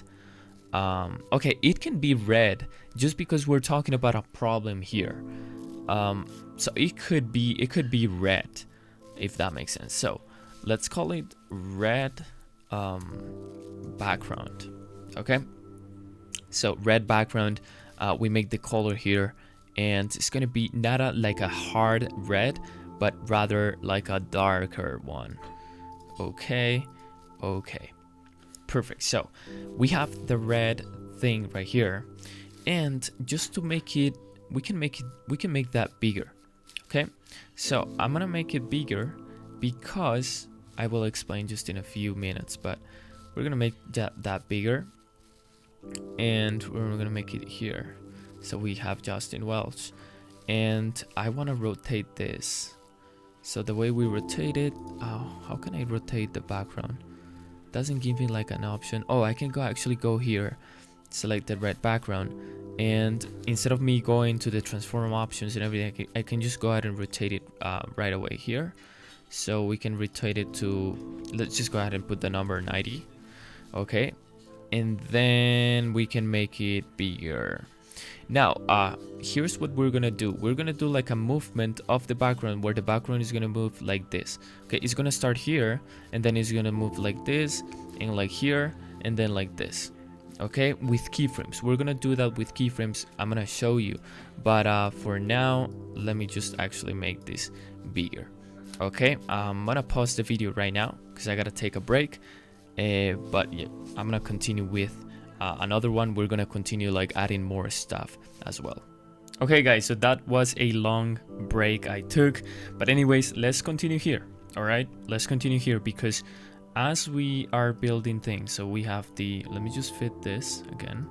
Okay, it can be red just because we're talking about a problem here. So it could be red, if that makes sense. So let's call it red background. Okay, so red background. We make the color here, and it's gonna be not like a hard red, but rather like a darker one. Okay, perfect. So we have the red thing right here, and just to make it, we can make that bigger. Okay, so I'm gonna make it bigger because I will explain just in a few minutes, but we're gonna make that bigger, and we're gonna make it here. So we have Justin Welch, and I want to rotate this. So the way we rotate it, how can I rotate the background? Doesn't give me like an option. Oh, I can actually go here, select the red background, and instead of me going to the transform options and everything, I can just go ahead and rotate it right away here. So we can rotate it to, let's just go ahead and put the number 90. Okay, and then we can make it bigger. Now here's what we're gonna do. We're gonna do like a movement of the background, where the background is gonna move like this. Okay, it's gonna start here, and then it's gonna move like this, and like here, and then like this. Okay, with keyframes. We're gonna do that with keyframes. I'm gonna show you, but for now, let me just actually make this bigger. Okay, I'm gonna pause the video right now because I gotta take a break, but yeah, I'm gonna continue with another one. We're gonna continue like adding more stuff as well. Okay guys, so that was a long break I took, but anyways, let's continue here. All right, let's continue here, because as we are building things, so we have the, let me just fit this again.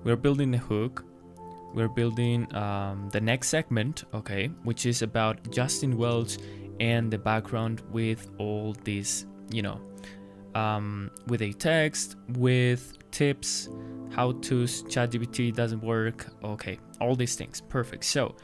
We're building the hook, we're building the next segment, okay, which is about Justin Welch and the background with all these, you know, with a text, with tips, how-tos, ChatGPT doesn't work, okay, all these things. Perfect. So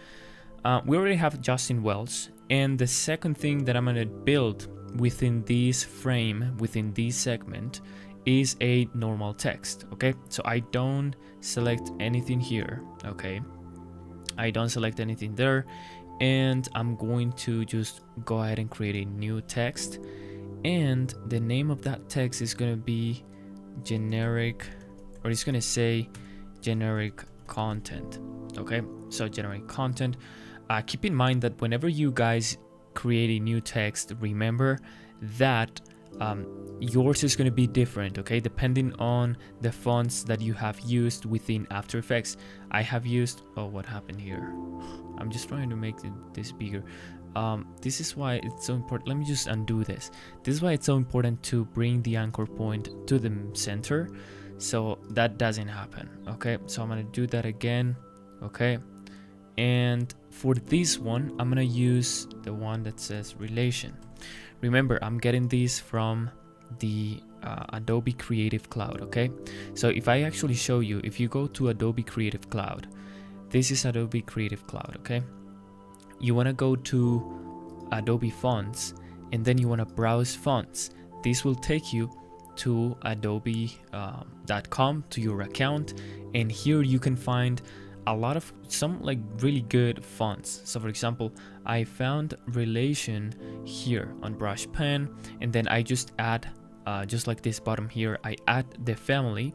we already have Justin Welch, and the second thing that I'm gonna build within this frame, within this segment, is a normal text. Okay, so I don't select anything here. Okay, I don't select anything there, and I'm going to just go ahead and create a new text, and the name of that text is going to be generic, or it's going to say generic content. Okay, so generic content. Keep in mind that whenever you guys create a new text, remember that yours is going to be different, okay, depending on the fonts that you have used within After Effects. I have used, oh, what happened here? I'm just trying to make this bigger. This is why it's so important. Let me just undo this. This is why it's so important to bring the anchor point to the center, so that doesn't happen. Okay, so I'm gonna do that again. Okay, and for this one, I'm gonna use the one that says relation. Remember, I'm getting these from the Adobe Creative Cloud. Okay, so if I actually show you, if you go to Adobe Creative Cloud, this is Adobe Creative Cloud. Okay, you want to go to Adobe Fonts, and then you want to browse fonts. This will take you to adobe.com, to your account, and here you can find a lot of some like really good fonts. So for example, I found relation here on brush pen, and then I just add just like this bottom here, I add the family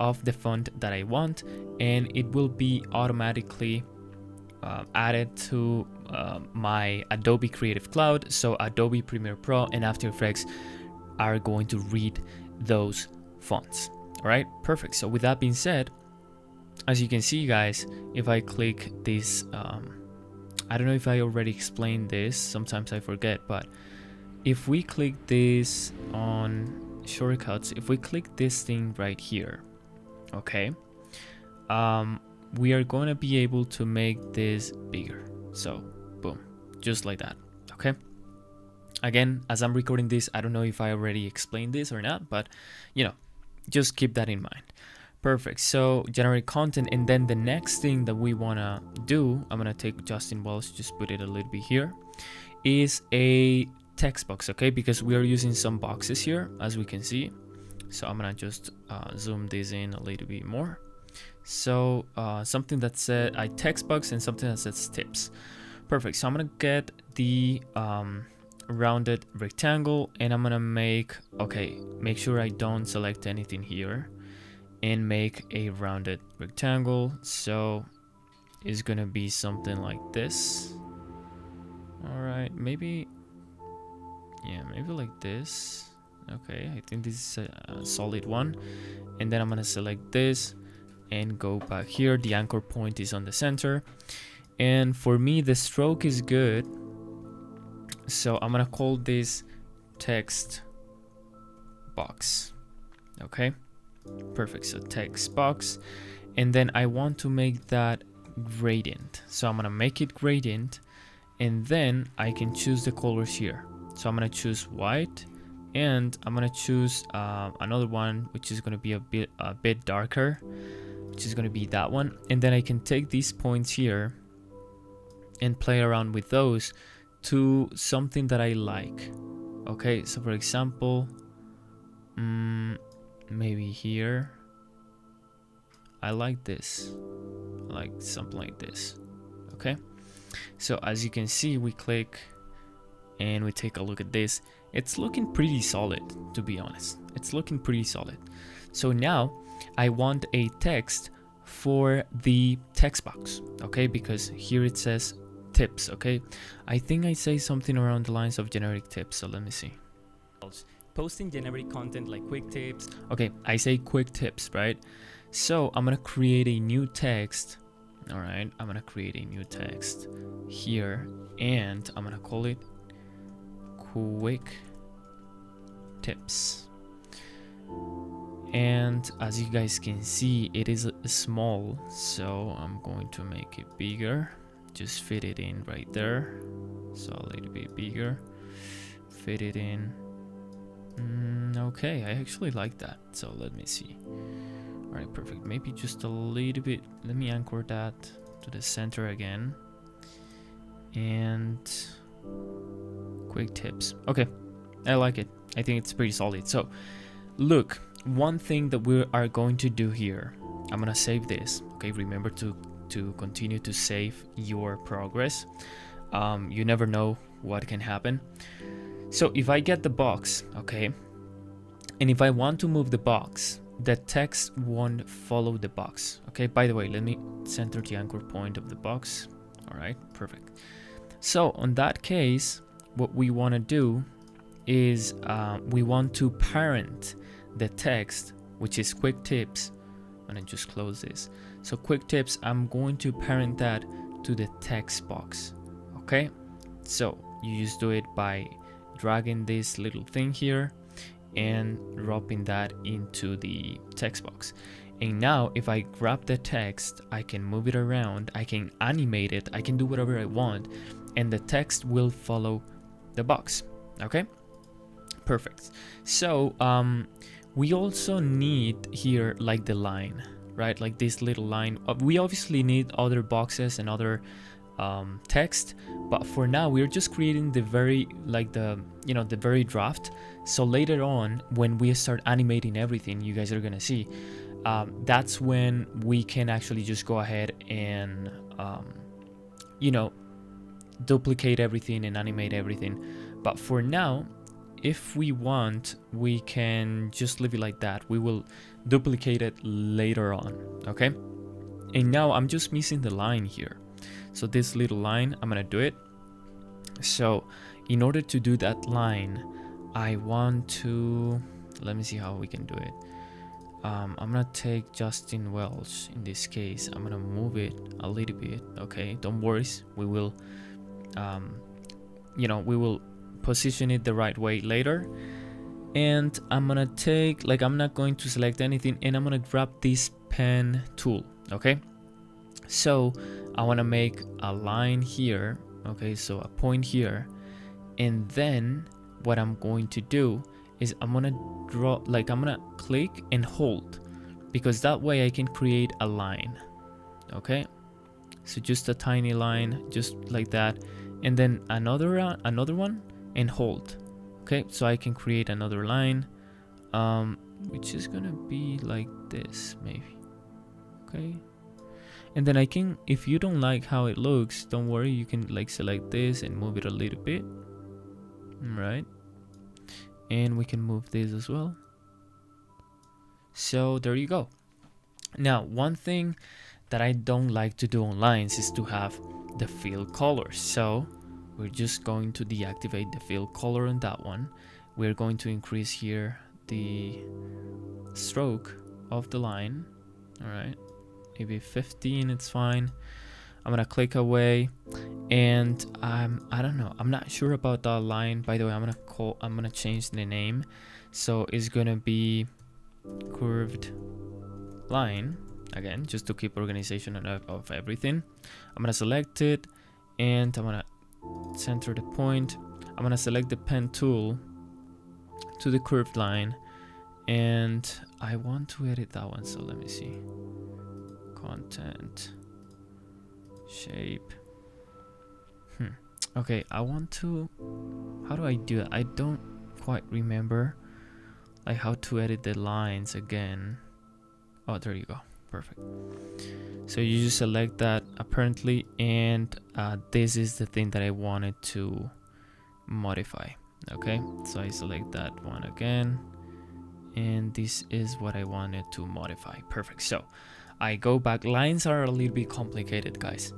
of the font that I want, and it will be automatically added to my Adobe Creative Cloud. So Adobe Premiere Pro and After Effects are going to read those fonts. All right, perfect. So with that being said, as you can see guys, if I click this, I don't know if I already explained this, sometimes I forget, but if we click this on shortcuts, if we click this thing right here, okay, we are going to be able to make this bigger. So boom, just like that. Okay, again, as I'm recording this, I don't know if I already explained this or not, but you know, just keep that in mind. Perfect. So generate content, and then the next thing that we want to do, I'm gonna take Justin Welch, just put it a little bit here, is a text box. Okay, because we are using some boxes here, as we can see. So I'm gonna just zoom this in a little bit more. So something that said a text box and something that says tips. Perfect. So I'm gonna get the rounded rectangle, and I'm gonna make, okay, make sure I don't select anything here, and make a rounded rectangle. So it's gonna be something like this. All right, maybe, yeah, maybe like this. Okay, I think this is a solid one. And then I'm gonna select this and go back here. The anchor point is on the center, and for me the stroke is good, so I'm gonna call this text box. Okay, perfect. So text box, and then I want to make that gradient, so I'm gonna make it gradient, and then I can choose the colors here. So I'm gonna choose white, and I'm gonna choose another one which is gonna be a bit darker, which is gonna be that one. And then I can take these points here and play around with those to something that I like. Okay, so for example, maybe here, I like this, I like something like this. Okay, so as you can see, we click and we take a look at this. It's looking pretty solid, to be honest. It's looking pretty solid. So now I want a text for the text box, okay, because here it says tips. Okay, I think I say something around the lines of generic tips, so let me see. Posting generic content like quick tips. Okay, I say quick tips, right? So I'm gonna create a new text. All right, I'm gonna create a new text here, and I'm gonna call it quick tips. And as you guys can see, it is small, so I'm going to make it bigger. Just fit it in right there, so a little bit bigger, fit it in. Okay, I actually like that, so let me see. All right, perfect. Maybe just a little bit. Let me anchor that to the center again. And quick tips. Okay, I like it. I think it's pretty solid. So look, one thing that we are going to do here, I'm gonna save this. Okay, remember to continue to save your progress. You never know what can happen. So if I get the box, okay, and if I want to move the box, the text won't follow the box. Okay, by the way, let me center the anchor point of the box. All right, perfect. So on that case, what we want to do is we want to parent the text, which is quick tips. I'm gonna just close this. So quick tips, I'm going to parent that to the text box. Okay, so you just do it by dragging this little thing here and dropping that into the text box. And now if I grab the text, I can move it around, I can animate it, I can do whatever I want, and the text will follow the box. Okay, perfect. So we also need here like the line, right? Like this little line. We obviously need other boxes and other text, but for now we're just creating the very, like the, you know, the very draft. So later on, when we start animating everything, you guys are gonna see, that's when we can actually just go ahead and you know, duplicate everything and animate everything. But for now, if we want, we can just leave it like that. We will duplicate it later on. Okay, and now I'm just missing the line here. So this little line, I'm gonna do it. So in order to do that line, I want to, let me see how we can do it. I'm gonna take Justin Welch in this case. I'm gonna move it a little bit. Okay, don't worry, we will you know, we will position it the right way later. And I'm gonna take, like, I'm not going to select anything, and I'm gonna grab this pen tool. Okay, so I want to make a line here. Okay, so a point here, and then what I'm going to do is I'm gonna draw, like, I'm gonna click and hold, because that way I can create a line. Okay, so just a tiny line, just like that, and then another one, and hold. Okay, so I can create another line, which is gonna be like this maybe. Okay, and then I can, if you don't like how it looks, don't worry, you can like select this and move it a little bit. Right, and we can move this as well. So there you go. Now, one thing that I don't like to do on lines is to have the fill color. So we're just going to deactivate the fill color on that one. We're going to increase here the stroke of the line. All right, maybe 15, it's fine. I'm gonna click away, and I don't know, I'm not sure about that line. By the way, I'm gonna change the name, so it's gonna be curved line again, just to keep organization of everything. I'm gonna select it, and I'm gonna center the point. I'm gonna select the pen tool to the curved line, and I want to edit that one. So let me see, content, shape. Okay, I want to, how do I do it? I don't quite remember like how to edit the lines again. Oh, there you go. Perfect. So you just select that apparently, and this is the thing that I wanted to modify. Okay, so I select that one again, and this is what I wanted to modify. Perfect. So I go back. Lines are a little bit complicated, guys.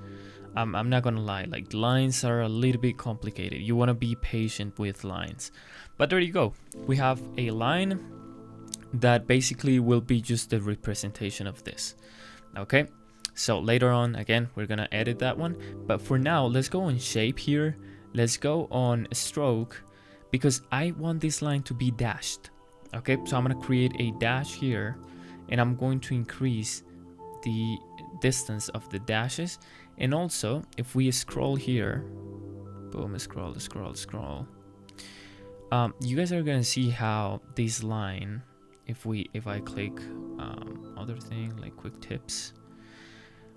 I'm not gonna lie, like lines are a little bit complicated. You want to be patient with lines, but there you go. We have a line that basically will be just the representation of this. Okay, so later on, again, we're gonna edit that one, but for now, let's go on shape here. Let's go on stroke, because I want this line to be dashed. Okay, so I'm gonna create a dash here, and I'm going to increase the distance of the dashes. And also, if we scroll here, boom, scroll, you guys are gonna see how this line, if I click other thing like quick tips,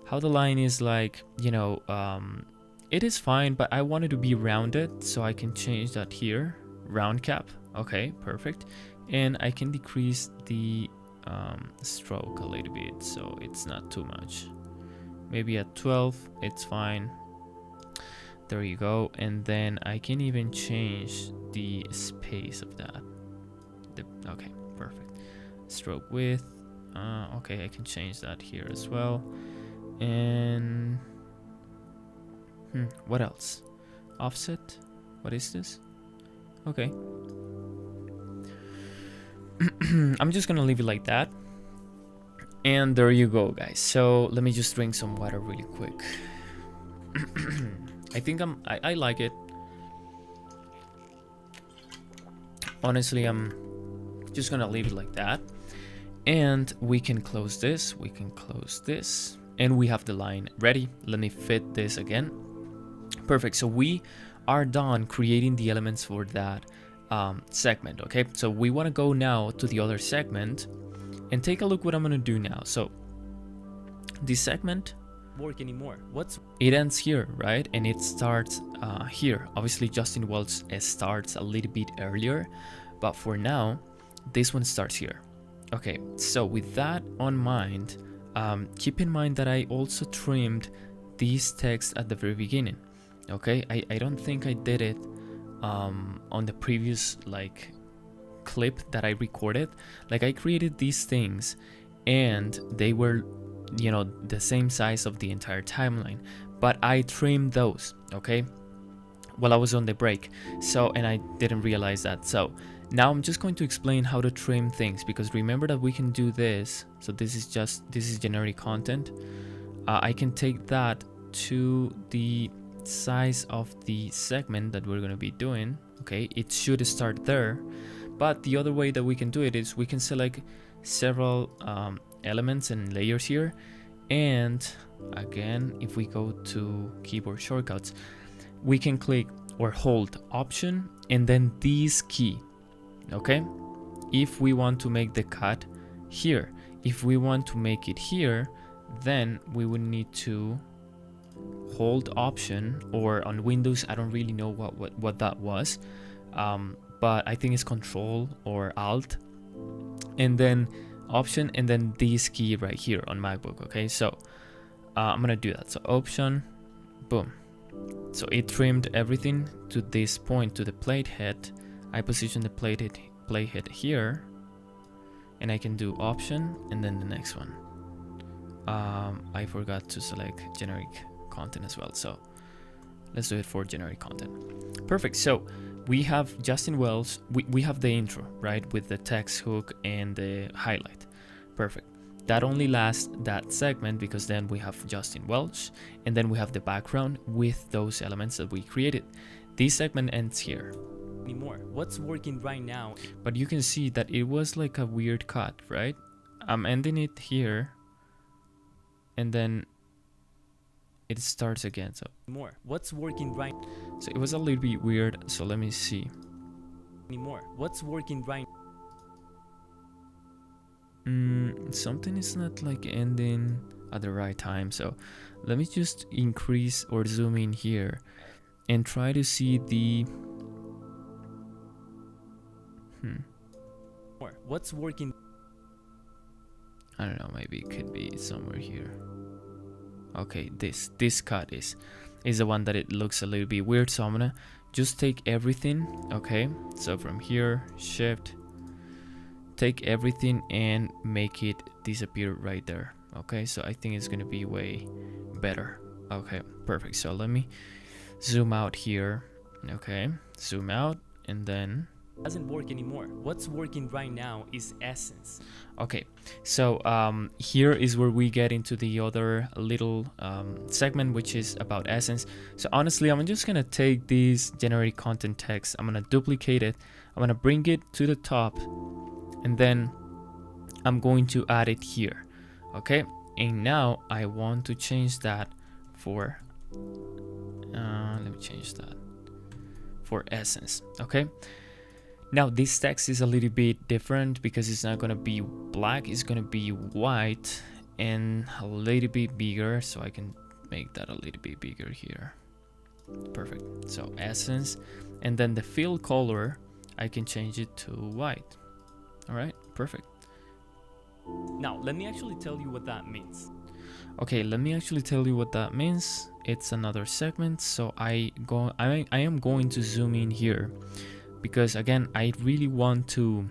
how the line is like, you know, it is fine, but I want it to be rounded, so I can change that here, round cap. Okay, perfect. And I can decrease the stroke a little bit, so it's not too much. Maybe at 12, it's fine. There you go. And then I can even change the space of that. Okay, perfect. Stroke width. Okay, I can change that here as well. And what else? Offset. What is this? Okay. I'm just gonna leave it like that. And there you go, guys. So let me just drink some water really quick. I think I like it. Honestly, I'm just gonna leave it like that. And we can close this, we can close this, and we have the line ready. Let me fit this again. Perfect. So we are done creating the elements for that segment. Okay, so we want to go now to the other segment and take a look what I'm gonna do now. So this segment Work anymore. it ends here, right? And it starts here. Obviously Justin Welch starts a little bit earlier, but for now this one starts here. Okay, so with that on mind, keep in mind that I also trimmed these text at the very beginning. Okay, I don't think I did it on the previous like clip that I recorded. Like I created these things and they were, you know, the same size of the entire timeline, but I trimmed those, okay, while I was on the break. So, and I didn't realize that. So now I'm just going to explain how to trim things, because remember that we can do this. So this is generic content. I can take that to the size of the segment that we're going to be doing. Okay, it should start there, but the other way that we can do it is we can select several elements and layers here, and again, if we go to keyboard shortcuts, we can click or hold Option and then this key. Okay, if we want to make the cut here, if we want to make it here, then we would need to hold Option, or on Windows I don't really know what that was, but I think it's Control or Alt, and then Option and then this key right here on MacBook. Okay, so I'm gonna do that. So Option, boom. So it trimmed everything to this point, to the plate head. I position the plate head here, and I can do Option and then the next one. I forgot to select generic content as well, so let's do it for generic content. Perfect. So we have Justin Welch, we have the intro, right, with the text hook and the highlight. Perfect. That only lasts that segment, because then we have Justin Welch and then we have the background with those elements that we created. This segment ends here. Anymore. What's working right now? But you can see that it was like a weird cut, right? I'm ending it here and then it starts again. So More. What's working right? So it was a little bit weird. So let me see. Anymore. What's working right? Something is not like ending at the right time. So let me just increase or zoom in here. and try to see the What's working? I don't know, maybe it could be somewhere here. Okay, this cut is the one that it looks a little bit weird, so I'm gonna just take everything. Okay, so from here, shift, take everything and make it disappear right there. Okay, so I think it's gonna be way better. Okay, perfect. So let me zoom out here. Okay, zoom out, and then Doesn't work anymore. What's working right now is essence. okay, so here is where we get into the other little segment, which is about essence. So honestly, I'm just gonna take this generate content text, I'm gonna duplicate it, I'm gonna bring it to the top, and then I'm going to add it here. Okay, and now I want to change that for let me change that for essence. Okay, now this text is a little bit different because it's not gonna be black, it's gonna be white and a little bit bigger, so I can make that a little bit bigger here. Perfect. So essence, and then the fill color I can change it to white. All right, perfect. Now, let me actually tell you what that means. Okay, let me actually tell you what that means. It's another segment, so I am going to zoom in here, because again, I really want to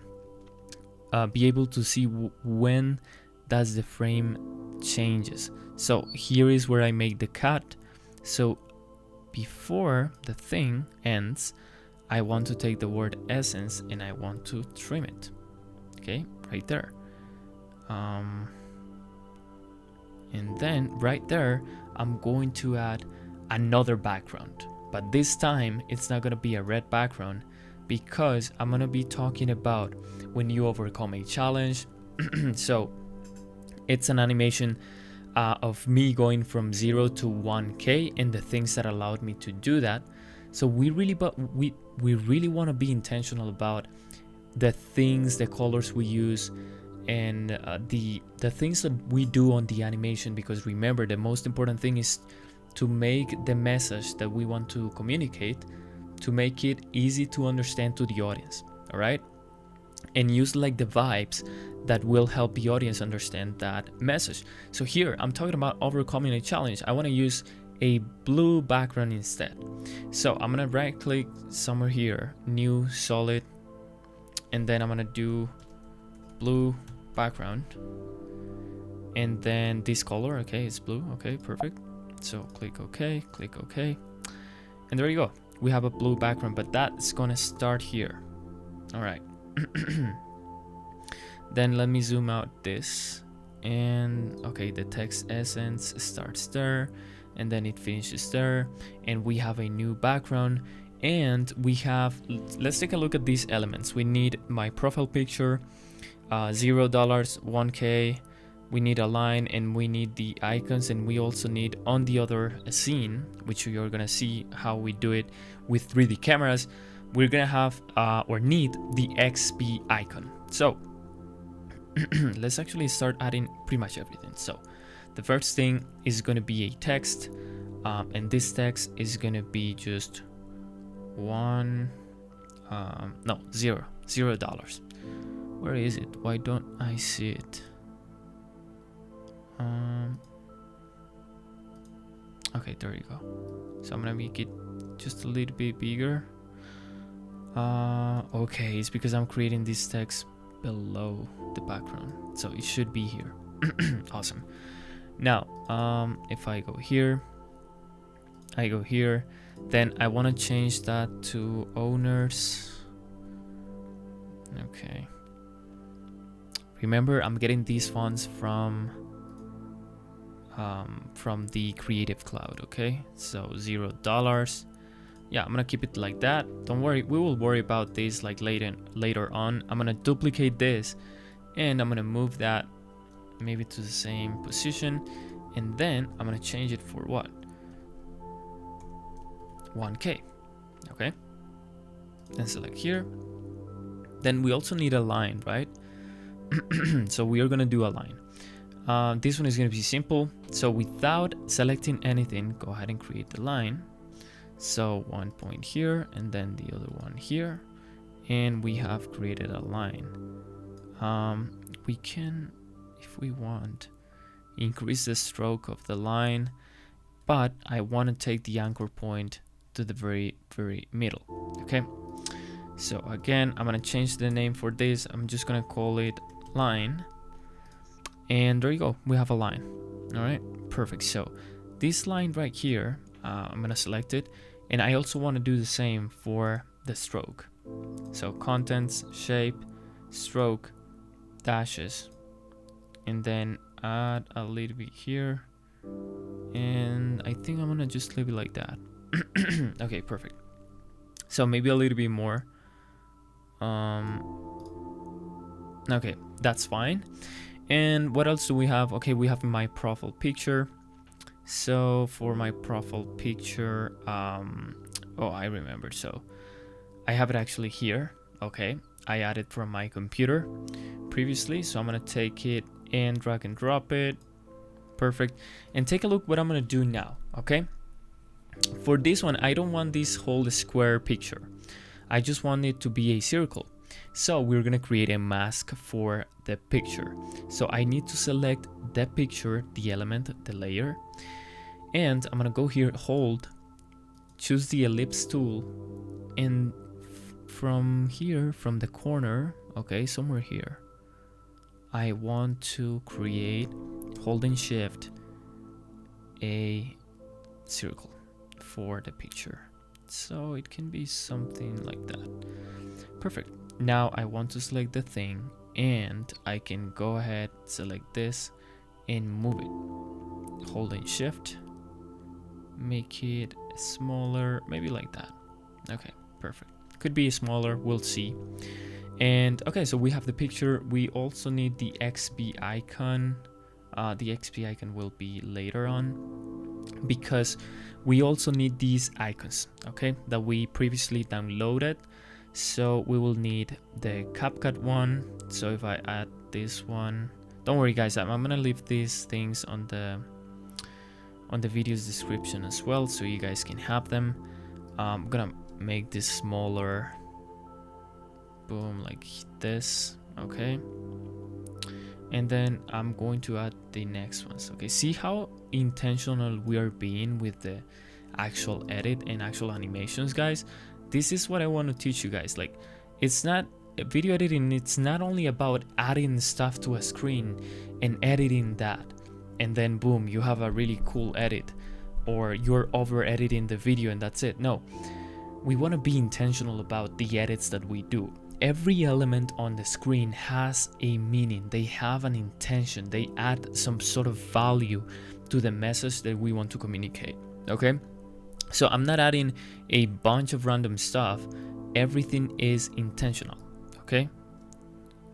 be able to see when does the frame changes. So here is where I make the cut. So before the thing ends, I want to take the word essence and I want to trim it. Okay, right there. And then right there, I'm going to add another background, but this time it's not gonna be a red background, because I'm gonna be talking about when you overcome a challenge. So it's an animation of me going from 0 to 1K and the things that allowed me to do that. So we really want to be intentional about the things, the colors we use, and the things that we do on the animation, because remember, the most important thing is to make the message that we want to communicate, to make it easy to understand to the audience. All right, and use like the vibes that will help the audience understand that message. So here I'm talking about overcoming a challenge. I want to use a blue background instead. So I'm gonna right click somewhere here, new solid, and then I'm gonna do blue background, and then this color. Okay, it's blue. Okay, perfect. So click OK, and there you go, we have a blue background, but that's gonna start here. All right. Then let me zoom out this, and okay, the text essence starts there and then it finishes there, and we have a new background. And we have, let's take a look at these elements. We need my profile picture, $0, 1K, we need a line, and we need the icons, and we also need on the other scene, which you're gonna see how we do it with 3D cameras, we're gonna have or need the XP icon. So let's actually start adding pretty much everything. So the first thing is gonna be a text, and this text is gonna be just $0. Where is it? Why don't I see it? Okay, there you go. So I'm gonna make it just a little bit bigger. Okay, it's because I'm creating this text below the background, so it should be here. Awesome. Now if I go here, then I want to change that to owners. Okay, remember, I'm getting these fonts from the Creative Cloud. Okay, so $0. Yeah, I'm gonna keep it like that. Don't worry, we will worry about this like later on. I'm gonna duplicate this, and I'm gonna move that maybe to the same position, and then I'm gonna change it for what? 1K. Okay, then select here. Then we also need a line, right? So we are gonna do a line. This one is gonna be simple. So without selecting anything, go ahead and create the line. So 1 point here and then the other one here, and we have created a line. We can, if we want, increase the stroke of the line, but I want to take the anchor point to the very middle. Okay, so again, I'm gonna change the name for this. I'm just gonna call it line, and there you go, we have a line. All right, perfect. So this line right here, I'm gonna select it, and I also want to do the same for the stroke. So contents, shape, stroke, dashes, and then add a little bit here, and I think I'm gonna just leave it like that. Okay, perfect. So maybe a little bit more. Okay, that's fine. And what else do we have? Okay, we have my profile picture. So for my profile picture, oh, I remember. So I have it actually here. Okay, I added from my computer previously, so I'm gonna take it and drag and drop it. Perfect. And take a look what I'm gonna do now. Okay, for this one, I don't want this whole square picture. I just want it to be a circle. So we're gonna create a mask for the picture. So I need to select the picture, the element, the layer, and I'm gonna go here, hold, choose the ellipse tool, and from here, from the corner, okay, somewhere here, I want to create, holding shift, a circle for the picture. So it can be something like that. Perfect. Now I want to select the thing, and I can go ahead, select this and move it, holding shift, make it smaller, maybe like that. Okay, perfect. Could be smaller, we'll see. And okay, so we have the picture. We also need the XP icon. The XP icon will be later on, because we also need these icons, okay, that we previously downloaded. So we will need the CapCut one. So if I add this one, don't worry guys, I'm gonna leave these things on the video's description as well, so you guys can have them. I'm gonna make this smaller, boom, like this. Okay, and then I'm going to add the next ones. Okay, see how intentional we are being with the actual edit and actual animations, guys. This is what I want to teach you guys. Like, it's not video editing, it's not only about adding stuff to a screen and editing that, and then boom, you have a really cool edit, or you're over editing the video and that's it. No, we want to be intentional about the edits that we do. Every element on the screen has a meaning, they have an intention, they add some sort of value to the message that we want to communicate. Okay, so I'm not adding a bunch of random stuff, everything is intentional. Okay,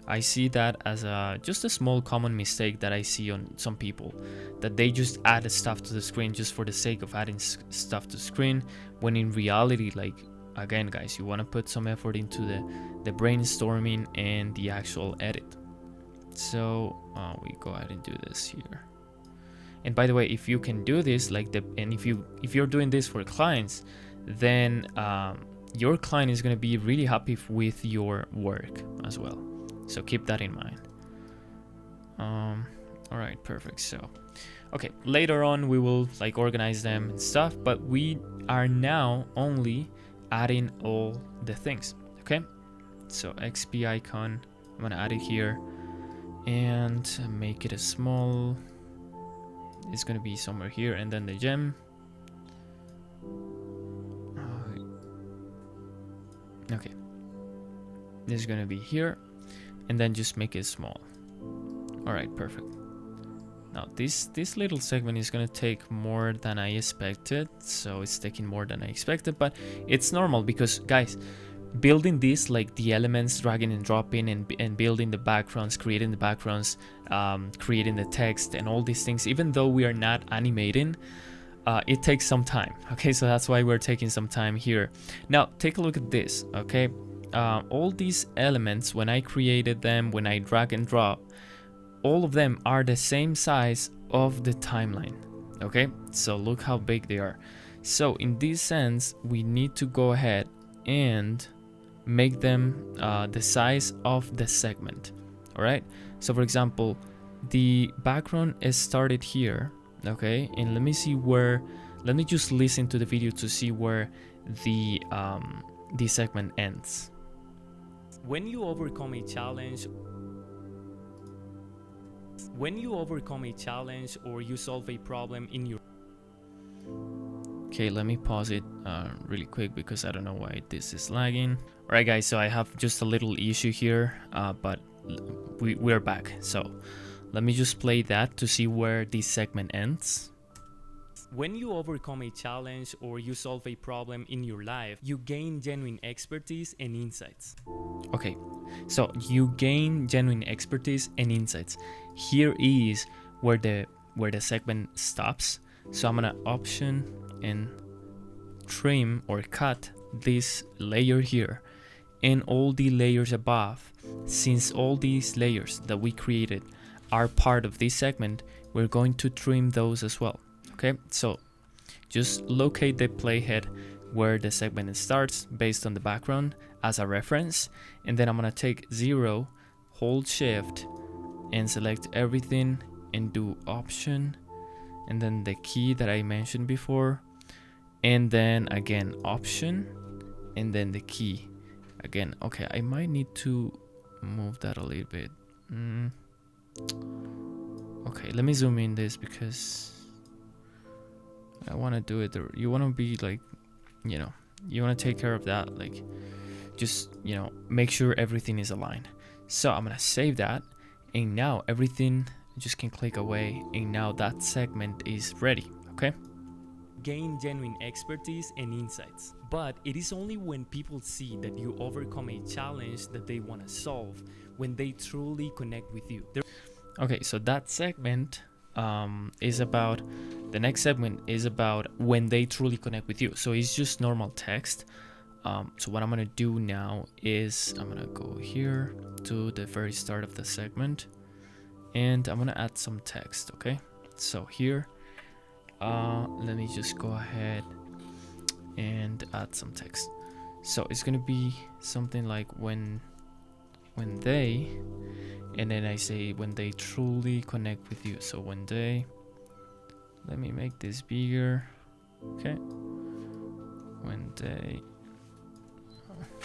I see that as just a small common mistake that I see on some people, that they just add stuff to the screen just for the sake of adding stuff to the screen, when in reality, like, again guys, you want to put some effort into the brainstorming and the actual edit. So we go ahead and do this here. And by the way, if you can do this, like if you're doing this for clients, then your client is going to be really happy with your work as well. So keep that in mind. All right, perfect. So okay, later on we will like organize them and stuff, but we are now only adding all the things. Okay, so XP icon, I'm gonna add it here and make it a small, it's gonna be somewhere here, and then the gem, okay, this is gonna be here, and then just make it small. All right, perfect. Now this little segment is gonna take more than I expected, so it's taking more than I expected, but it's normal because guys, building this, like the elements, dragging and dropping, and building the backgrounds, creating the backgrounds, creating the text and all these things, even though we are not animating, it takes some time. Okay, so that's why we're taking some time here. Now take a look at this. Okay, all these elements, when I created them, when I drag and drop, all of them are the same size of the timeline. Okay, so look how big they are. So in this sense, we need to go ahead and make them the size of the segment. All right, so for example, the background is started here, okay, and let me see where, let me just listen to the video to see where the segment ends. When you overcome a challenge, or you solve a problem in your... Okay, let me pause it really quick because I don't know why this is lagging. All right, guys, so I have just a little issue here, but we're back. So let me just play that to see where this segment ends. When you overcome a challenge or you solve a problem in your life, you gain genuine expertise and insights. Okay, so you gain genuine expertise and insights. Here is where the segment stops. So I'm gonna option and trim or cut this layer here and all the layers above. Since all these layers that we created are part of this segment, we're going to trim those as well. Okay, so just locate the playhead where the segment starts based on the background as a reference, and then I'm gonna take 0, hold shift and select everything and do option and then the key that I mentioned before, and then again option and then the key again. Okay, I might need to move that a little bit. Okay, let me zoom in this because I want to do it. You want to be like, you know, you want to take care of that, like just, you know, make sure everything is aligned. So I'm gonna save that, and now everything just can click away, and now that segment is ready. Okay, Gain genuine expertise and insights. But it is only when people see that you overcome a challenge that they want to solve, when they truly connect with you. okay, so that segment is about, the next segment is about when they truly connect with you. So it's just normal text. So what I'm gonna do now is I'm gonna go here to the very start of the segment and I'm gonna add some text. Okay, so here let me just go ahead and add some text. So it's gonna be something like when they, and then I say when they truly connect with you. So when they, let me make this bigger. Okay, when they,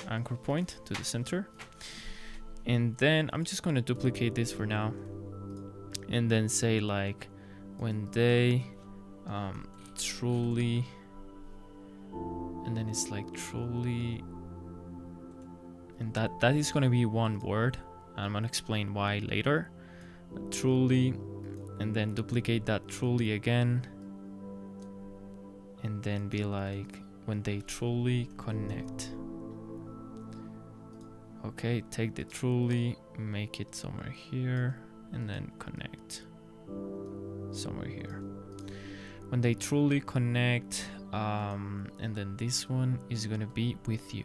anchor point to the center, and then I'm just going to duplicate this for now and then say like when they truly, and then it's like truly, and that is going to be one word. I'm going to explain why later. Truly, and then duplicate that truly again, and then be like when they truly connect. Okay, take the truly, make it somewhere here, and then connect somewhere here. When they truly connect, and then this one is gonna be with you.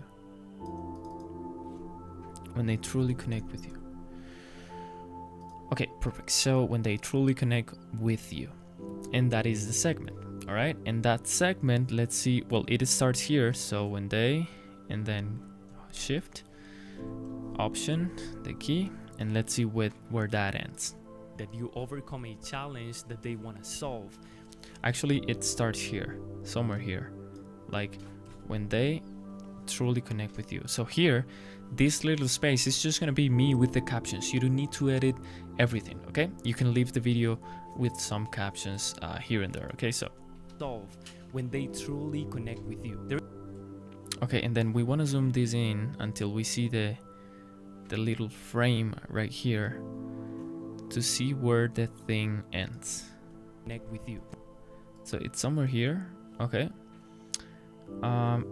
When they truly connect with you. Okay, perfect. So when they truly connect with you, and that is the segment. All right, and that segment, let's see, well, it starts here. So when they, and then shift, option, the key, and let's see where that ends. That you overcome a challenge that they want to solve. Actually, it starts here, somewhere here, like when they truly connect with you. So here, this little space is just gonna be me with the captions. You don't need to edit everything. Okay, you can leave the video with some captions here and there. Okay, so solve when they truly connect with you. Okay, and then we want to zoom this in until we see the little frame right here to see where the thing ends. Connect with you. So it's somewhere here. Okay,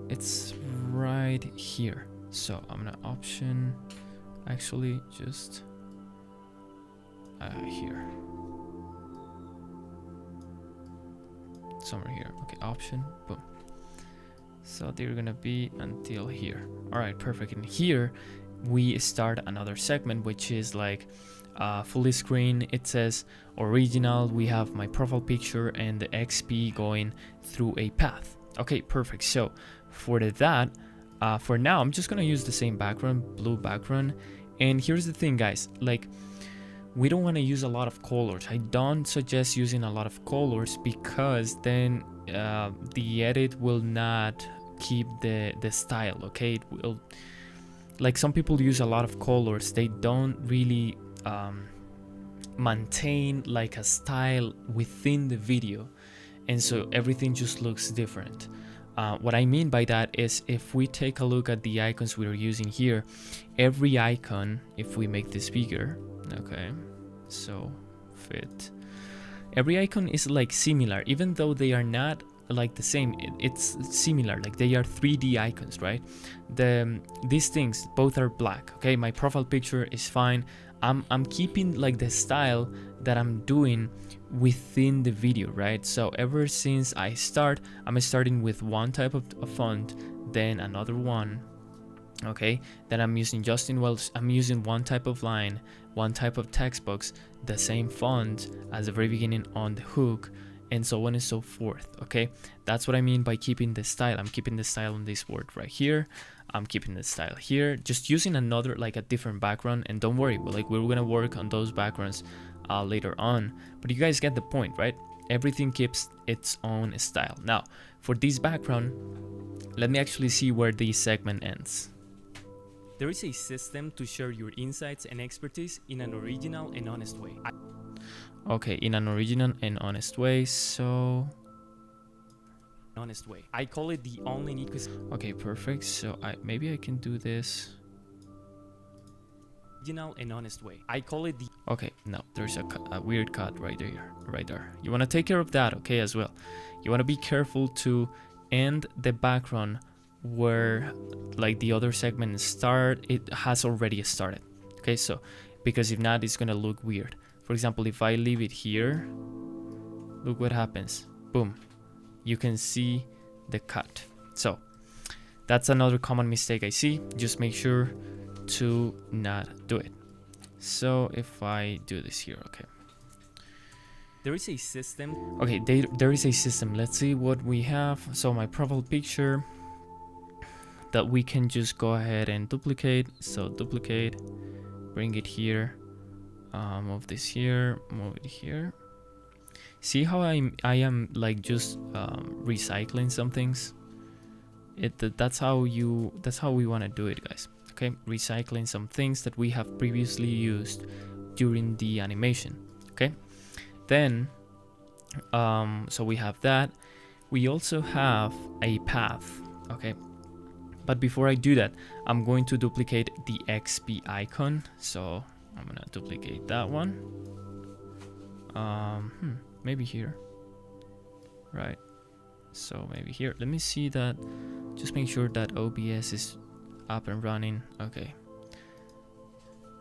it's right here. So I'm gonna option, actually just here, somewhere here. Okay, option, boom. So they're gonna be until here. All right, perfect. And here we start another segment, which is like fully screen. It says original. We have my profile picture and the XP going through a path. Okay, perfect. So for that, for now, I'm just gonna use the same background, blue background. And here's the thing, guys, like, we don't want to use a lot of colors. I don't suggest using a lot of colors, because then the edit will not keep the style. Okay, it will, like, some people use a lot of colors, they don't really maintain like a style within the video, and so everything just looks different. What I mean by that is, if we take a look at the icons we're using here, every icon, if we make this bigger, okay, so fit, every icon is like similar, even though they are not like the same, it's similar, like they are 3D icons, right? These things both are black. Okay, my profile picture is fine. I'm keeping like the style that I'm doing within the video, right? So ever since I'm starting with one type of font, then another one, okay, then I'm using Justin Welsh, I'm using one type of line, one type of text box, the same font as the very beginning on the hook, and so on and so forth. Okay, that's what I mean by keeping the style. I'm keeping the style on this word right here, I'm keeping the style here, just using another, like a different background. And don't worry, like, we're gonna work on those backgrounds later on, but you guys get the point, right? Everything keeps its own style. Now for this background, let me actually see where this segment ends. There is a system to share your insights and expertise in an original and honest way. Okay, in an original and honest way. So I call it the online ecosystem. Okay, perfect. So maybe I can do this. Original and honest way. I call it the. Okay, no, there's a weird cut right there. You want to take care of that, okay, as well. You want to be careful to end the background where like the other segment start. It has already started. Okay, so because if not, it's gonna look weird. For example, if I leave it here, look what happens. Boom. You can see the cut. So that's another common mistake I see. Just make sure to not do it. So if I do this here, okay. There is a system. Okay, there is a system. Let's see what we have. So my profile picture that we can just go ahead and duplicate. So duplicate, bring it here, move this here, move it here. See how I am like just recycling some things. That's how we want to do it, guys. Okay, recycling some things that we have previously used during the animation. Okay, then so we have that. We also have a path. Okay, but before I do that, I'm going to duplicate the XP icon. So I'm gonna duplicate that one. Maybe here, right? So maybe here. Let me see that. Just make sure that OBS is up and running. Okay,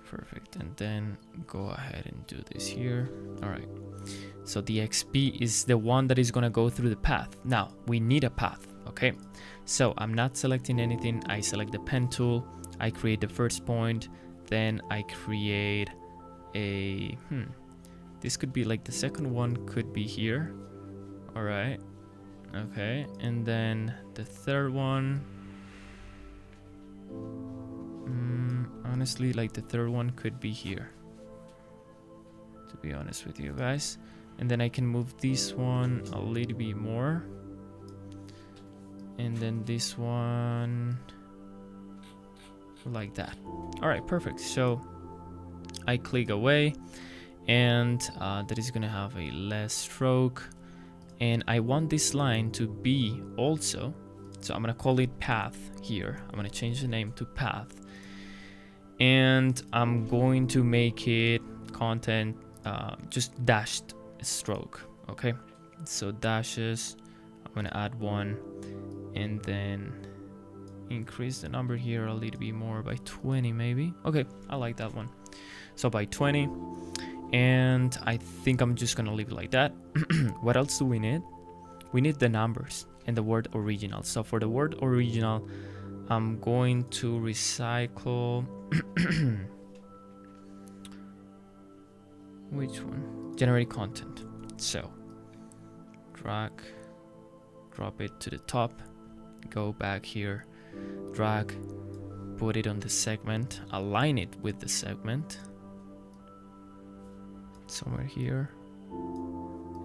perfect. And then go ahead and do this here. All right, so the XP is the one that is gonna go through the path. Now we need a path. Okay, so I'm not selecting anything. I select the pen tool, I create the first point, then I create a this could be like the second one, could be here. All right, okay, and then the third one, honestly, like the third one could be here, to be honest with you guys. And then I can move this one a little bit more, and then this one like that. All right, perfect. So I click away, and that is gonna have a less stroke, and I want this line to be also, so I'm gonna call it path here. I'm gonna change the name to path, and I'm going to make it content just dashed stroke. Okay, so dashes, I'm gonna add one, and then increase the number here a little bit more, by 20 maybe. Okay, I like that one. So by 20, and I think I'm just gonna leave it like that. What else do we need? We need the numbers and the word original. So for the word original, I'm going to recycle which one? Generate content. So drag, drop it to the top, go back here, drag, put it on the segment, align it with the segment somewhere here,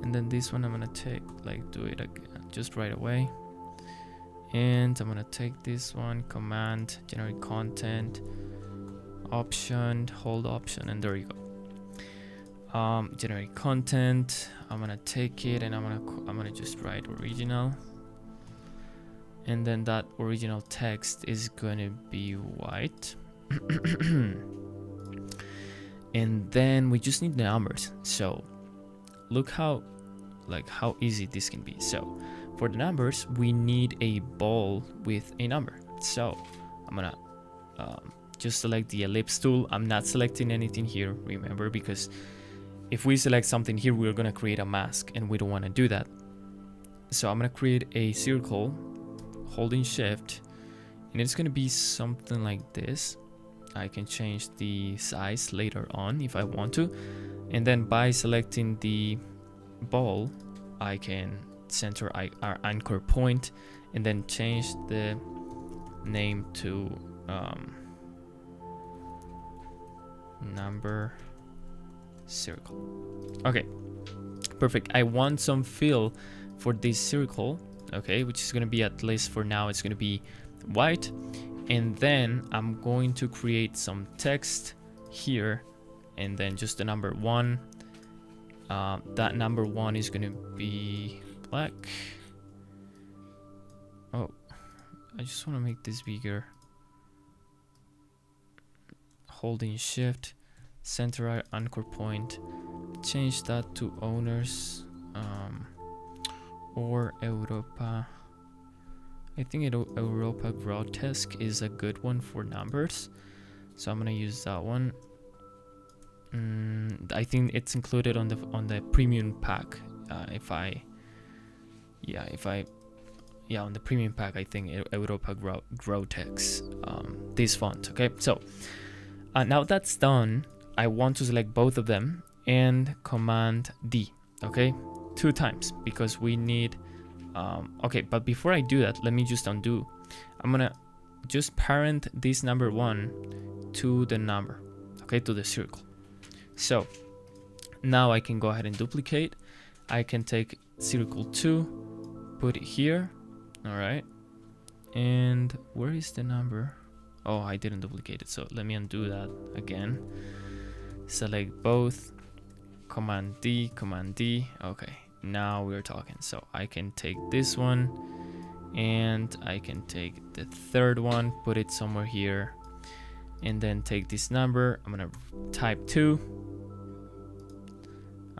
and then this one I'm gonna take, like, do it again, just right away. And I'm gonna take this one, command, generate content, option, hold option, and there you go. Generate content. I'm gonna take it and I'm gonna just write original, and then that original text is gonna be white. And then we just need the numbers. So look how easy this can be. So for the numbers, we need a ball with a number. So I'm gonna just select the ellipse tool. I'm not selecting anything here, remember, because if we select something here, we're gonna create a mask, and we don't want to do that. So I'm gonna create a circle, holding shift, and it's gonna be something like this. I can change the size later on if I want to, and then by selecting the ball, I can center our anchor point, and then change the name to number circle. Okay, perfect. I want some fill for this circle, okay, which is going to be, at least for now, it's going to be white. And then I'm going to create some text here, and then just the number 1. That number 1 is going to be black. Oh, I just want to make this bigger. Holding shift, center our anchor point, change that to owners, or Europa. I think Europa grotesque is a good one for numbers, so I'm gonna use that one. I think it's included on the premium pack. On the premium pack, I think Europa grotesque, this font. Okay, so now that's done, I want to select both of them and command D, okay, 2 times, because we need okay, but before I do that, let me just undo. I'm gonna just parent this number 1 to the number, okay, to the circle. So now I can go ahead and duplicate. I can take circle 2, put it here, all right, and where is the number? Oh, I didn't duplicate it, so let me undo that again. Select both, command D, okay, now we're talking. So I can take this one, and I can take the third one, put it somewhere here, and then take this number. I'm gonna type 2.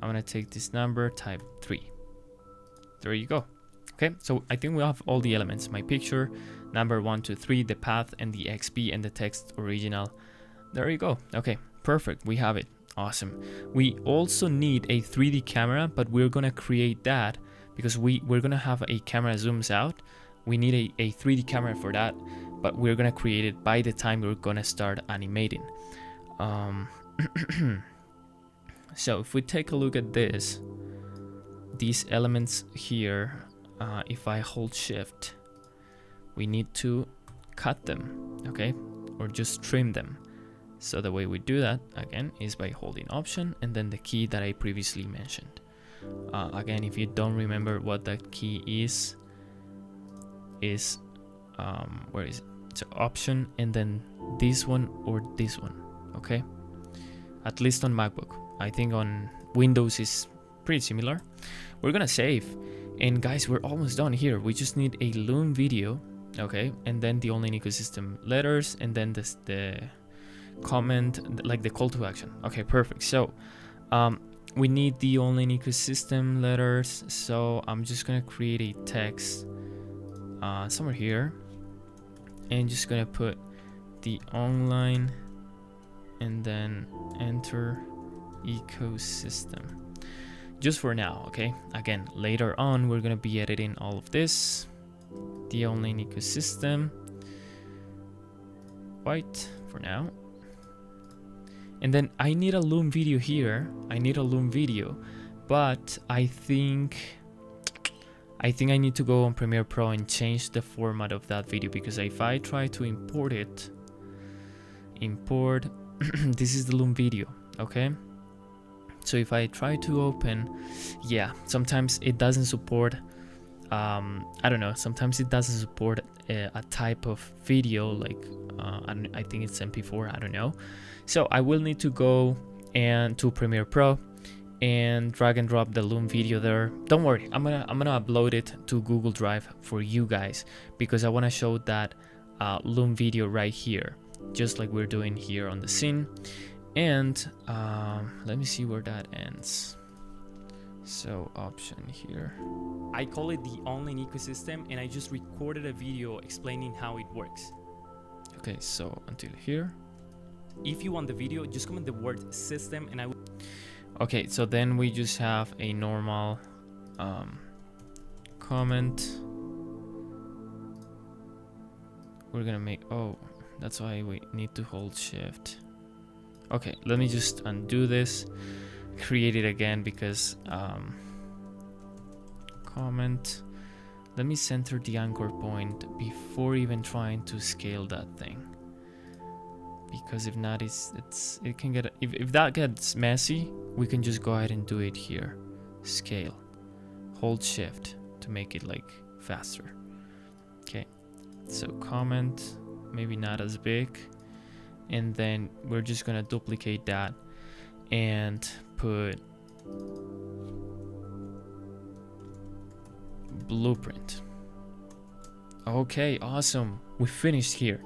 I'm gonna take this number, type 3. There you go. Okay, so I think we have all the elements: my picture, number 1, 2, 3, the path, and the XP, and the text original. There you go. Okay, perfect. We have it. Awesome. We also need a 3D camera, but we're gonna create that because we're gonna have a camera zooms out. We need a 3D camera for that, but we're gonna create it by the time we're gonna start animating. So if we take a look at this, these elements here, if I hold shift, we need to cut them, okay, or just trim them. So the way we do that, again, is by holding option and then the key that I previously mentioned. Again, if you don't remember what that key is where is it? So option and then this one or this one, okay? At least on MacBook. I think on Windows is pretty similar. We're gonna save, and guys, we're almost done here. We just need a Loom video, okay, and then the online ecosystem letters, and then the comment, like the call to action. Okay, perfect. So we need the online ecosystem letters, so I'm just gonna create a text somewhere here, and just gonna put the online and then enter ecosystem just for now, okay? Again, later on we're gonna be editing all of this. The online ecosystem white for now. And then I need a Loom video here. I need a Loom video, but I think I think I need to go on Premiere Pro and change the format of that video, because if I try to import it, this is the Loom video, okay? So if I try to open, yeah, sometimes it doesn't support, I don't know, sometimes it doesn't support a type of video, like I think it's MP4, I don't know. So I will need to go and to Premiere Pro and drag and drop the Loom video there. Don't worry, I'm gonna upload it to Google Drive for you guys, because I want to show that Loom video right here, just like we're doing here on the scene. And let me see where that ends. So option here, I call it the online ecosystem, and I just recorded a video explaining how it works. okay, so until here. If you want the video, just comment the word system and I will. Okay, so then we just have a normal comment. We're gonna make, oh, that's why we need to hold shift. Okay, let me just undo this, create it again, because comment, let me center the anchor point before even trying to scale that thing, because if not, it can get, if that gets messy, we can just go ahead and do it here. Scale, hold shift to make it like faster. Okay, so comment, maybe not as big, and then we're just gonna duplicate that and put blueprint. Okay, awesome, we finished here.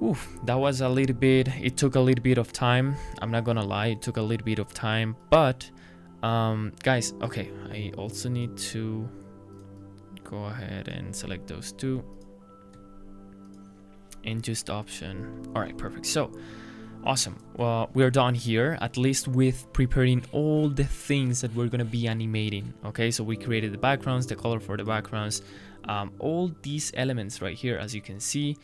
Oof, that was a little bit, it took a little bit of time, I'm not gonna lie, it took a little bit of time, but guys, okay, I also need to go ahead and select those two and just option. All right, perfect. So awesome, well, we're done here, at least with preparing all the things that we're gonna be animating. Okay, so we created the backgrounds, the color for the backgrounds, all these elements right here, as you can see.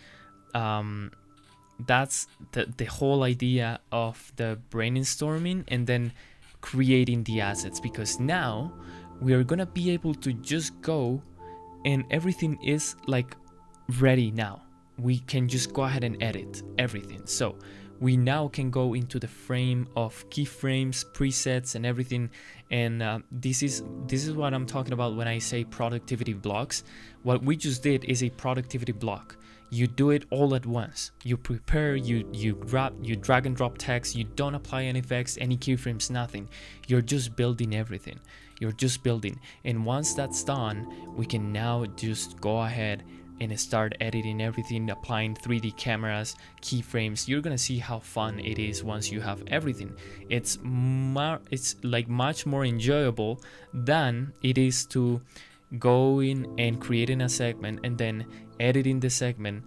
That's the whole idea of the brainstorming and then creating the assets, because now we are gonna be able to just go and everything is like ready. Now we can just go ahead and edit everything. So we now can go into the frame of keyframes, presets, and everything. And this is what I'm talking about when I say productivity blocks. What we just did is a productivity block. You do it all at once. You prepare, you drag and drop text, you don't apply any effects, any keyframes, nothing. You're just building everything. You're just building. And once that's done, we can now just go ahead and start editing everything, applying 3D cameras, keyframes. You're gonna see how fun it is once you have everything. It's like much more enjoyable than it is to go in and creating a segment and then editing the segment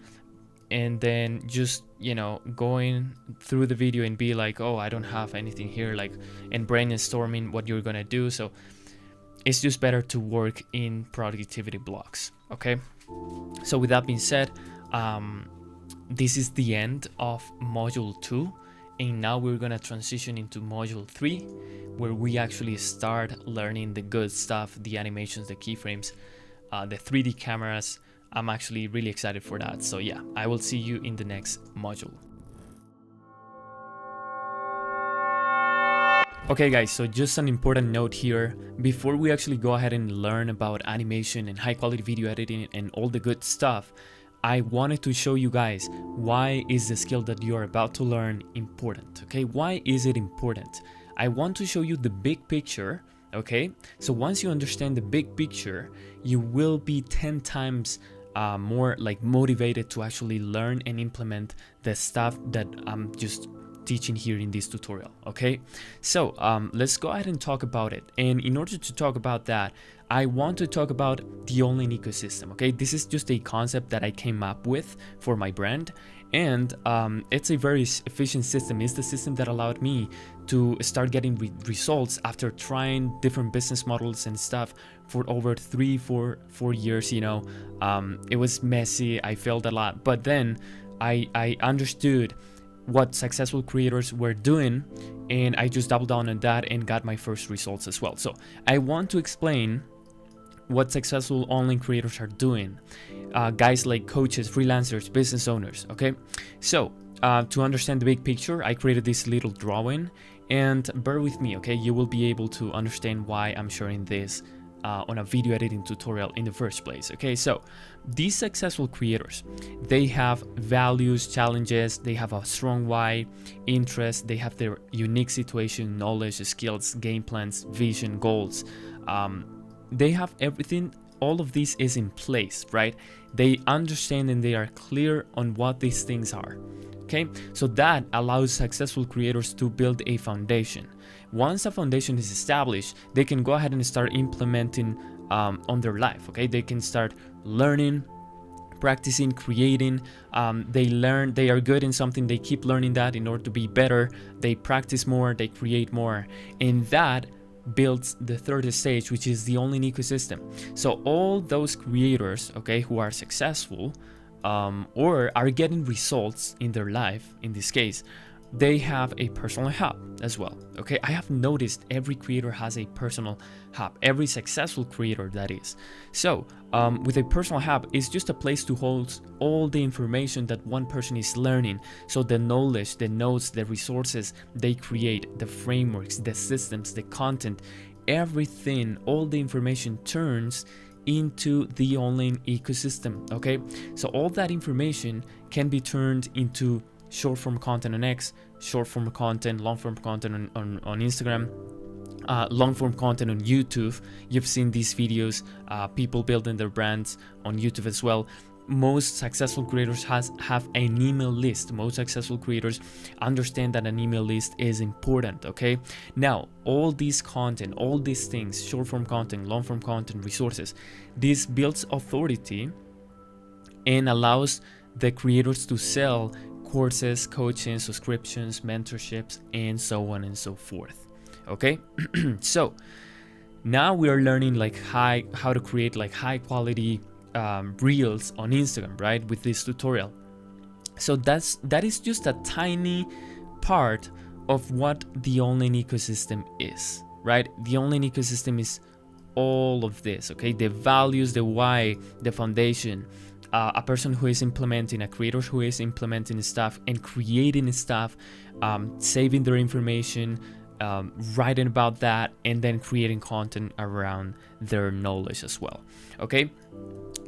and then just, you know, going through the video and be like, oh, I don't have anything here, like, and brainstorming what you're gonna do. So it's just better to work in productivity blocks. Okay, so with that being said, this is the end of module 2, and now we're gonna transition into module 3, where we actually start learning the good stuff, the animations, the keyframes, the 3D cameras. I'm actually really excited for that. So yeah, I will see you in the next module. Okay guys, so just an important note here, before we actually go ahead and learn about animation and high quality video editing and all the good stuff, I wanted to show you guys why is the skill that you're about to learn important. Okay, why is it important? I want to show you the big picture. Okay, so once you understand the big picture, you will be 10 times more like motivated to actually learn and implement the stuff that I'm just teaching here in this tutorial. Okay, so let's go ahead and talk about it. And in order to talk about that, I want to talk about the online ecosystem. Okay, this is just a concept that I came up with for my brand, and it's a very efficient system. It's the system that allowed me to start getting results after trying different business models and stuff for over 4 years. You know, it was messy, I failed a lot, but then I understood what successful creators were doing, and I just doubled down on that and got my first results as well. So I want to explain what successful online creators are doing, guys like coaches, freelancers, business owners. Okay, so to understand the big picture, I created this little drawing, and bear with me, okay? You will be able to understand why I'm sharing this on a video editing tutorial in the first place. Okay, so these successful creators, they have values, challenges, they have a strong why, interest, they have their unique situation, knowledge, skills, game plans, vision, goals. They have everything. All of this is in place, right? They understand and they are clear on what these things are. Okay, so that allows successful creators to build a foundation. Once a foundation is established, they can go ahead and start implementing on their life. Okay, they can start learning, practicing, creating. They are good in something, they keep learning that in order to be better. They practice more, they create more, and that builds the third stage, which is the online ecosystem. So all those creators, okay, who are successful or are getting results in their life, in this case, they have a personal hub as well. Okay, I have noticed every creator has a personal hub, every successful creator, that is. So with a personal hub, it's just a place to hold all the information that one person is learning. So the knowledge, the notes, the resources they create, the frameworks, the systems, the content, everything, all the information turns into the online ecosystem. Okay, so all that information can be turned into short form content on X, short form content, long form content on Instagram, long form content on YouTube. You've seen these videos, people building their brands on YouTube as well. Most successful creators have an email list. Most successful creators understand that an email list is important. Okay, now all this content, all these things, short form content, long form content, resources, this builds authority and allows the creators to sell courses, coaching, subscriptions, mentorships, and so on and so forth. Okay, so now we are learning like how to create like high quality reels on Instagram, right, with this tutorial. So that is just a tiny part of what the online ecosystem is, right? The online ecosystem is all of this. Okay, the values, the why, the foundation, a person who is implementing, a creator who is implementing stuff and creating stuff, saving their information, writing about that, and then creating content around their knowledge as well. Okay,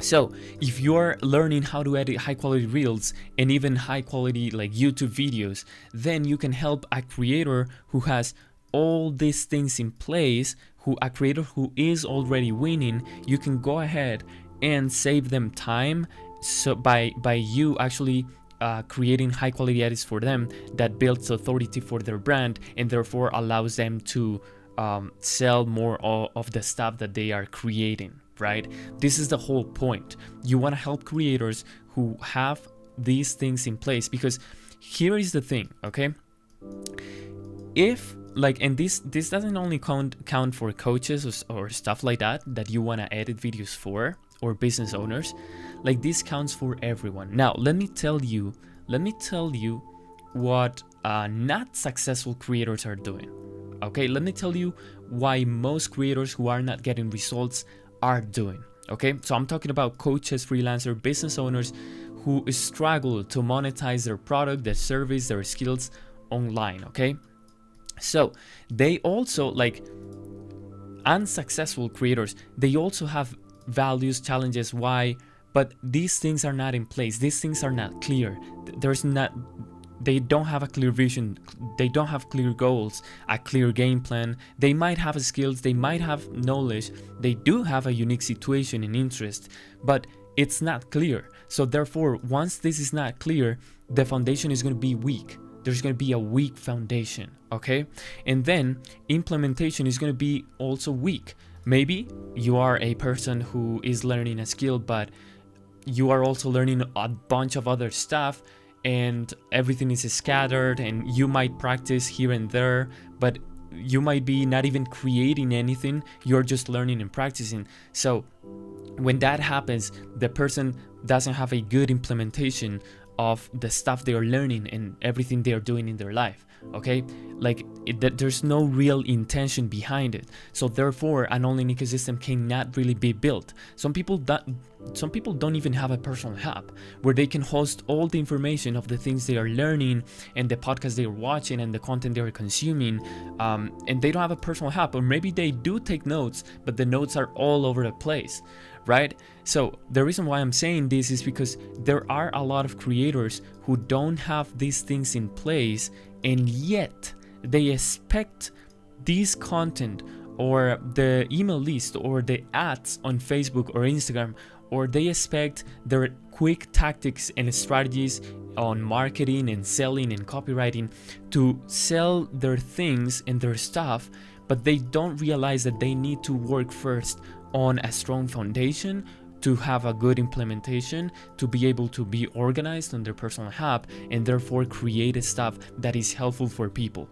so if you're learning how to edit high quality reels and even high quality like YouTube videos, then you can help a creator who has all these things in place, a creator who is already winning. You can go ahead and save them time, so by you actually creating high quality edits for them that builds authority for their brand and therefore allows them to sell more of the stuff that they are creating, right? This is the whole point. You want to help creators who have these things in place, because here is the thing, okay? If like, and this doesn't only count for coaches or stuff like that you want to edit videos for, or business owners, like this counts for everyone. Now let me tell you what not successful creators are doing. Okay, let me tell you why most creators who are not getting results are doing. Okay, so I'm talking about coaches, freelancer, business owners who struggle to monetize their product, their service, their skills online. Okay, so they also, like unsuccessful creators, they also have values, challenges, why, but these things are not in place. These things are not clear. They don't have a clear vision. They don't have clear goals, a clear game plan. They might have skills, they might have knowledge, they do have a unique situation and interest, but it's not clear. So therefore, once this is not clear, the foundation is going to be weak. There's going to be a weak foundation, okay? And then implementation is going to be also weak. Maybe you are a person who is learning a skill, but you are also learning a bunch of other stuff and everything is scattered, and you might practice here and there, but you might be not even creating anything. You're just learning and practicing. So when that happens, the person doesn't have a good implementation of the stuff they are learning and everything they are doing in their life. Okay, like there's no real intention behind it. So therefore, an online ecosystem cannot really be built. Some people don't even have a personal hub where they can host all the information of the things they are learning and the podcasts they are watching and the content they are consuming, and they don't have a personal hub, or maybe they do take notes, but the notes are all over the place, right? So the reason why I'm saying this is because there are a lot of creators who don't have these things in place, and yet they expect this content or the email list or the ads on Facebook or Instagram, or they expect their quick tactics and strategies on marketing and selling and copywriting to sell their things and their stuff, but they don't realize that they need to work first on a strong foundation to have a good implementation, to be able to be organized on their personal hub, and therefore create stuff that is helpful for people.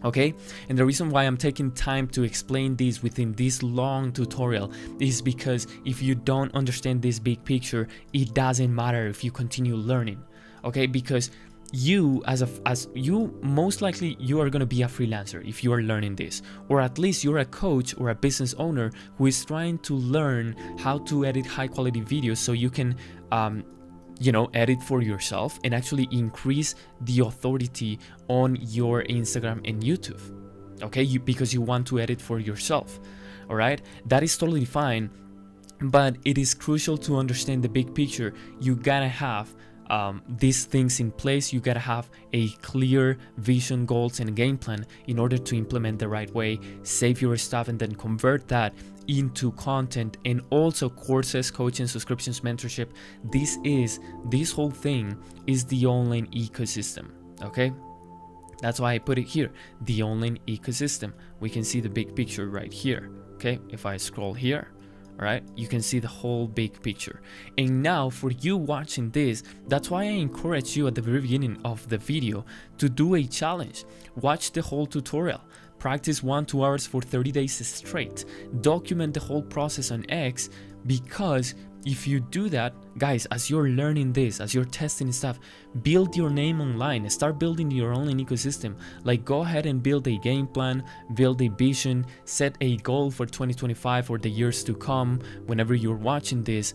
Okay, and the reason why I'm taking time to explain this within this long tutorial is because if you don't understand this big picture, it doesn't matter if you continue learning. Okay, because you as you most likely you are going to be a freelancer if you are learning this, or at least you're a coach or a business owner who is trying to learn how to edit high quality videos so you can edit for yourself and actually increase the authority on your Instagram and YouTube. Okay, because you want to edit for yourself. All right, that is totally fine, but it is crucial to understand the big picture. You gotta have these things in place. You gotta have a clear vision, goals, and game plan in order to implement the right way, save your stuff, and then convert that into content and also courses, coaching, subscriptions, mentorship. This whole thing is the online ecosystem. Okay, that's why I put it here, the online ecosystem. We can see the big picture right here. Okay, if I scroll here, all right, you can see the whole big picture. And now for you watching this, that's why I encourage you at the very beginning of the video to do a challenge. Watch the whole tutorial. Practice 1-2 hours for 30 days straight. Document the whole process on X, because if you do that, guys, as you're learning this, as you're testing stuff, build your name online. Start building your online ecosystem. Like, go ahead and build a game plan, build a vision, set a goal for 2025 or the years to come whenever you're watching this,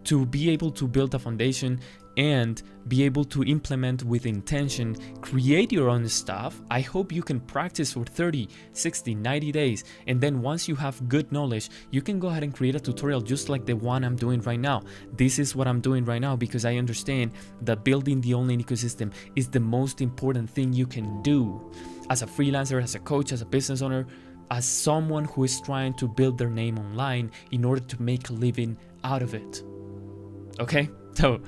to be able to build a foundation and be able to implement with intention. Create your own stuff. I hope you can practice for 30, 60, 90 days. And then once you have good knowledge, you can go ahead and create a tutorial just like the one I'm doing right now. This is what I'm doing right now because I understand that building the online ecosystem is the most important thing you can do as a freelancer, as a coach, as a business owner, as someone who is trying to build their name online in order to make a living out of it. Okay, so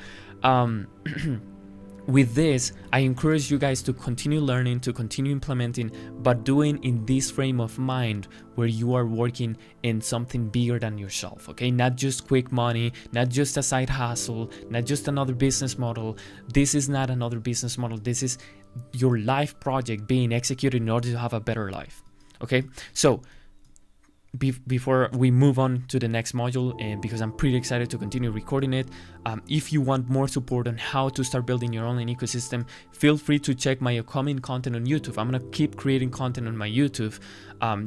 with this, I encourage you guys to continue learning, to continue implementing, but doing in this frame of mind where you are working in something bigger than yourself. Okay, not just quick money, not just a side hustle, not just another business model. This is not another business model. This is your life project being executed in order to have a better life. Okay, so before we move on to the next module, and because I'm pretty excited to continue recording it, if you want more support on how to start building your online ecosystem, feel free to check my upcoming content on YouTube. I'm gonna keep creating content on my YouTube.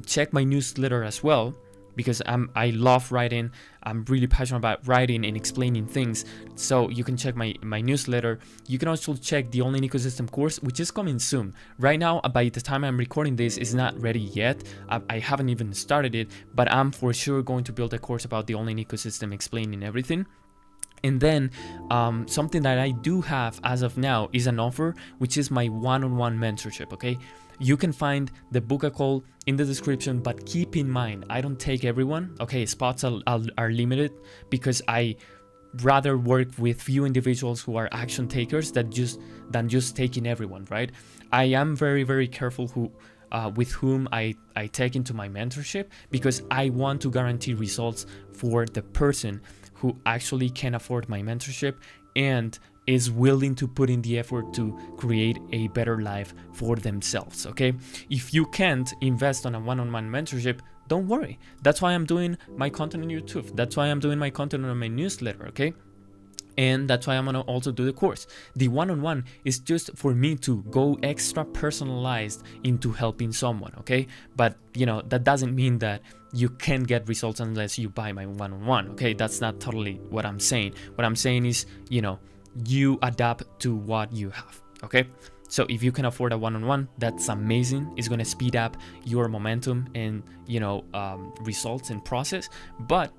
Check my newsletter as well, because I love writing. I'm really passionate about writing and explaining things. So you can check my newsletter. You can also check the online ecosystem course, which is coming soon. Right now, by the time I'm recording this, it's not ready yet. I haven't even started it, but I'm for sure going to build a course about the online ecosystem, explaining everything. And then something that I do have as of now is an offer, which is my one-on-one mentorship. Okay, you can find the book call in the description, but keep in mind, I don't take everyone. Okay, spots are limited because I rather work with few individuals who are action takers than just taking everyone, right? I am very, very careful with whom I take into my mentorship, because I want to guarantee results for the person who actually can afford my mentorship and is willing to put in the effort to create a better life for themselves. Okay, if you can't invest on a one-on-one mentorship, don't worry. That's why I'm doing my content on YouTube. That's why I'm doing my content on my newsletter. Okay, And that's why I'm gonna also do the course. The one-on-one is just for me to go extra personalized into helping someone, okay? But you know, that doesn't mean that you can't get results unless you buy my one-on-one, okay? That's not totally what I'm saying. What I'm saying is, you know, you adapt to what you have, okay? So if you can afford a one-on-one, that's amazing. It's gonna speed up your momentum and, you know, results and process. But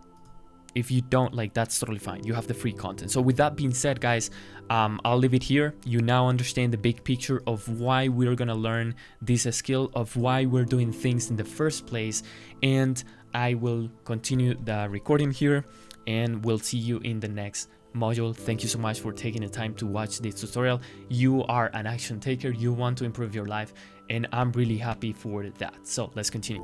if you don't, like, that's totally fine. You have the free content. So with that being said, guys, I'll leave it here. You now understand the big picture of why we're gonna learn this skill, of why we're doing things in the first place. And I will continue the recording here, and we'll see you in the next module. Thank you so much for taking the time to watch this tutorial. You are an action taker. You want to improve your life, and I'm really happy for that. So let's continue.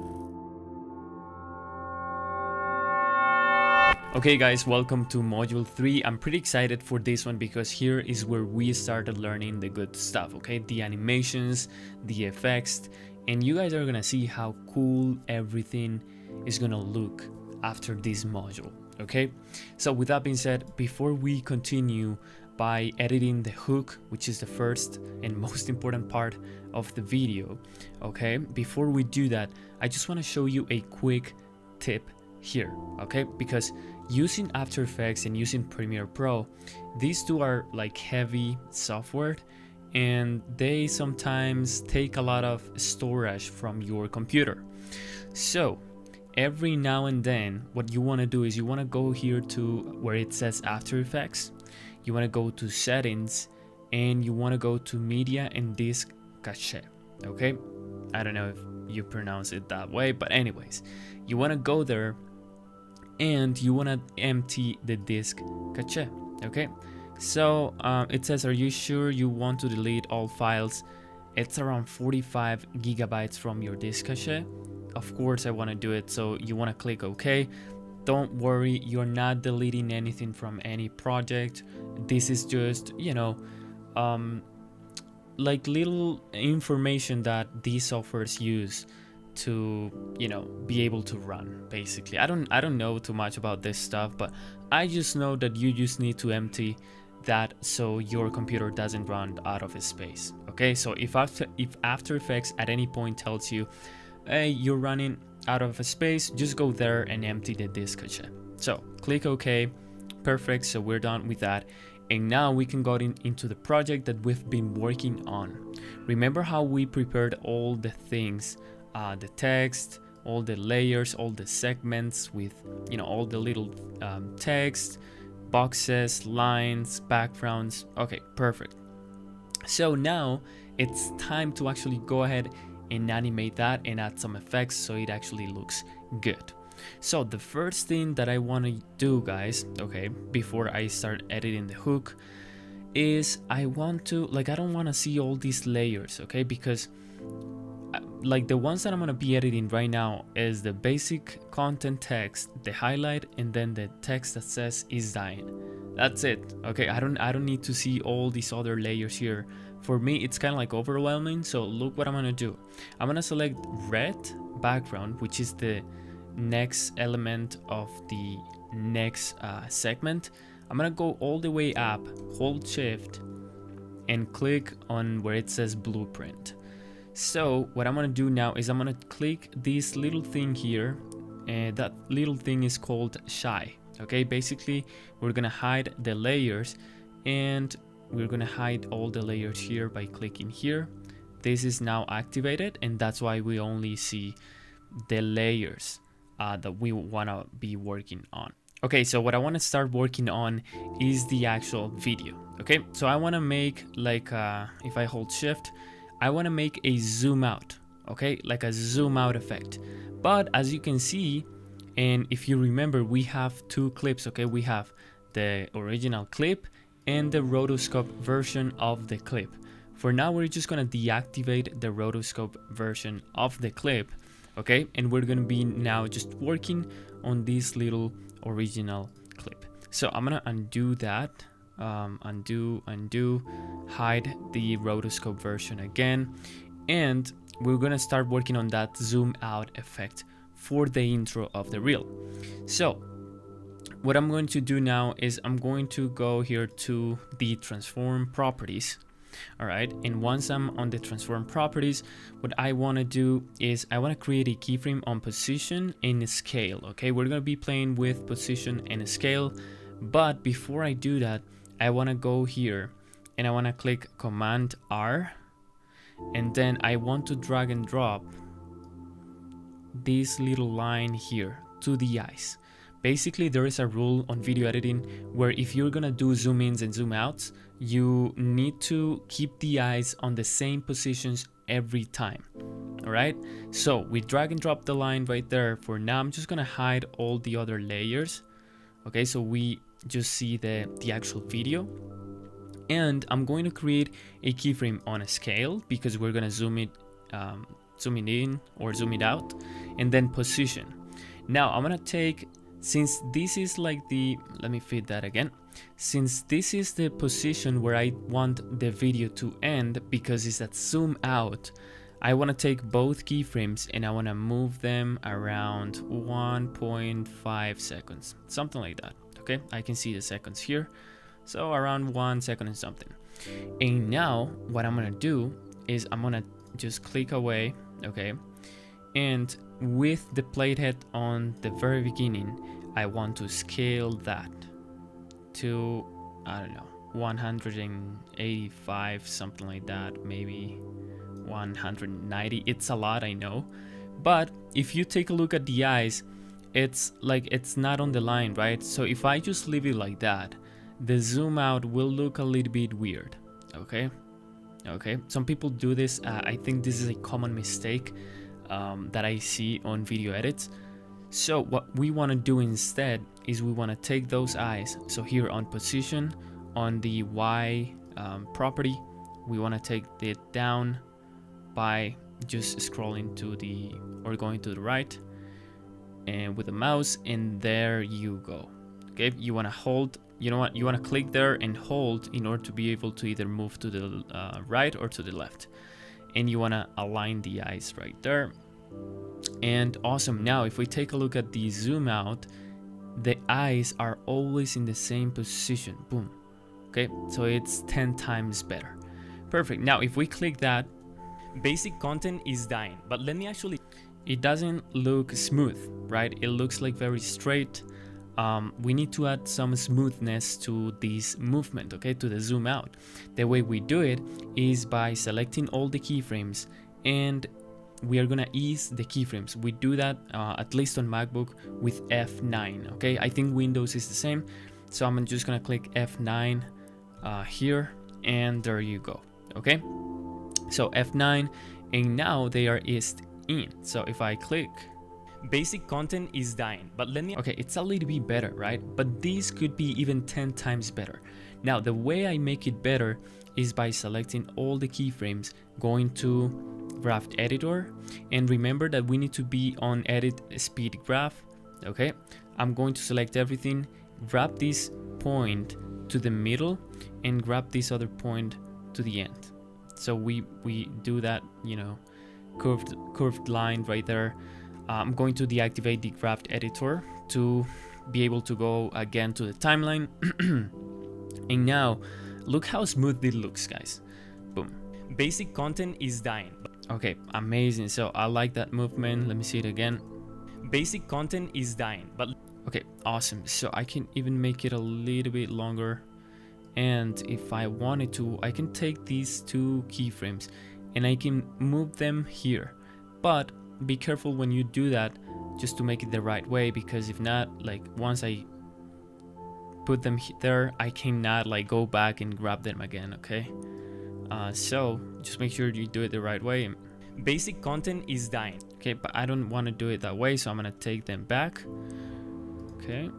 Okay guys, welcome to module 3. I'm pretty excited for this one because here is where we started learning the good stuff, okay? The animations, the effects, and you guys are gonna see how cool everything is gonna look after this module, okay? So with that being said, before we continue by editing the hook, which is the first and most important part of the video, okay? Before we do that, I just wanna show you a quick tip here, okay? Because using After Effects and using Premiere Pro, these two are like heavy software, and they sometimes take a lot of storage from your computer. So every now and then, what you want to do is you want to go here to where it says After Effects, you want to go to Settings, and you want to go to Media and Disk Cache, okay? I don't know if you pronounce it that way, but anyways, you want to go there and you want to empty the disk cache, okay? So it says, are you sure you want to delete all files? It's around 45 gigabytes from your disk cache. Of course I want to do it, so you want to click OK. Don't worry, you're not deleting anything from any project. This is just, you know, like little information that these softwares use to, you know, be able to run. Basically, I don't know too much about this stuff, but I just know that you just need to empty that so your computer doesn't run out of space, okay? So if After Effects at any point tells you, hey, you're running out of space, just go there and empty the disk cache. So click OK. Perfect. So we're done with that, and now we can go into the project that we've been working on. Remember how we prepared all the things, the text, all the layers, all the segments with, you know, all the little text, boxes, lines, backgrounds. Okay, perfect. So now it's time to actually go ahead and animate that and add some effects so it actually looks good. So the first thing that I want to do, guys, okay, before I start editing the hook, is I want to, like, I don't want to see all these layers, okay? Because like the ones that I'm going to be editing right now is the basic content text, the highlight, and then the text that says is dying. That's it, okay? I don't need to see all these other layers here. For me, it's kind of like overwhelming. So look what I'm going to do. I'm going to select red background, which is the next element of the next segment. I'm going to go all the way up, hold shift, and click on where it says blueprint. So what I'm going to do now is I'm going to click this little thing here, and that little thing is called shy. Okay, basically we're going to hide the layers, and we're going to hide all the layers here by clicking here. This is now activated, and that's why we only see the layers that we want to be working on. Okay, so what I want to start working on is the actual video. Okay, so I want to make like if I hold shift, I want to make a zoom out, okay, like a zoom out effect. But as you can see, and if you remember, we have two clips, okay? We have the original clip and the rotoscope version of the clip. For now, we're just gonna deactivate the rotoscope version of the clip, okay? And we're gonna be now just working on this little original clip. So I'm gonna undo that. Undo, hide the rotoscope version again, and we're gonna start working on that zoom out effect for the intro of the reel. So what I'm going to do now is I'm going to go here to the transform properties. All right, and once I'm on the transform properties, what I want to do is I want to create a keyframe on position and scale. Okay, we're going to be playing with position and scale, but before I do that, I want to go here and I want to click Command R, and then I want to drag and drop this little line here to the eyes. Basically, there is a rule on video editing where if you're gonna do zoom ins and zoom outs, you need to keep the eyes on the same positions every time. All right, so we drag and drop the line right there. For now, I'm just gonna hide all the other layers. Okay, so we just see the actual video. And I'm going to create a keyframe on a scale because we're gonna zoom it in or zoom it out, and then position. Now I'm gonna take, since this is like the, let me feed that again. Since this is the position where I want the video to end because it's at zoom out, I want to take both keyframes and I want to move them around 1.5 seconds, something like that. Okay, I can see the seconds here, so around 1 second and something. And now what I'm gonna do is I'm gonna just click away, okay, and with the playhead on the very beginning, I want to scale that to, I don't know, 185, something like that, maybe 190. It's a lot, I know, but if you take a look at the eyes, it's like it's not on the line, right? So if I just leave it like that, the zoom out will look a little bit weird. Okay, some people do this. I think this is a common mistake that I see on video edits. So what we want to do instead is we want to take those eyes. So here on position, on the Y property, we want to take it down by just scrolling to the, or going to the right, and with the mouse, and there you go. Okay, you want to hold, you know what, you want to click there and hold in order to be able to either move to the right or to the left, and you want to align the eyes right there. And awesome. Now if we take a look at the zoom out, the eyes are always in the same position. Boom. Okay, so it's 10 times better. Perfect. Now if we click that, Basic content is dying, but let me actually, it doesn't look smooth, right? It looks like very straight. We need to add some smoothness to this movement, okay, to the zoom out. The way we do it is by selecting all the keyframes, and we are gonna ease the keyframes. We do that at least on MacBook with F9. Okay, I think Windows is the same, so I'm just gonna click F9 here, and there you go. Okay, so F9, and now they are eased in. So if I click, basic content is dying, but let me, okay, it's a little bit better, right? But this could be even 10 times better. Now the way I make it better is by selecting all the keyframes, going to graph editor, and remember that we need to be on edit speed graph. Okay, I'm going to select everything, grab this point to the middle, and grab this other point to the end. So we do that, you know, curved line right there. I'm going to deactivate the graph editor to be able to go again to the timeline. And now look how smooth it looks, guys. Boom. basic content is dying. Okay, amazing. So I like that movement. Let me see it again. Basic content is dying, but okay, awesome. So I can even make it a little bit longer, and if I wanted to, I can take these two keyframes and I can move them here. But be careful when you do that, just to make it the right way, because if not, like once I put them there, I cannot like go back and grab them again. Okay, so just make sure you do it the right way. basic content is dying. Okay, but I don't want to do it that way, so I'm gonna take them back. Okay,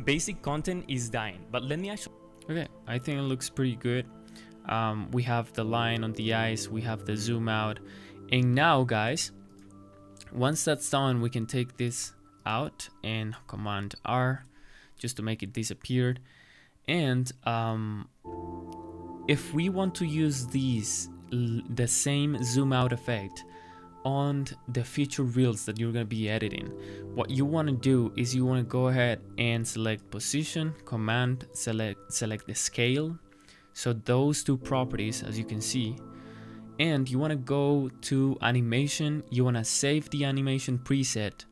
Basic content is dying, but let me actually, okay, I think it looks pretty good. We have the line on the eyes, we have the zoom out, and now guys, once that's done, we can take this out and Command R just to make it disappear. And if we want to use these, the same zoom out effect on the future reels that you're going to be editing, what you want to do is you want to go ahead and select position, command, select the scale. So those two properties, as you can see, and you want to go to animation, you want to save the animation preset,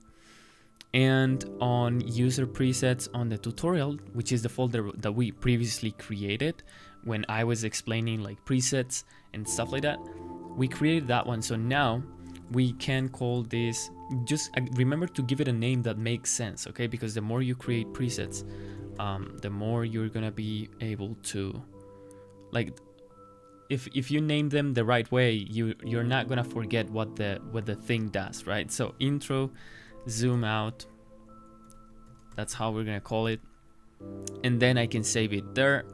and on user presets on the tutorial, which is the folder that we previously created when I was explaining like presets and stuff like that, we created that one. So now we can call this, just remember to give it a name that makes sense, okay? Because the more you create presets, the more you're gonna be able to, like, if you name them the right way, you're not gonna forget what the thing does, right? So intro, zoom out, that's how we're gonna call it, and then I can save it there,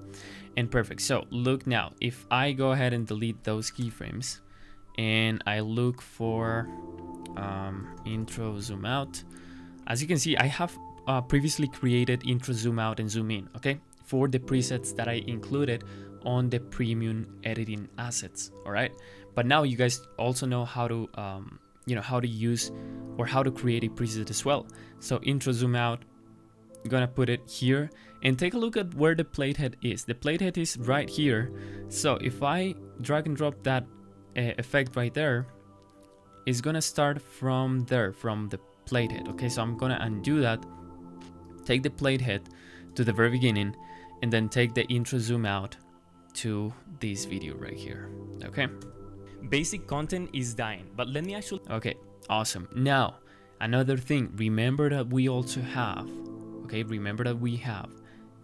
and perfect. So look now, if I go ahead and delete those keyframes and I look for intro, zoom out, as you can see, I have previously created intro, zoom out, and zoom in, okay, for the presets that I included on the premium editing assets. All right, but now you guys also know how to how to use or how to create a preset as well. So intro, zoom out, I'm gonna put it here, and take a look at where the playhead is. The playhead is right here. So if I drag and drop that effect right there, it's gonna start from there, from the playhead. Okay, so I'm gonna undo that, take the playhead to the very beginning, and then take the intro, zoom out to this video right here. Okay, Basic content is dying, but let me actually... Okay, awesome. Now, another thing, remember that we also have, okay, remember that we have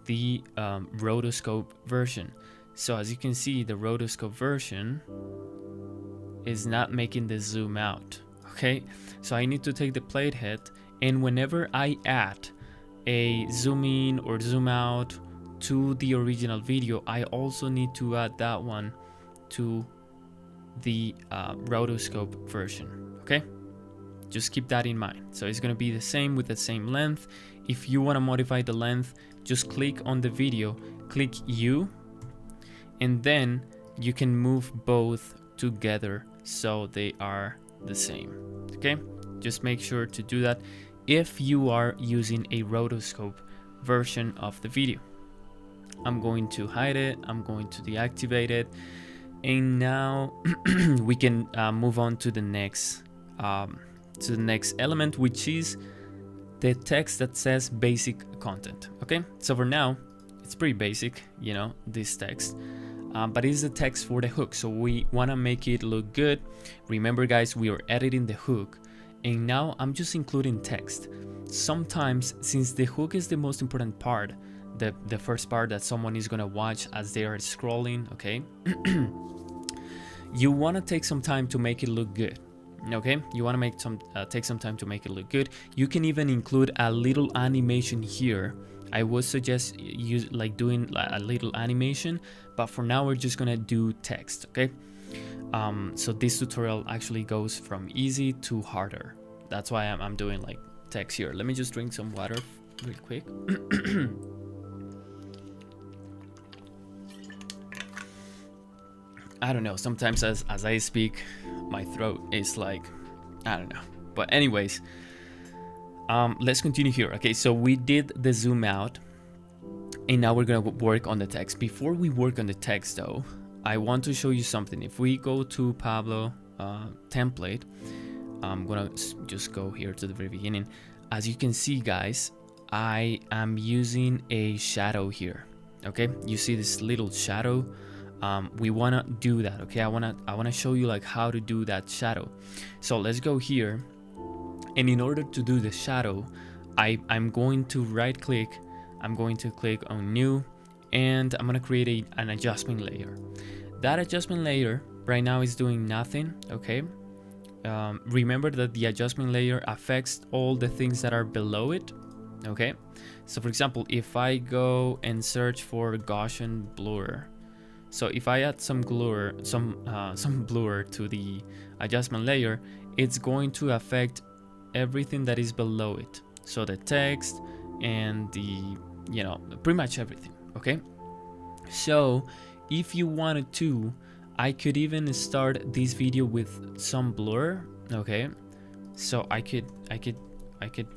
the rotoscope version. So as you can see, the rotoscope version is not making the zoom out, okay? So I need to take the playhead, and whenever I add a zoom in or zoom out to the original video, I also need to add that one to the rotoscope version, okay? Just keep that in mind. So it's going to be the same with the same length. If you want to modify the length, just click on the video, click U, and then you can move both together so they are the same, okay? Just make sure to do that if you are using a rotoscope version of the video. I'm going to hide it, I'm going to deactivate it, and now we can move on to the next element, which is the text that says basic content. Okay, so for now it's pretty basic, you know, this text, but it's the text for the hook, so we want to make it look good. Remember guys, we are editing the hook, and now I'm just including text. Sometimes, since the hook is the most important part, the first part that someone is gonna watch as they are scrolling, okay, you want to take some time to make it look good. Okay, you want to make take some time to make it look good. You can even include a little animation here. I would suggest doing a little animation, but for now we're just gonna do text. Okay, so this tutorial actually goes from easy to harder. That's why I'm doing like text here. Let me just drink some water real quick. I don't know, sometimes as I speak, my throat is like, I don't know. But anyways, let's continue here. Okay, so we did the zoom out, and now we're gonna work on the text. Before we work on the text though, I want to show you something. If we go to Pablo template, I'm gonna just go here to the very beginning. As you can see guys, I am using a shadow here. Okay, you see this little shadow? We want to do that. Okay, I want to show you like how to do that shadow. So let's go here, and in order to do the shadow, I'm going to right click, I'm going to click on new, and I'm going to create an adjustment layer. That adjustment layer right now is doing nothing. Okay, remember that the adjustment layer affects all the things that are below it. Okay, so for example, if I go and search for Gaussian blur, so if I add some blur to the adjustment layer, it's going to affect everything that is below it. So the text and the, you know, pretty much everything. Okay, so if you wanted to, I could even start this video with some blur, Okay, so I could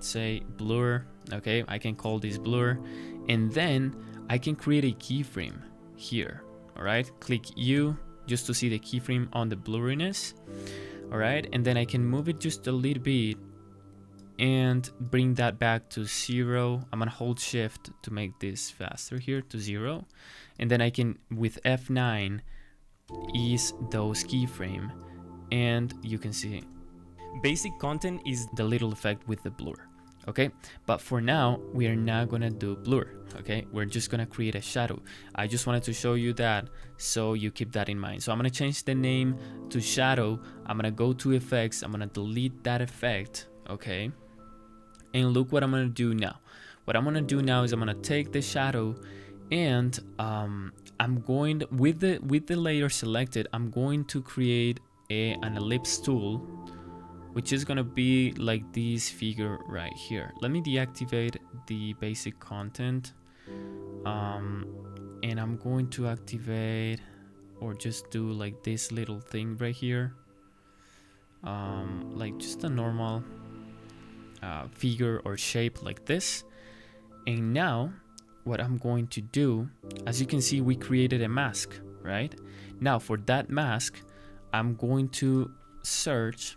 say blur. Okay, I can call this blur, and then I can create a keyframe here. All right, click U just to see the keyframe on the blurriness. All right, and then I can move it just a little bit and bring that back to 0. I'm gonna hold shift to make this faster here to 0, and then I can with F9 ease those keyframe, and you can see Basic content is the little effect with the blur. Okay, but for now we are not gonna do blur. Okay, we're just gonna create a shadow. I just wanted to show you that, so you keep that in mind. So I'm gonna change the name to shadow. I'm gonna go to effects, I'm gonna delete that effect. Okay, and look what I'm gonna do now. What I'm gonna do now is I'm gonna take the shadow, and I'm going with the layer selected, I'm going to create an ellipse tool, which is gonna be like this figure right here. Let me deactivate the basic content, and I'm going to activate or just do like this little thing right here, like just a normal figure or shape like this. And now what I'm going to do, as you can see, we created a mask, right? Now for that mask, I'm going to search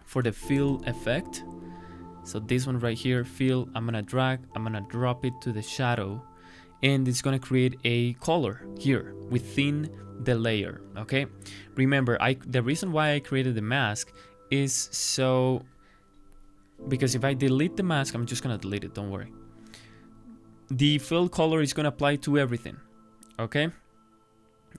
for the fill effect. So this one right here, fill, I'm gonna drag, I'm gonna drop it to the shadow, and it's gonna create a color here within the layer. Okay, remember, the reason why I created the mask is so, because if I delete the mask, I'm just gonna delete it, don't worry, the fill color is gonna apply to everything. Okay,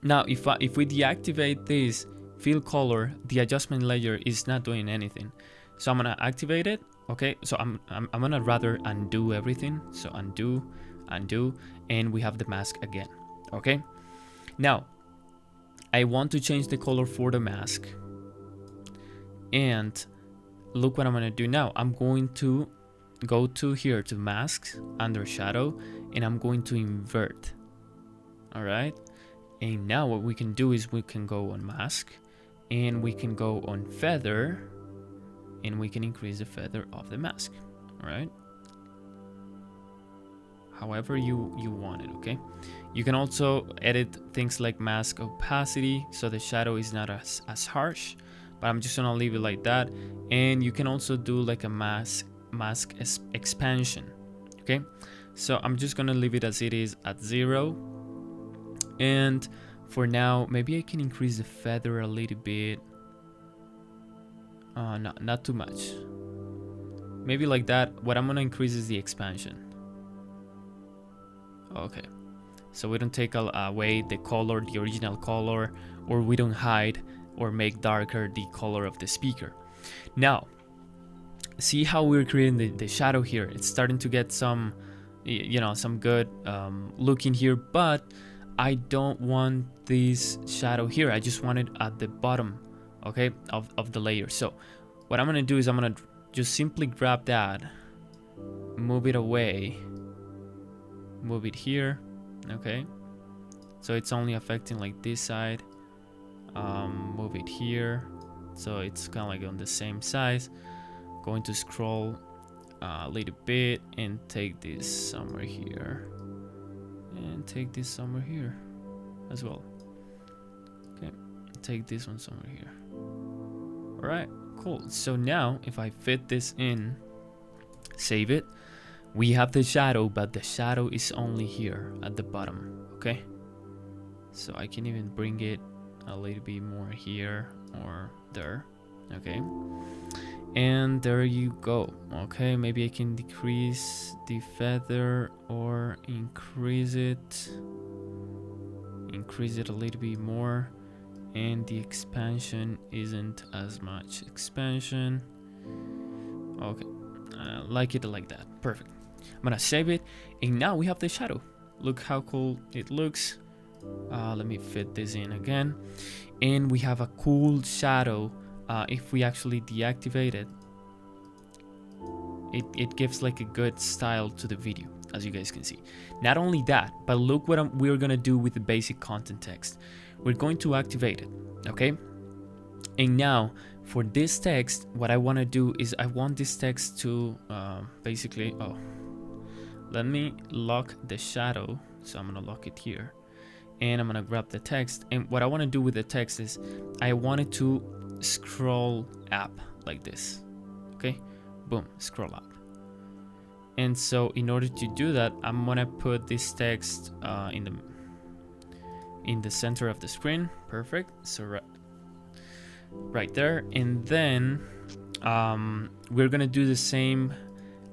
now if we deactivate this fill color, the adjustment layer is not doing anything, so I'm gonna activate it. Okay, so I'm gonna rather undo everything, so undo, and we have the mask again. Okay, now I want to change the color for the mask, and look what I'm gonna do now. I'm going to go to here to masks under shadow, and I'm going to invert. All right, and now what we can do is we can go on mask, and we can go on feather, and we can increase the feather of the mask. All right, however you want it. Okay, you can also edit things like mask opacity, so the shadow is not as harsh, but I'm just gonna leave it like that. And you can also do like a mask expansion. Okay, so I'm just gonna leave it as it is at 0, and for now maybe I can increase the feather a little bit. Not too much, maybe like that. What I'm gonna increase is the expansion. Okay, so we don't take away the color, the original color, or we don't hide or make darker the color of the speaker. Now see how we're creating the shadow here. It's starting to get some, you know, some good look in here, but I don't want this shadow here. I just want it at the bottom, okay, of the layer. So what I'm gonna do is I'm gonna just simply grab that, move it away, move it here. Okay, so it's only affecting like this side. Move it here, so it's kind of like on the same size. Going to scroll a little bit and take this somewhere here, and take this somewhere here as well. Okay, take this one somewhere here. All right, cool. So now if I fit this in, save it, we have the shadow, but the shadow is only here at the bottom. Okay, so I can even bring it a little bit more here or there. Okay, and there you go. Okay, maybe I can decrease the feather or increase it a little bit more, and the expansion isn't as much expansion. Okay, like it like that. Perfect. I'm gonna save it, and now we have the shadow. Look how cool it looks. Let me fit this in again, and we have a cool shadow. If we actually deactivate it, it gives like a good style to the video, as you guys can see. Not only that, but look what we're gonna do with the basic content text. We're going to activate it. Okay, And now for this text, what I want to do is I want this text to basically, let me lock the shadow. So I'm gonna lock it here, and I'm gonna grab the text. And what I want to do with the text is I want it to scroll up like this. Okay, boom, scroll up. And so in order to do that, I'm gonna put this text in the center of the screen. Perfect. So right there. And then we're gonna do the same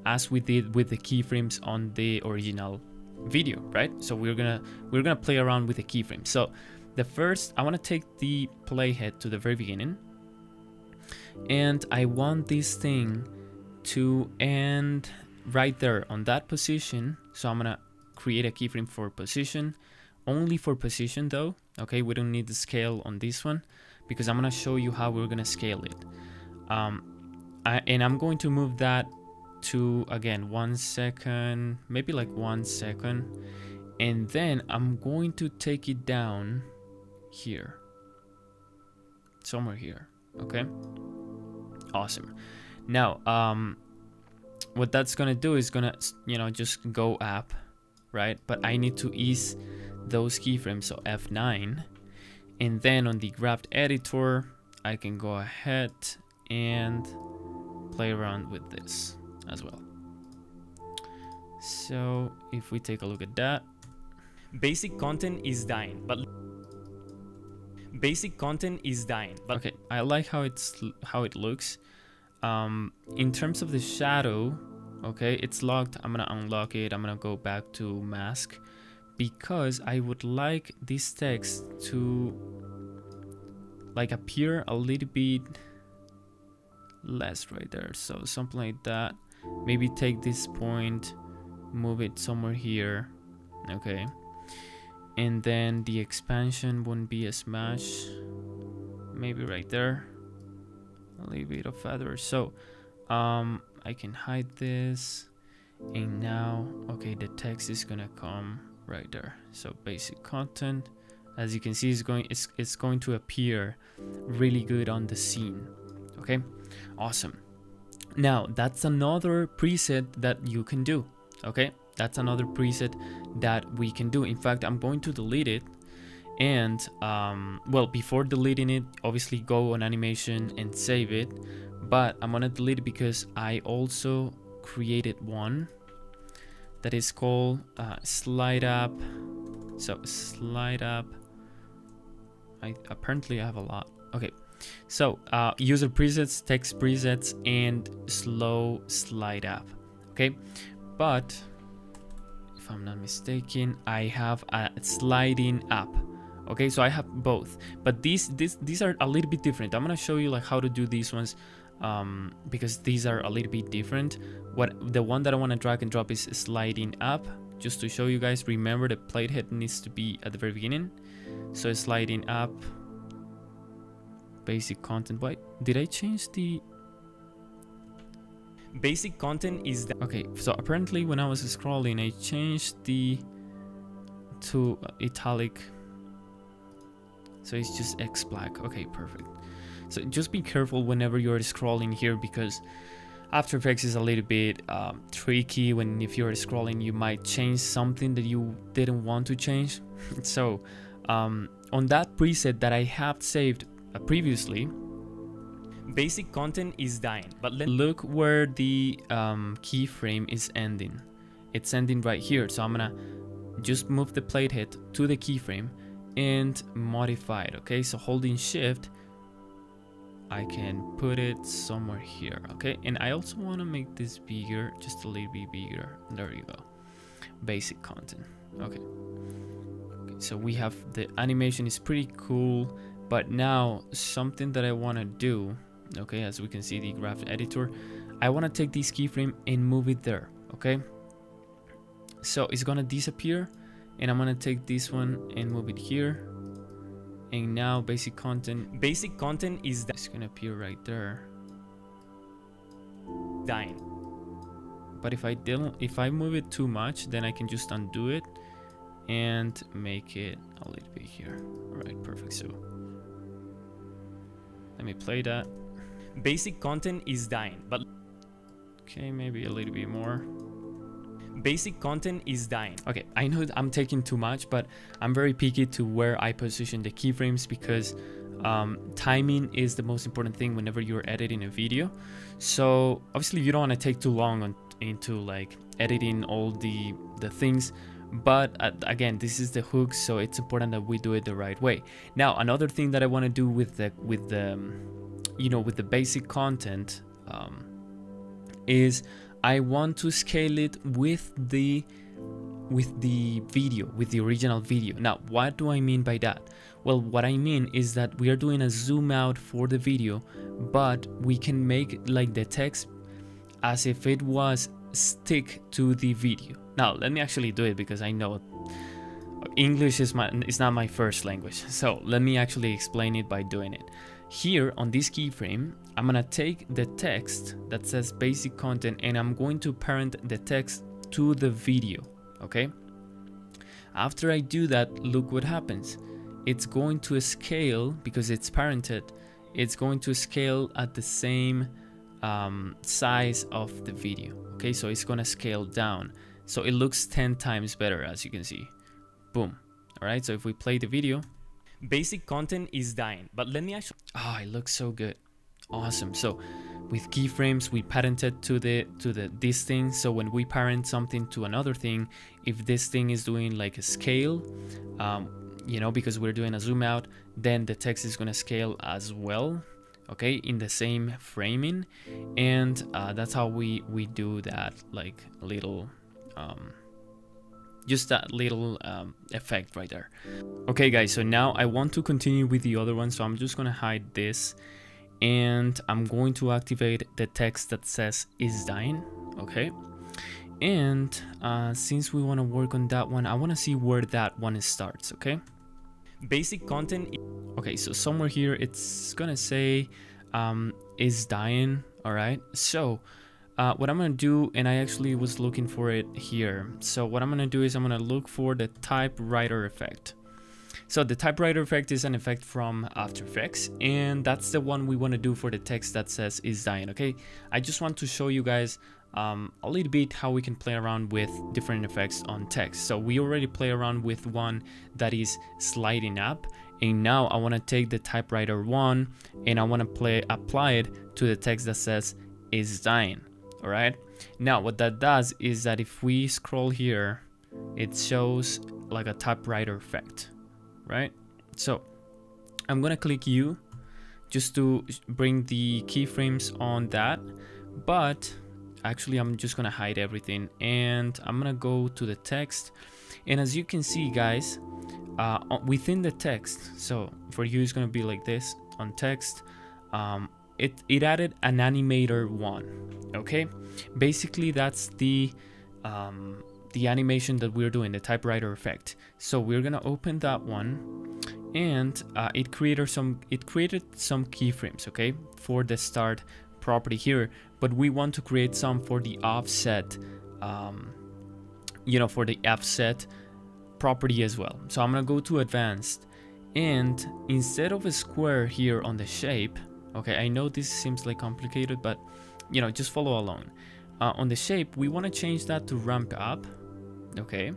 as we did with the keyframes on the original video, right? So we're gonna play around with the keyframes. So the first, I want to take the playhead to the very beginning, and I want this thing to end right there on that position. So I'm gonna create a keyframe for position, only for position though. Okay, we don't need the scale on this one because I'm gonna show you how we're gonna scale it. And I'm going to move that to, again, 1 second, maybe like 1 second, and then I'm going to take it down here, somewhere here. Okay, awesome. Now what that's gonna do is gonna, you know, just go up, right? But I need to ease those keyframes, so F9, and then on the graph editor I can go ahead and play around with this as well. So if we take a look at that, Basic content is dying, but okay, I like how it looks. In terms of the shadow, okay, it's locked. I'm gonna unlock it. I'm gonna go back to mask because I would like this text to like appear a little bit less right there. So something like that. Maybe take this point, move it somewhere here. Okay, and then the expansion wouldn't be as much, maybe right there, a little bit of feather. So I can hide this, and now, okay, the text is gonna come right there. So basic content, as you can see, it's going to appear really good on the scene. Okay, awesome. Now that's another preset that you can do. Okay, that's another preset that we can do. In fact, I'm going to delete it, and well, before deleting it, obviously go on animation and save it, but I'm gonna delete it because I also created one that is called slide up. So slide up, I have a lot. Okay, so user presets, text presets, and slow slide up. Okay, but if I'm not mistaken, I have a sliding up. Okay, so I have both, but these are a little bit different. I'm gonna show you like how to do these ones because these are a little bit different. The one that I want to drag and drop is sliding up, just to show you guys. Remember, the playhead needs to be at the very beginning. So sliding up, basic content. Wait, did I change the basic content is okay? So apparently when I was scrolling, I changed the to italic, so it's just X black. Okay, perfect. So just be careful whenever you're scrolling here, because After Effects is a little bit tricky. If you're scrolling, you might change something that you didn't want to change. So on that preset that I have saved previously, basic content is dying, but look where the keyframe is ending. It's ending right here. So I'm gonna just move the playhead to the keyframe and modify it. Okay, so holding shift, I can put it somewhere here. Okay, and I also want to make this bigger, just a little bit bigger. There you go. Basic content. Okay, so we have the animation is pretty cool, but now something that I want to do, okay, as we can see the graph editor, I want to take this keyframe and move it there. Okay, so it's gonna disappear, and I'm gonna take this one and move it here. And now basic content is it's gonna appear right there, dying. but if I move it too much, then I can just undo it and make it a little bit here. All right, perfect. So Let me play that. Basic content is dying, but Okay, maybe a little bit more. basic content is dying. Okay, I know I'm taking too much, but I'm very picky to where I position the keyframes because timing is the most important thing whenever you're editing a video. So obviously you don't want to take too long into like editing all the things, but again, this is the hook, so it's important that we do it the right way. Now another thing that I want to do with the you know, with the basic content is I want to scale it with the video, with the original video. Now what do I mean by that? Well, what I mean is that we are doing a zoom out for the video, but we can make like the text as if it was stick to the video. Now let me actually do it because I know English is not my first language, so let me actually explain it by doing it. Here on this keyframe, I'm gonna take the text that says basic content and I'm going to parent the text to the video. Okay, after I do that, look what happens. It's going to scale because it's parented. It's going to scale at the same size of the video. Okay, so it's gonna scale down, so it looks 10 times better, as you can see. Boom. All right, so if we play the video, Basic content is dying, but let me actually... oh, it looks so good. Awesome. So with keyframes, we parented to this thing. So when we parent something to another thing, if this thing is doing like a scale, you know, because we're doing a zoom out, then the text is going to scale as well. Okay, in the same framing, and that's how we do that, like little just that little effect right there. Okay guys, so now I want to continue with the other one, so I'm just gonna hide this and I'm going to activate the text that says is dying. Okay, and since we want to work on that one, I want to see where that one starts. Okay, Basic content... okay, so somewhere here it's gonna say is dying. All right, so what I'm gonna do, and I actually was looking for it here, so what I'm gonna do is I'm gonna look for the typewriter effect. So the typewriter effect is an effect from After Effects, and that's the one we want to do for the text that says is dying. Okay, I just want to show you guys a little bit how we can play around with different effects on text. So we already play around with one that is sliding up, and now I want to take the typewriter one and I want to apply it to the text that says is dying. All right, now what that does is that if we scroll here, it shows like a typewriter effect, right? So I'm gonna click U just to bring the keyframes on that, but actually I'm just gonna hide everything and I'm gonna go to the text, and as you can see guys, within the text, so for you it's gonna be like this on text, it added an animator one. Okay, basically that's the animation that we're doing, the typewriter effect. So we're gonna open that one, and it created some keyframes, okay, for the start property here, but we want to create some for the offset, you know, for the offset property as well. So I'm gonna go to advanced, and instead of a square here on the shape, okay, I know this seems like complicated, but you know, just follow along. On the shape, we want to change that to ramp up. Okay,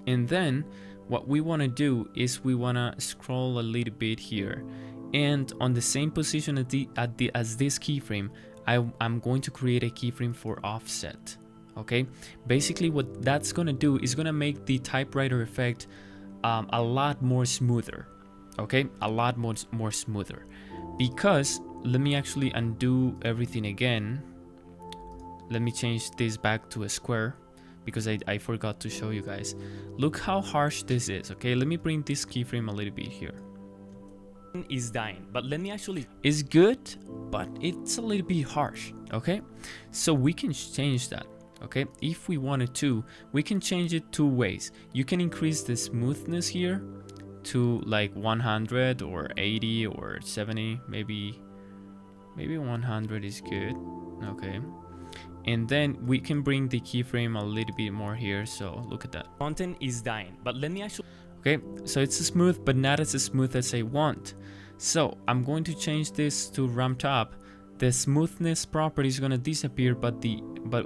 and then what we want to do is we want to scroll a little bit here, and on the same position as this keyframe, I'm going to create a keyframe for offset. Okay, basically what that's gonna do is gonna make the typewriter effect a lot more smoother. Okay, a lot more smoother, because let me actually undo everything again. Let me change this back to a square because I forgot to show you guys. Look how harsh this is. Okay, let me bring this keyframe a little bit here. Is dying, but let me actually... It's good, but it's a little bit harsh. Okay, so we can change that. Okay, if we wanted to, we can change it two ways. You can increase the smoothness here to like 100 or 80 or 70, maybe 100 is good. Okay, and then we can bring the keyframe a little bit more here. So look at that. Content is dying, but let me actually... Okay, so it's smooth, but not as smooth as I want. So I'm going to change this to ramped up. The smoothness property is gonna disappear, but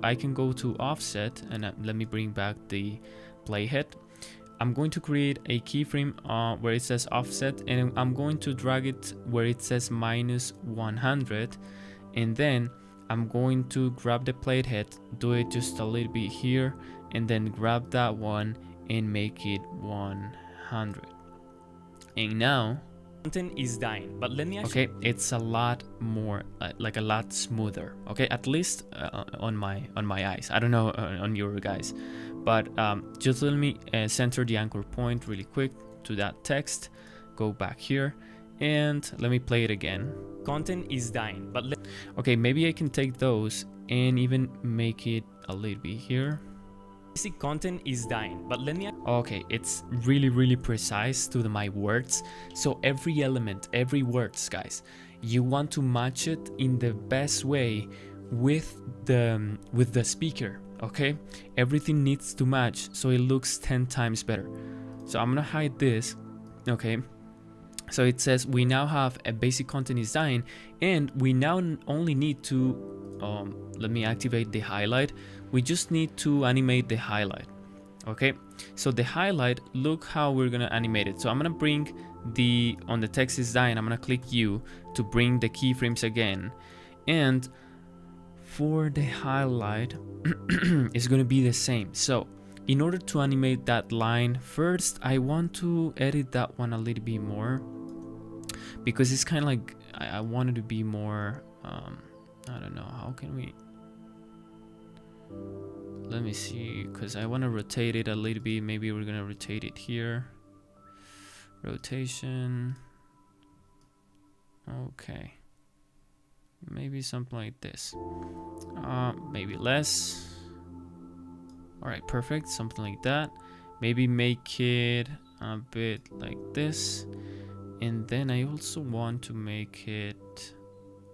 I can go to offset, and let me bring back the playhead. I'm going to create a keyframe where it says offset, and I'm going to drag it where it says -100, and then I'm going to grab the playhead, do it just a little bit here, and then grab that one and make it 100. And now content is dying, but let me actually... Okay, it's a lot more like a lot smoother. Okay, at least on my eyes. I don't know on your guys, but just let me center the anchor point really quick to that text. Go back here and let me play it again. Content is dying, but okay, maybe I can take those and even make it a little bit here. basic content is dying, but let me... Okay, it's really precise to my words. So every element, every words, guys, you want to match it in the best way with the speaker. Okay, everything needs to match so it looks 10 times better. So I'm gonna hide this. Okay, so it says we now have a basic content is dying, and we now only need to let me activate the highlight. We just need to animate the highlight. Okay, so the highlight, look how we're gonna animate it. So I'm gonna bring on the text is dying, I'm gonna click U to bring the keyframes again, and for the highlight it's gonna be the same. So in order to animate that line, first I want to edit that one a little bit more, because it's kind of like I want it to be more I don't know, how can we, let me see, because I want to rotate it a little bit. Maybe we're gonna rotate it here, rotation. Okay, maybe something like this, maybe less. All right, perfect, something like that. Maybe make it a bit like this, and then I also want to make it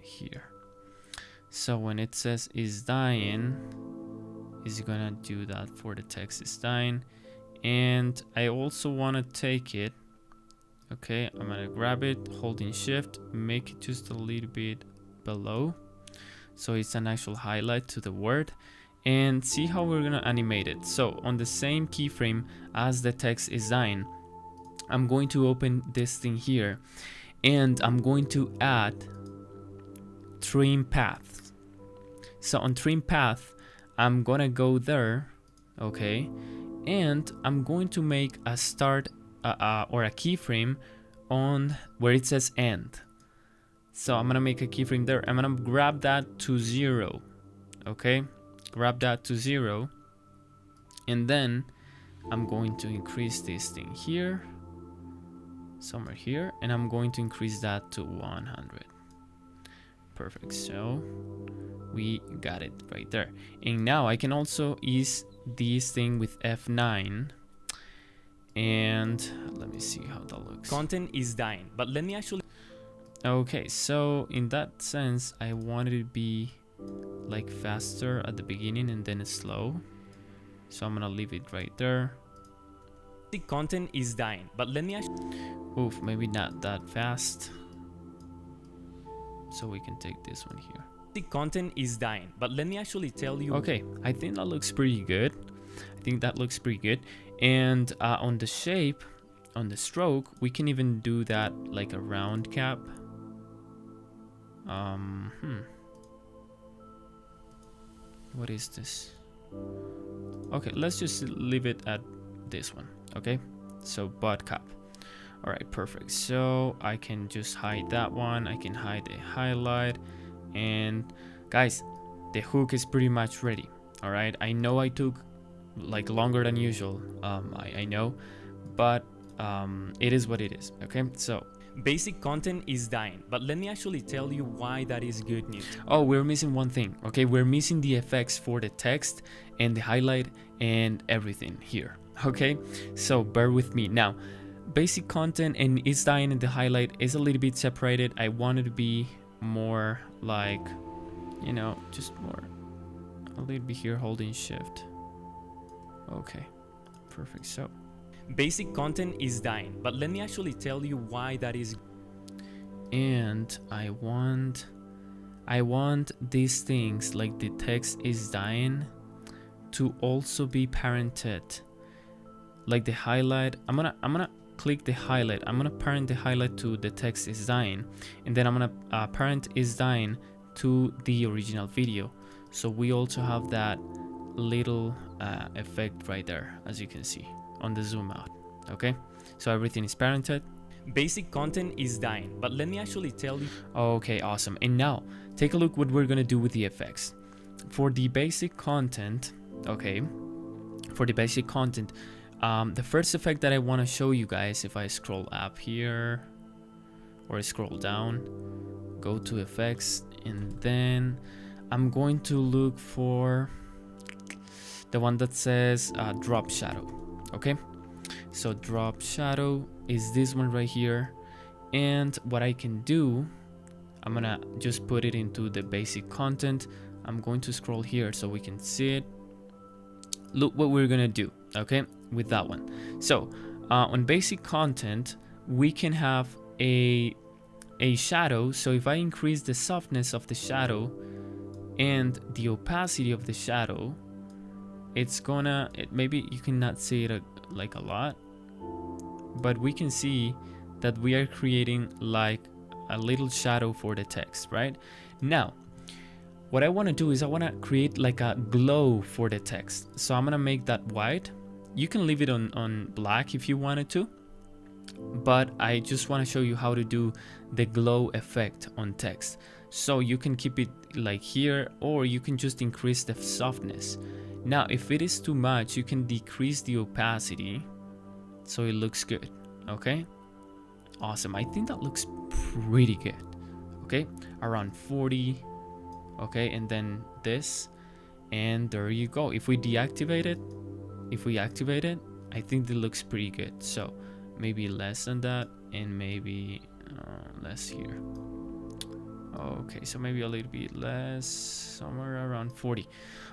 here. So when it says is dying, is gonna do that for the text is dying. And I also want to take it, okay, I'm gonna grab it holding shift, make it just a little bit below so it's an actual highlight to the word, and see how we're gonna animate it. So on the same keyframe as the text is dying, I'm going to open this thing here, and I'm going to add trim path. So on trim path, I'm gonna go there, okay, and I'm going to make a start or a keyframe on where it says end. So I'm gonna make a keyframe there. I'm gonna grab that to 0, okay, grab that to 0, and then I'm going to increase this thing here, somewhere here, and I'm going to increase that to 100. Perfect, so we got it right there. And now I can also ease this thing with F9, and let me see how that looks. Content is dying, but let me actually... Okay, so in that sense, I wanted it to be like faster at the beginning and then slow. So I'm gonna leave it right there. The content is dying, but let me actually... Oof, maybe not that fast. So we can take this one here. The content is dying, but let me actually tell you... Okay, I think that looks pretty good. I think that looks pretty good. And on the shape, on the stroke, we can even do that like a round cap. What is this? Okay, let's just leave it at this one. Okay, so butt cap. All right, perfect. So I can just hide that one. I can hide the highlight, and guys, the hook is pretty much ready. All right, I know I took like longer than usual. I know, but it is what it is. Okay, so basic content is dying, but let me actually tell you why that is good news. Oh, we're missing one thing. Okay, we're missing the effects for the text and the highlight and everything here. Okay, so bear with me now. Basic content and is dying and the highlight is a little bit separated. I want it to be more like, you know, just more a little bit here holding shift. Okay, perfect. So basic content is dying, but let me actually tell you why that is. and I want these things like the text is dying to also be parented, like the highlight. I'm gonna click the highlight. I'm gonna parent the highlight to the text is dying, and then I'm gonna parent is dying to the original video. So we also have that little effect right there, as you can see on the zoom out. Okay, so everything is parented. Basic content is dying, but let me actually tell you. Okay, awesome. And now take a look what we're gonna do with the effects for the basic content. Okay, for the basic content, the first effect that I want to show you guys, if I scroll up here or scroll down, go to effects, and then I'm going to look for the one that says drop shadow. Okay, so drop shadow is this one right here, and what I can do, I'm gonna just put it into the basic content. I'm going to scroll here so we can see it. Look what we're gonna do, okay, with that one. So on basic content, we can have a shadow. So if I increase the softness of the shadow and the opacity of the shadow, it's gonna, maybe you cannot see it like a lot, but we can see that we are creating like a little shadow for the text. Right now, what I want to do is I want to create like a glow for the text. So I'm gonna make that white. You can leave it on black if you wanted to, but I just want to show you how to do the glow effect on text. So you can keep it like here, or you can just increase the softness. Now if it is too much, you can decrease the opacity so it looks good. Okay, awesome. I think that looks pretty good. Okay, around 40. Okay, and then this, and there you go. If we deactivate it, I think it looks pretty good. So maybe less than that, and maybe less here. Okay, so maybe a little bit less, somewhere around 40.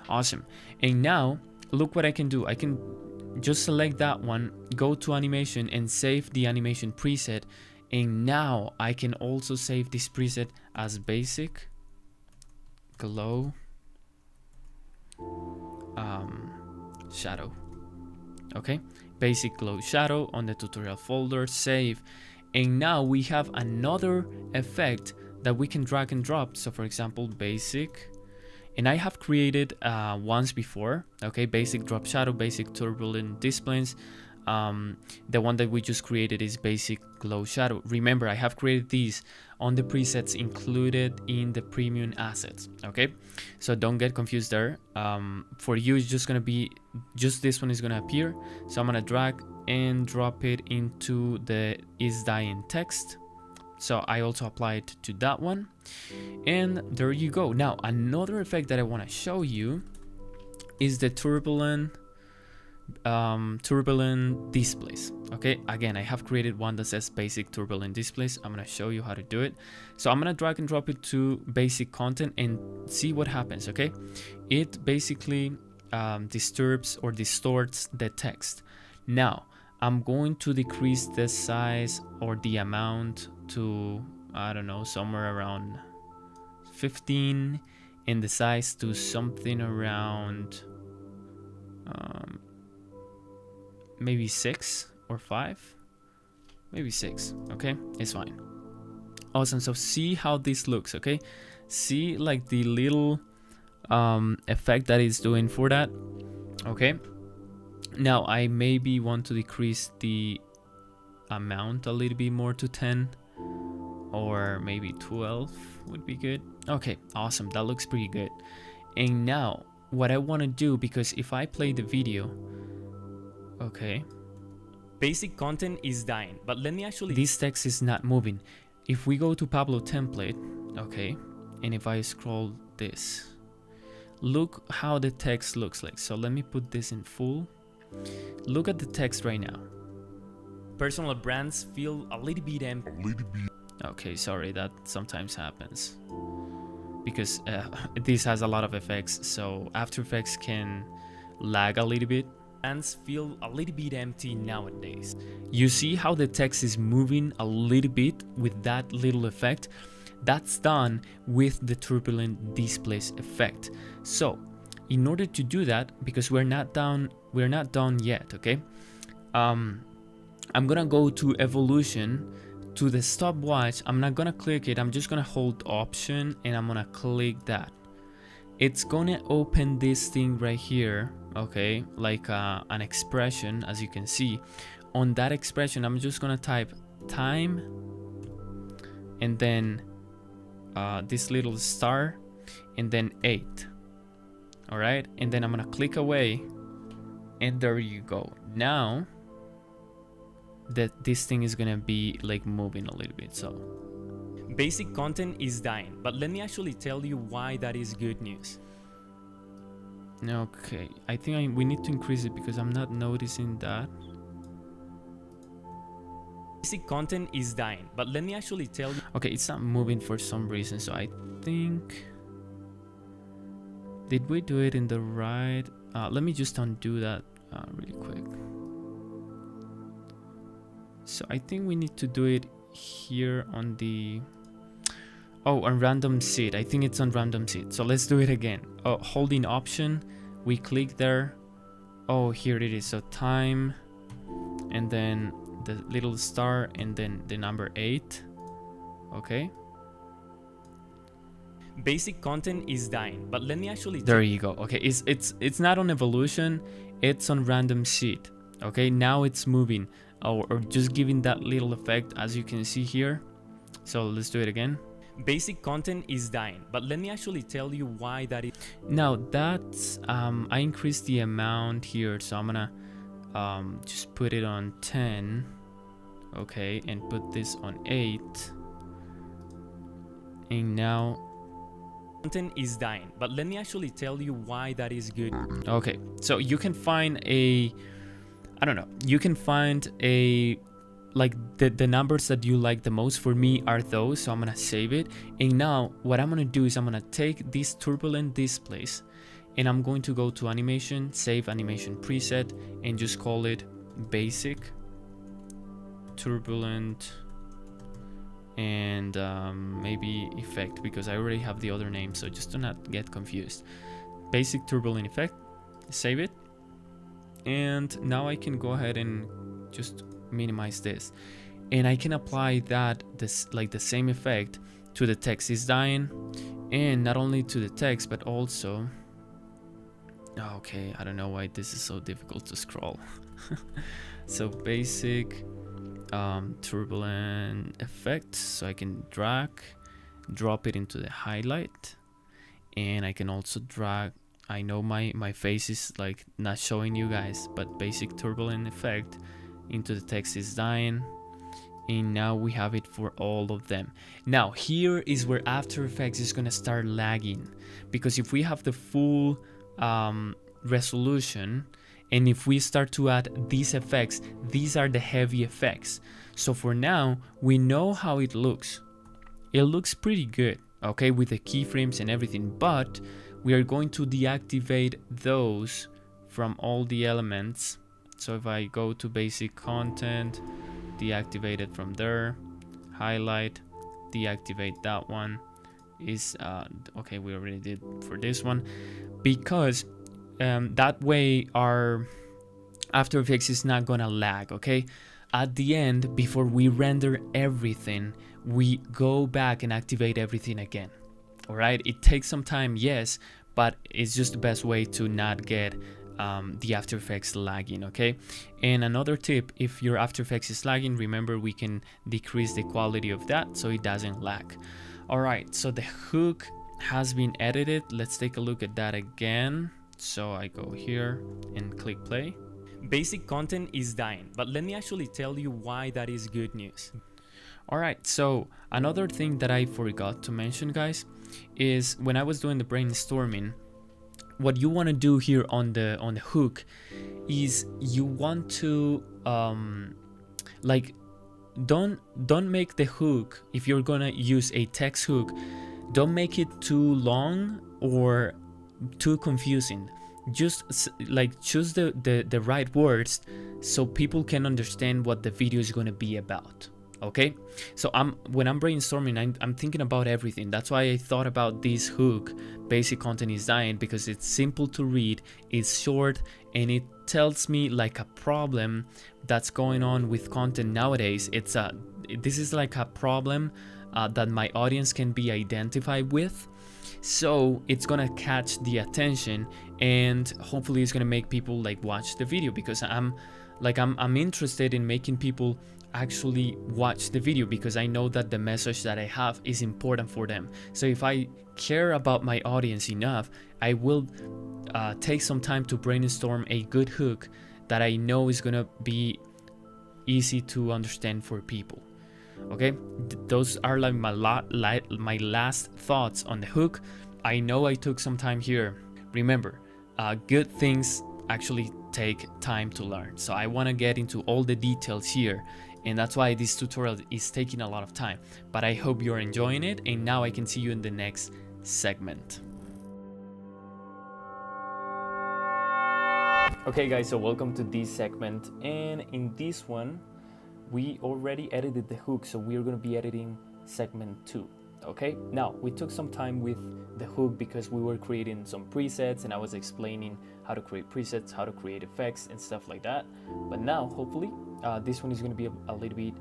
Awesome. And now look what I can do. I can just select that one, go to animation, and save the animation preset. And now I can also save this preset as basic glow shadow. Okay, basic glow shadow on the tutorial folder, save. And now we have another effect that we can drag and drop. So for example, basic, and I have created once before. Okay, basic drop shadow, basic turbulent displays. The one that we just created is basic glow shadow. Remember, I have created these on the presets included in the premium assets. Okay, so don't get confused there. For you, it's just gonna be just this one is gonna appear. So I'm gonna drag and drop it into the is dying text. So I also apply it to that one, and there you go. Now another effect that I want to show you is the turbulent displays. Okay, again, I have created one that says basic turbulent displays. I'm gonna show you how to do it. So I'm gonna drag and drop it to basic content and see what happens. Okay, it basically disturbs or distorts the text. Now I'm going to decrease the size or the amount to, I don't know, somewhere around 15, and the size to something around maybe 6 or 5, maybe 6. Okay, it's fine. Awesome. So see how this looks. Okay, see like the little effect that it's doing for that. Okay, now I maybe want to decrease the amount a little bit more to 10, or maybe 12 would be good. Okay, awesome. That looks pretty good. And now what I want to do, because if I play the video, okay, Basic content is dying, but let me actually... this text is not moving. If we go to Pablo template, okay, and if I scroll this, look how the text looks like. So let me put this in full. Look at the text right now. Personal brands feel a little bit empty. Okay, sorry, that sometimes happens because this has a lot of effects, so After Effects can lag a little bit. brands feel a little bit empty nowadays. You see how the text is moving a little bit with that little effect? That's done with the turbulent displace effect. So in order to do that, because we're not done yet, okay? I'm gonna go to evolution, to the stopwatch. I'm not gonna click it, I'm just gonna hold option and I'm gonna click that. It's gonna open this thing right here, okay, like an expression. As you can see on that expression, I'm just gonna type time and then this little star and then 8. All right, and then I'm gonna click away and there you go. Now that this thing is gonna be like moving a little bit. So Basic content is dying, but let me actually tell you why that is good news. okay, I think we need to increase it because I'm not noticing that. Basic content is dying, but let me actually tell you. Okay, it's not moving for some reason, so I think, did we do it in the right? Let me just undo that really quick. So I think we need to do it here on the, on random seed. I think it's on random seed. So let's do it again. Holding option, we click there. Oh, here it is. So time, and then the little star, and then the number 8. Okay. Basic content is dying, but let me actually. There you go. Okay, it's not on evolution, it's on random seed. Okay, now it's moving, or just giving that little effect, as you can see here. So let's do it again. Basic content is dying, but let me actually tell you why that is. Now that's I increased the amount here, so I'm gonna just put it on 10. Okay, and put this on 8. And now Content is dying, but let me actually tell you why that is good. Okay, so you can find a, I don't know, you can find a, like the numbers that you like the most. For me are those, so I'm gonna save it. And now what I'm gonna do is I'm gonna take this turbulent displace and I'm going to go to animation, save animation preset, and just call it basic turbulent, and maybe effect, because I already have the other name, so just do not get confused. Basic turbulent effect, save it, and now I can go ahead and just minimize this, and I can apply that like the same effect to the text is dying, and not only to the text but also, okay, I don't know why this is so difficult to scroll. So basic turbulent effect, so I can drop it into the highlight, and I can also drag, I know my face is like not showing you guys, but basic turbulent effect into the text is dying, and now we have it for all of them. Now here is where After Effects is gonna start lagging, because if we have the full resolution, and if we start to add these effects, these are the heavy effects. So for now, we know how it looks. It looks pretty good, okay, with the keyframes and everything, but we are going to deactivate those from all the elements. So if I go to basic content, deactivate it from there, highlight, deactivate that one, is, okay, we already did for this one, because that way our After Effects is not gonna lag, okay? At the end, before we render everything, we go back and activate everything again. All right, it takes some time, yes, but it's just the best way to not get the After Effects lagging, okay? And another tip, if your After Effects is lagging, remember we can decrease the quality of that so it doesn't lag. All right, so the hook has been edited. Let's take a look at that again. So I go here and click play. Basic content is dying, but let me actually tell you why that is good news. All right, so another thing that I forgot to mention, guys, is when I was doing the brainstorming, what you want to do here on the hook is you want to like don't make the hook, if you're gonna use a text hook, don't make it too long or too confusing. just like choose the right words so people can understand what the video is going to be about. Okay, so when I'm brainstorming, I'm thinking about everything. That's why I thought about this hook, basic content is dying, because it's simple to read, it's short, and it tells me like a problem that's going on with content nowadays. This is like a problem that my audience can be identified with, so it's gonna catch the attention, and hopefully it's gonna make people like watch the video, because I'm interested in making people actually watch the video, because I know that the message that I have is important for them. So if I care about my audience enough, I will take some time to brainstorm a good hook that I know is gonna be easy to understand for people. Okay, those are like my last thoughts on the hook. I know I took some time here. Remember, good things actually take time to learn, so I want to get into all the details here, and that's why this tutorial is taking a lot of time, but I hope you're enjoying it, and now I can see you in the next segment. Okay guys, so welcome to this segment, and in this one we already edited the hook, so we're going to be editing segment 2. Okay, now we took some time with the hook because we were creating some presets, and I was explaining how to create presets, how to create effects and stuff like that. But now hopefully this one is going to be a little bit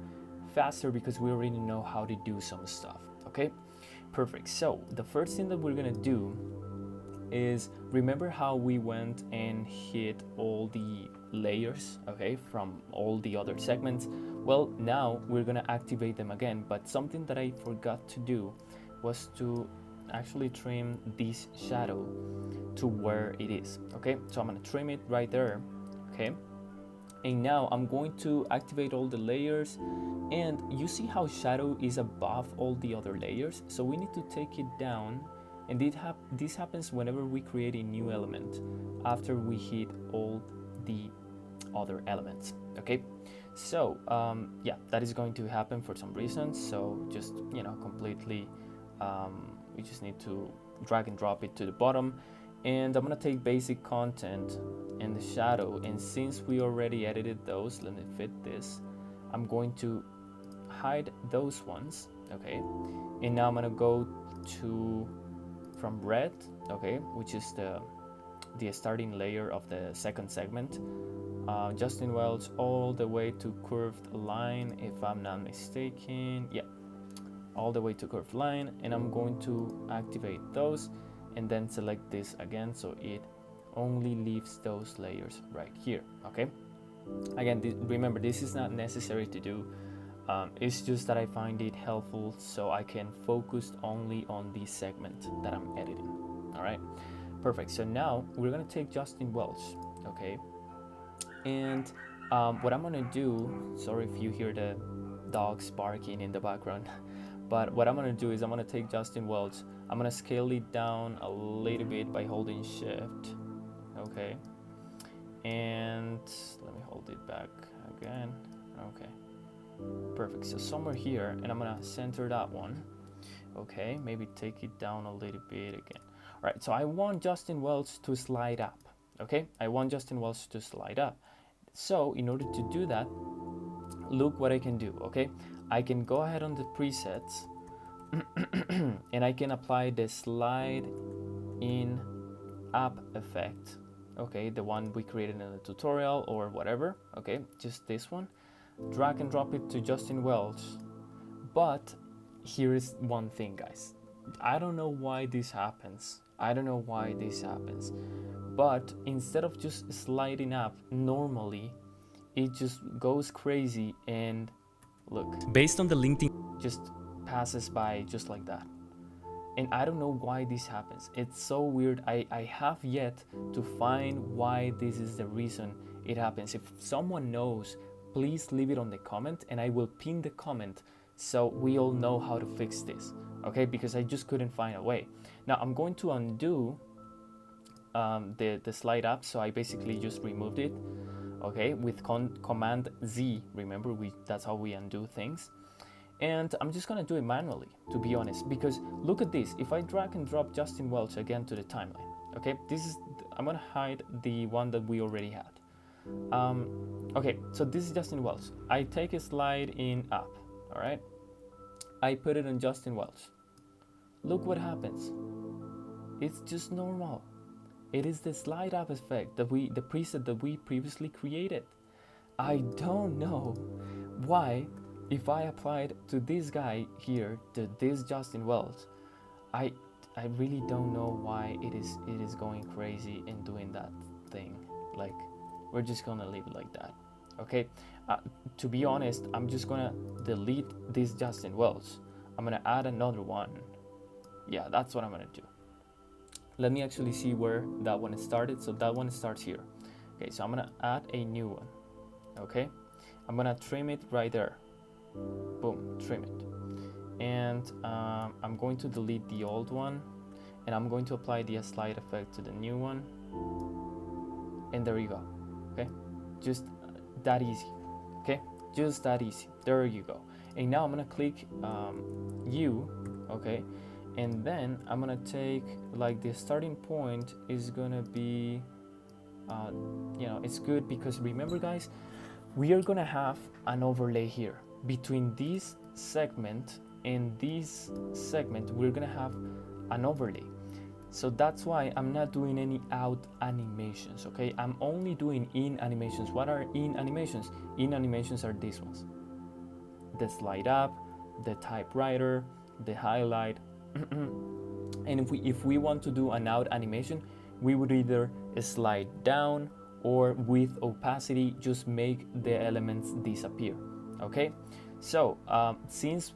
faster because we already know how to do some stuff. Okay, perfect. So the first thing that we're going to do is, remember how we went and hit all the layers, okay, from all the other segments? Well, now we're gonna activate them again, but something that I forgot to do was to actually trim this shadow to where it is. Okay, so I'm gonna trim it right there. Okay, and now I'm going to activate all the layers, and you see how shadow is above all the other layers, so we need to take it down. And this happens whenever we create a new element after we hit all the other elements. Okay, so yeah, that is going to happen for some reasons, so just, you know, completely we just need to drag and drop it to the bottom. And I'm gonna take basic content and the shadow, and since we already edited those, let me fit this, I'm going to hide those ones. Okay, and now I'm gonna go to from red, okay, which is the starting layer of the second segment, Justin Welch, all the way to curved line, if I'm not mistaken. Yeah, all the way to curved line, and I'm going to activate those and then select this again, so it only leaves those layers right here. Okay, again, remember, this is not necessary to do. It's just that I find it helpful so I can focus only on the segment that I'm editing. All right, perfect. So now we're gonna take Justin Welch, okay, and what I'm gonna do, sorry if you hear the dogs barking in the background, but what I'm gonna do is I'm gonna take Justin Welch, I'm gonna scale it down a little bit by holding shift, okay, and let me hold it back again. Okay, perfect. So somewhere here, and I'm gonna center that one. Okay, maybe take it down a little bit again. All right, so I want Justin Welch to slide up. Okay, I want Justin Welch to slide up. So in order to do that, look what I can do. Okay, I can go ahead on the presets and I can apply the slide in up effect. Okay, the one we created in the tutorial or whatever. Okay, just this one. Drag and drop it to Justin Welch. But here is one thing, guys. I don't know why this happens. But instead of just sliding up normally, it just goes crazy and look. Based on the LinkedIn, just passes by just like that. And I don't know why this happens. It's so weird. I have yet to find why this is the reason it happens. If someone knows, please leave it on the comment and I will pin the comment so we all know how to fix this. Okay, because I just couldn't find a way. Now I'm going to undo the slide up, so I basically just removed it. Okay, with Command Z, remember, that's how we undo things. And I'm just gonna do it manually, to be honest, because look at this. If I drag and drop Justin Welch again to the timeline, Okay, I'm gonna hide the one that we already had. Okay, so this is Justin Welch. I take a slide in up, all right? I put it on Justin Welch. Look what happens. It's just normal. It is the slide up effect that the preset that we previously created. I don't know why, if I applied to this guy here, to this Justin Welch, I really don't know why it is going crazy and doing that thing. Like, we're just gonna leave it like that. Okay, to be honest, I'm just gonna delete this Justin Welch. I'm gonna add another one. Yeah, that's what I'm gonna do. Let me actually see where that one started. So that one starts here. Okay, so I'm gonna add a new one. Okay, I'm gonna trim it right there. Boom, trim it. And I'm going to delete the old one, and I'm going to apply the slide effect to the new one. And there you go. Okay, just that easy. Okay, just that easy. There you go. And now I'm gonna click U. Okay, and then I'm gonna take, like, the starting point is gonna be you know, it's good because remember guys, we are gonna have an overlay here between this segment and this segment. We're gonna have an overlay, so that's why I'm not doing any out animations. Okay, I'm only doing in animations. What are in animations? In animations are these ones: the slide up, the typewriter, the highlight. And if we want to do an out animation, we would either slide down, or with opacity just make the elements disappear. Okay, so since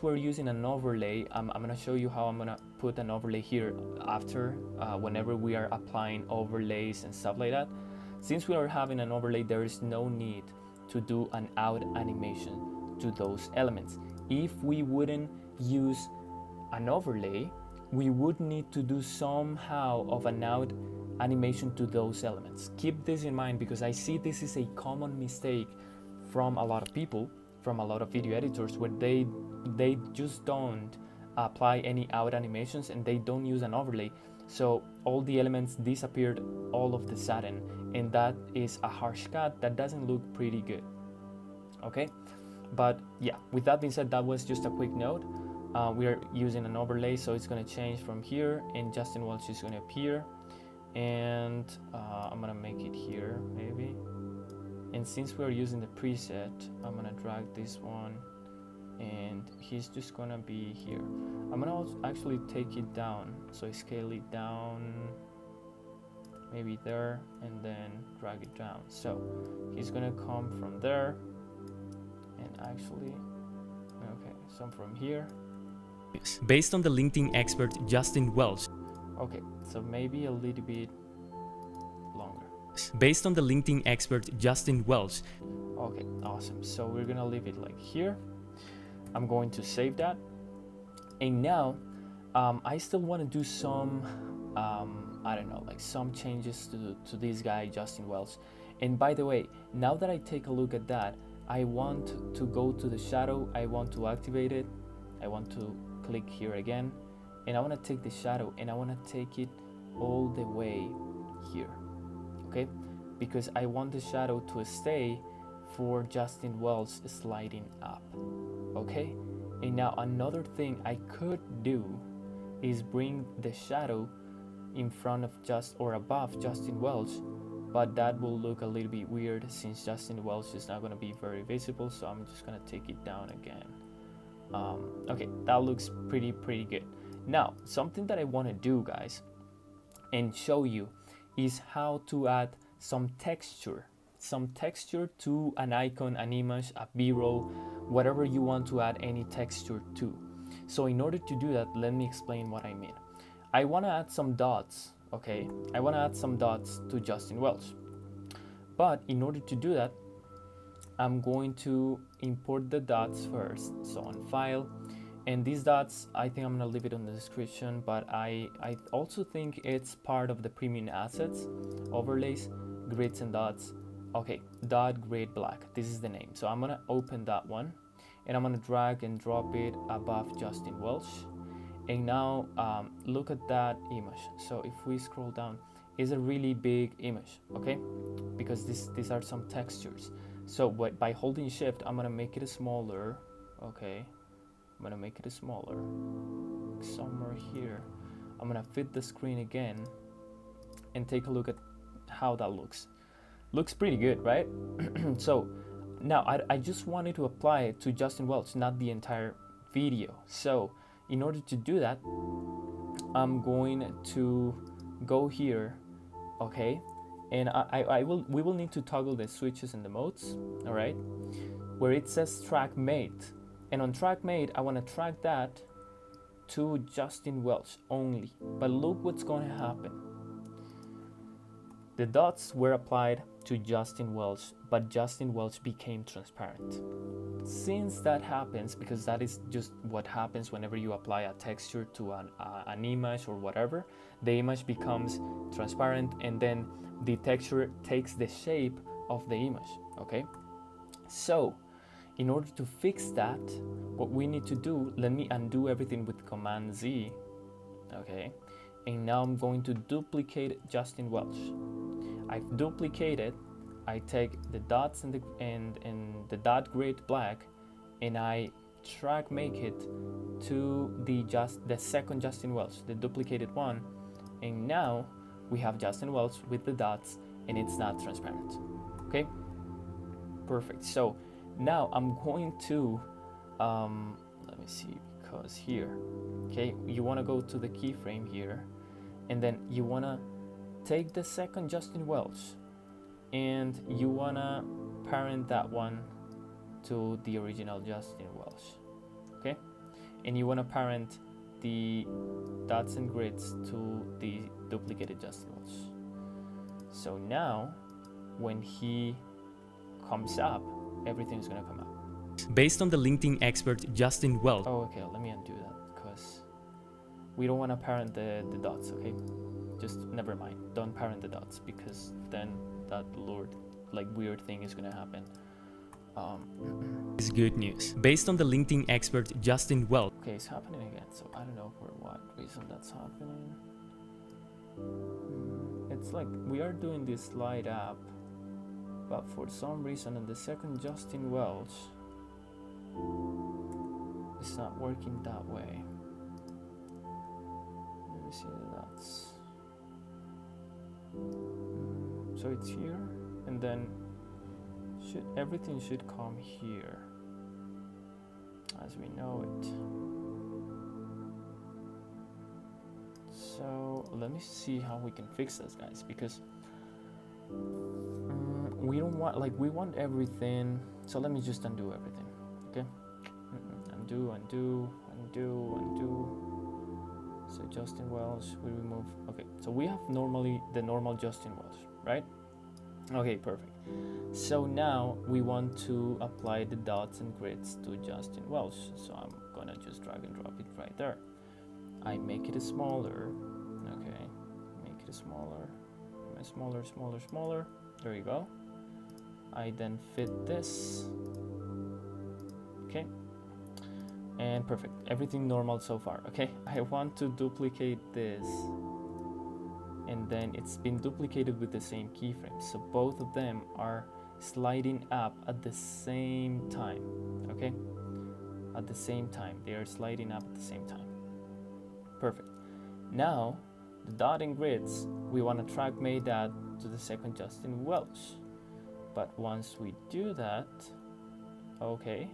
we're using an overlay, I'm gonna show you how I'm gonna put an overlay here after, whenever we are applying overlays and stuff like that. Since we are having an overlay, there is no need to do an out animation to those elements. If we wouldn't use an overlay, we would need to do somehow of an out animation to those elements. Keep this in mind, because I see this is a common mistake from a lot of people, from a lot of video editors, where they just don't apply any out animations and they don't use an overlay, so all the elements disappeared all of the sudden, and that is a harsh cut that doesn't look pretty good. Okay, but yeah, with that being said, that was just a quick note. We are using an overlay, so it's going to change from here, and Justin Welch is going to appear, and I'm going to make it here maybe. And since we're using the preset, I'm going to drag this one, and he's just going to be here. I'm going to actually take it down, so I scale it down maybe there, and then drag it down. So he's going to come from there, and actually, okay, so from here. Based on the LinkedIn expert Justin Welch. Okay, so maybe a little bit longer. Based on the LinkedIn expert Justin Welch. Okay, awesome. So we're gonna leave it like here. I'm going to save that. And now, I still want to do some, I don't know, like some changes to this guy, Justin Welch. And by the way, now that I take a look at that, I want to go to the shadow. I want to activate it. I want to click here again, and I want to take the shadow and I want to take it all the way here. Okay, because I want the shadow to stay for Justin Welch sliding up. Okay, and now another thing I could do is bring the shadow in front of or above Justin Welch, but that will look a little bit weird since Justin Welch is not going to be very visible, so I'm just going to take it down again. Okay, that looks pretty good. Now, something that I want to do, guys, and show you is how to add some texture to an icon, an image, a b-roll, whatever you want to add any texture to. So in order to do that, let me explain what I mean. I want to add some dots. Okay, I want to add some dots to Justin Welch, but in order to do that, I'm going to import the dots first. So on file, and these dots, I think I'm gonna leave it on the description, but I also think it's part of the premium assets, overlays, grids and dots. Okay, dot grid black, this is the name. So I'm gonna open that one, and I'm gonna drag and drop it above Justin Welch, And now look at that image. So if we scroll down, it's a really big image, okay? Because these are some textures. So by holding shift, I'm gonna make it smaller, okay? I'm gonna make it smaller, somewhere here. I'm gonna fit the screen again and take a look at how that looks. Looks pretty good, right? So now I just wanted to apply it to Justin Welch, not the entire video. So in order to do that, I'm going to go here, okay? And we will need to toggle the switches and the modes, all right? Where it says track mate. And on track mate, I want to track that to Justin Welch only. But look what's going to happen. The dots were applied to Justin Welch, but Justin Welch became transparent. Since that happens, because that is just what happens whenever you apply a texture to an image or whatever, the image becomes transparent and then the texture takes the shape of the image, okay? So, in order to fix that, what we need to do, let me undo everything with Command Z, okay? And now I'm going to duplicate Justin Welch. I've duplicated, I take the dots and the dot grid black, and I track make it to the second Justin Welch, the duplicated one, and now we have Justin Welch with the dots, and it's not transparent. Okay, perfect. So now I'm going to let me see, because here, okay, you want to go to the keyframe here, and then you want to take the second Justin Welch and you want to parent that one to the original Justin Welch, okay? And you want to parent the dots and grids to the duplicated Justin Welch. So now when he comes up, everything's going to come up. Based on the LinkedIn expert Justin Welch. Oh, okay, let me undo that because we don't want to parent the dots, okay? Just never mind, don't parent the dots, because then that weird thing is gonna happen. Is good news. Based on the LinkedIn expert Justin Welch. Okay, it's happening again, so I don't know for what reason that's happening. It's like we are doing this slide app, but for some reason on the second Justin Welch, it's not working that way. Let me see the dots. So it's here, and then everything should come here as we know it. So let me see how we can fix this, guys, because we don't want, we want everything. So let me just undo everything, okay? Undo. So Justin Welch, we remove. Okay, so we have the normal Justin Welch, right? Okay, perfect. So now we want to apply the dots and grids to Justin Welch. So I'm gonna just drag and drop it right there. I make it smaller. Okay, make it smaller. Smaller. There you go. I then fit this. Okay. And perfect, everything normal so far. Okay, I want to duplicate this, and then it's been duplicated with the same keyframe, so both of them are sliding up at the same time. Okay, at the same time, they are sliding up at the same time. Perfect. Now the dot and grids, we want to track mate that to the second Justin Welch, but once we do that, okay,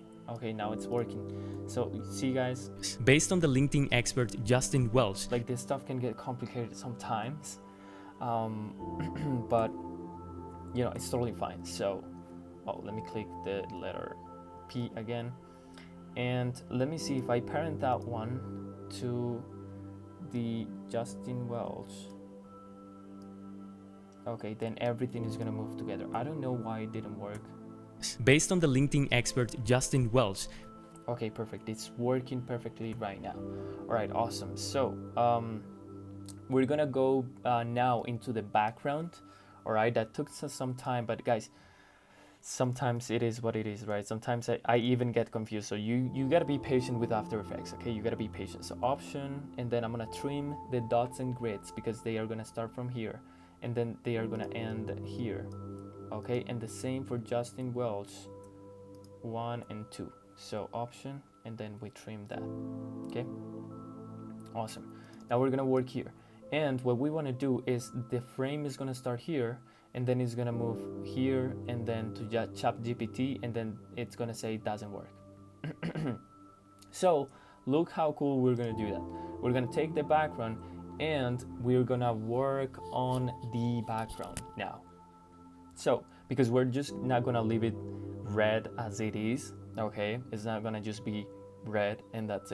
now it's working. So see, guys, based on the LinkedIn expert Justin Welch, this stuff can get complicated sometimes, but it's totally fine. So let me click the letter P again, and let me see if I parent that one to the Justin Welch. Okay, then everything is gonna move together. I don't know why it didn't work. Based on the LinkedIn expert Justin Welch. Okay, perfect. It's working perfectly right now. All right, awesome. So we're gonna go now into the background. All right, that took us some time, but guys, sometimes it is what it is, right? Sometimes I even get confused. So you gotta be patient with After Effects, okay? You gotta be patient. So option, and then I'm gonna trim the dots and grids because they are gonna start from here and then they are gonna end here, okay? And the same for Justin Welch 1 and 2. So option, and then we trim that, okay? Awesome. Now we're gonna work here, and what we want to do is the frame is gonna start here, and then it's gonna move here, and then to ChatGPT, and then it's gonna say it doesn't work. So look how cool we're gonna do that. We're gonna take the background, and we're gonna work on the background now. So because we're just not gonna leave it red as it is, okay? It's not gonna just be red and that's it.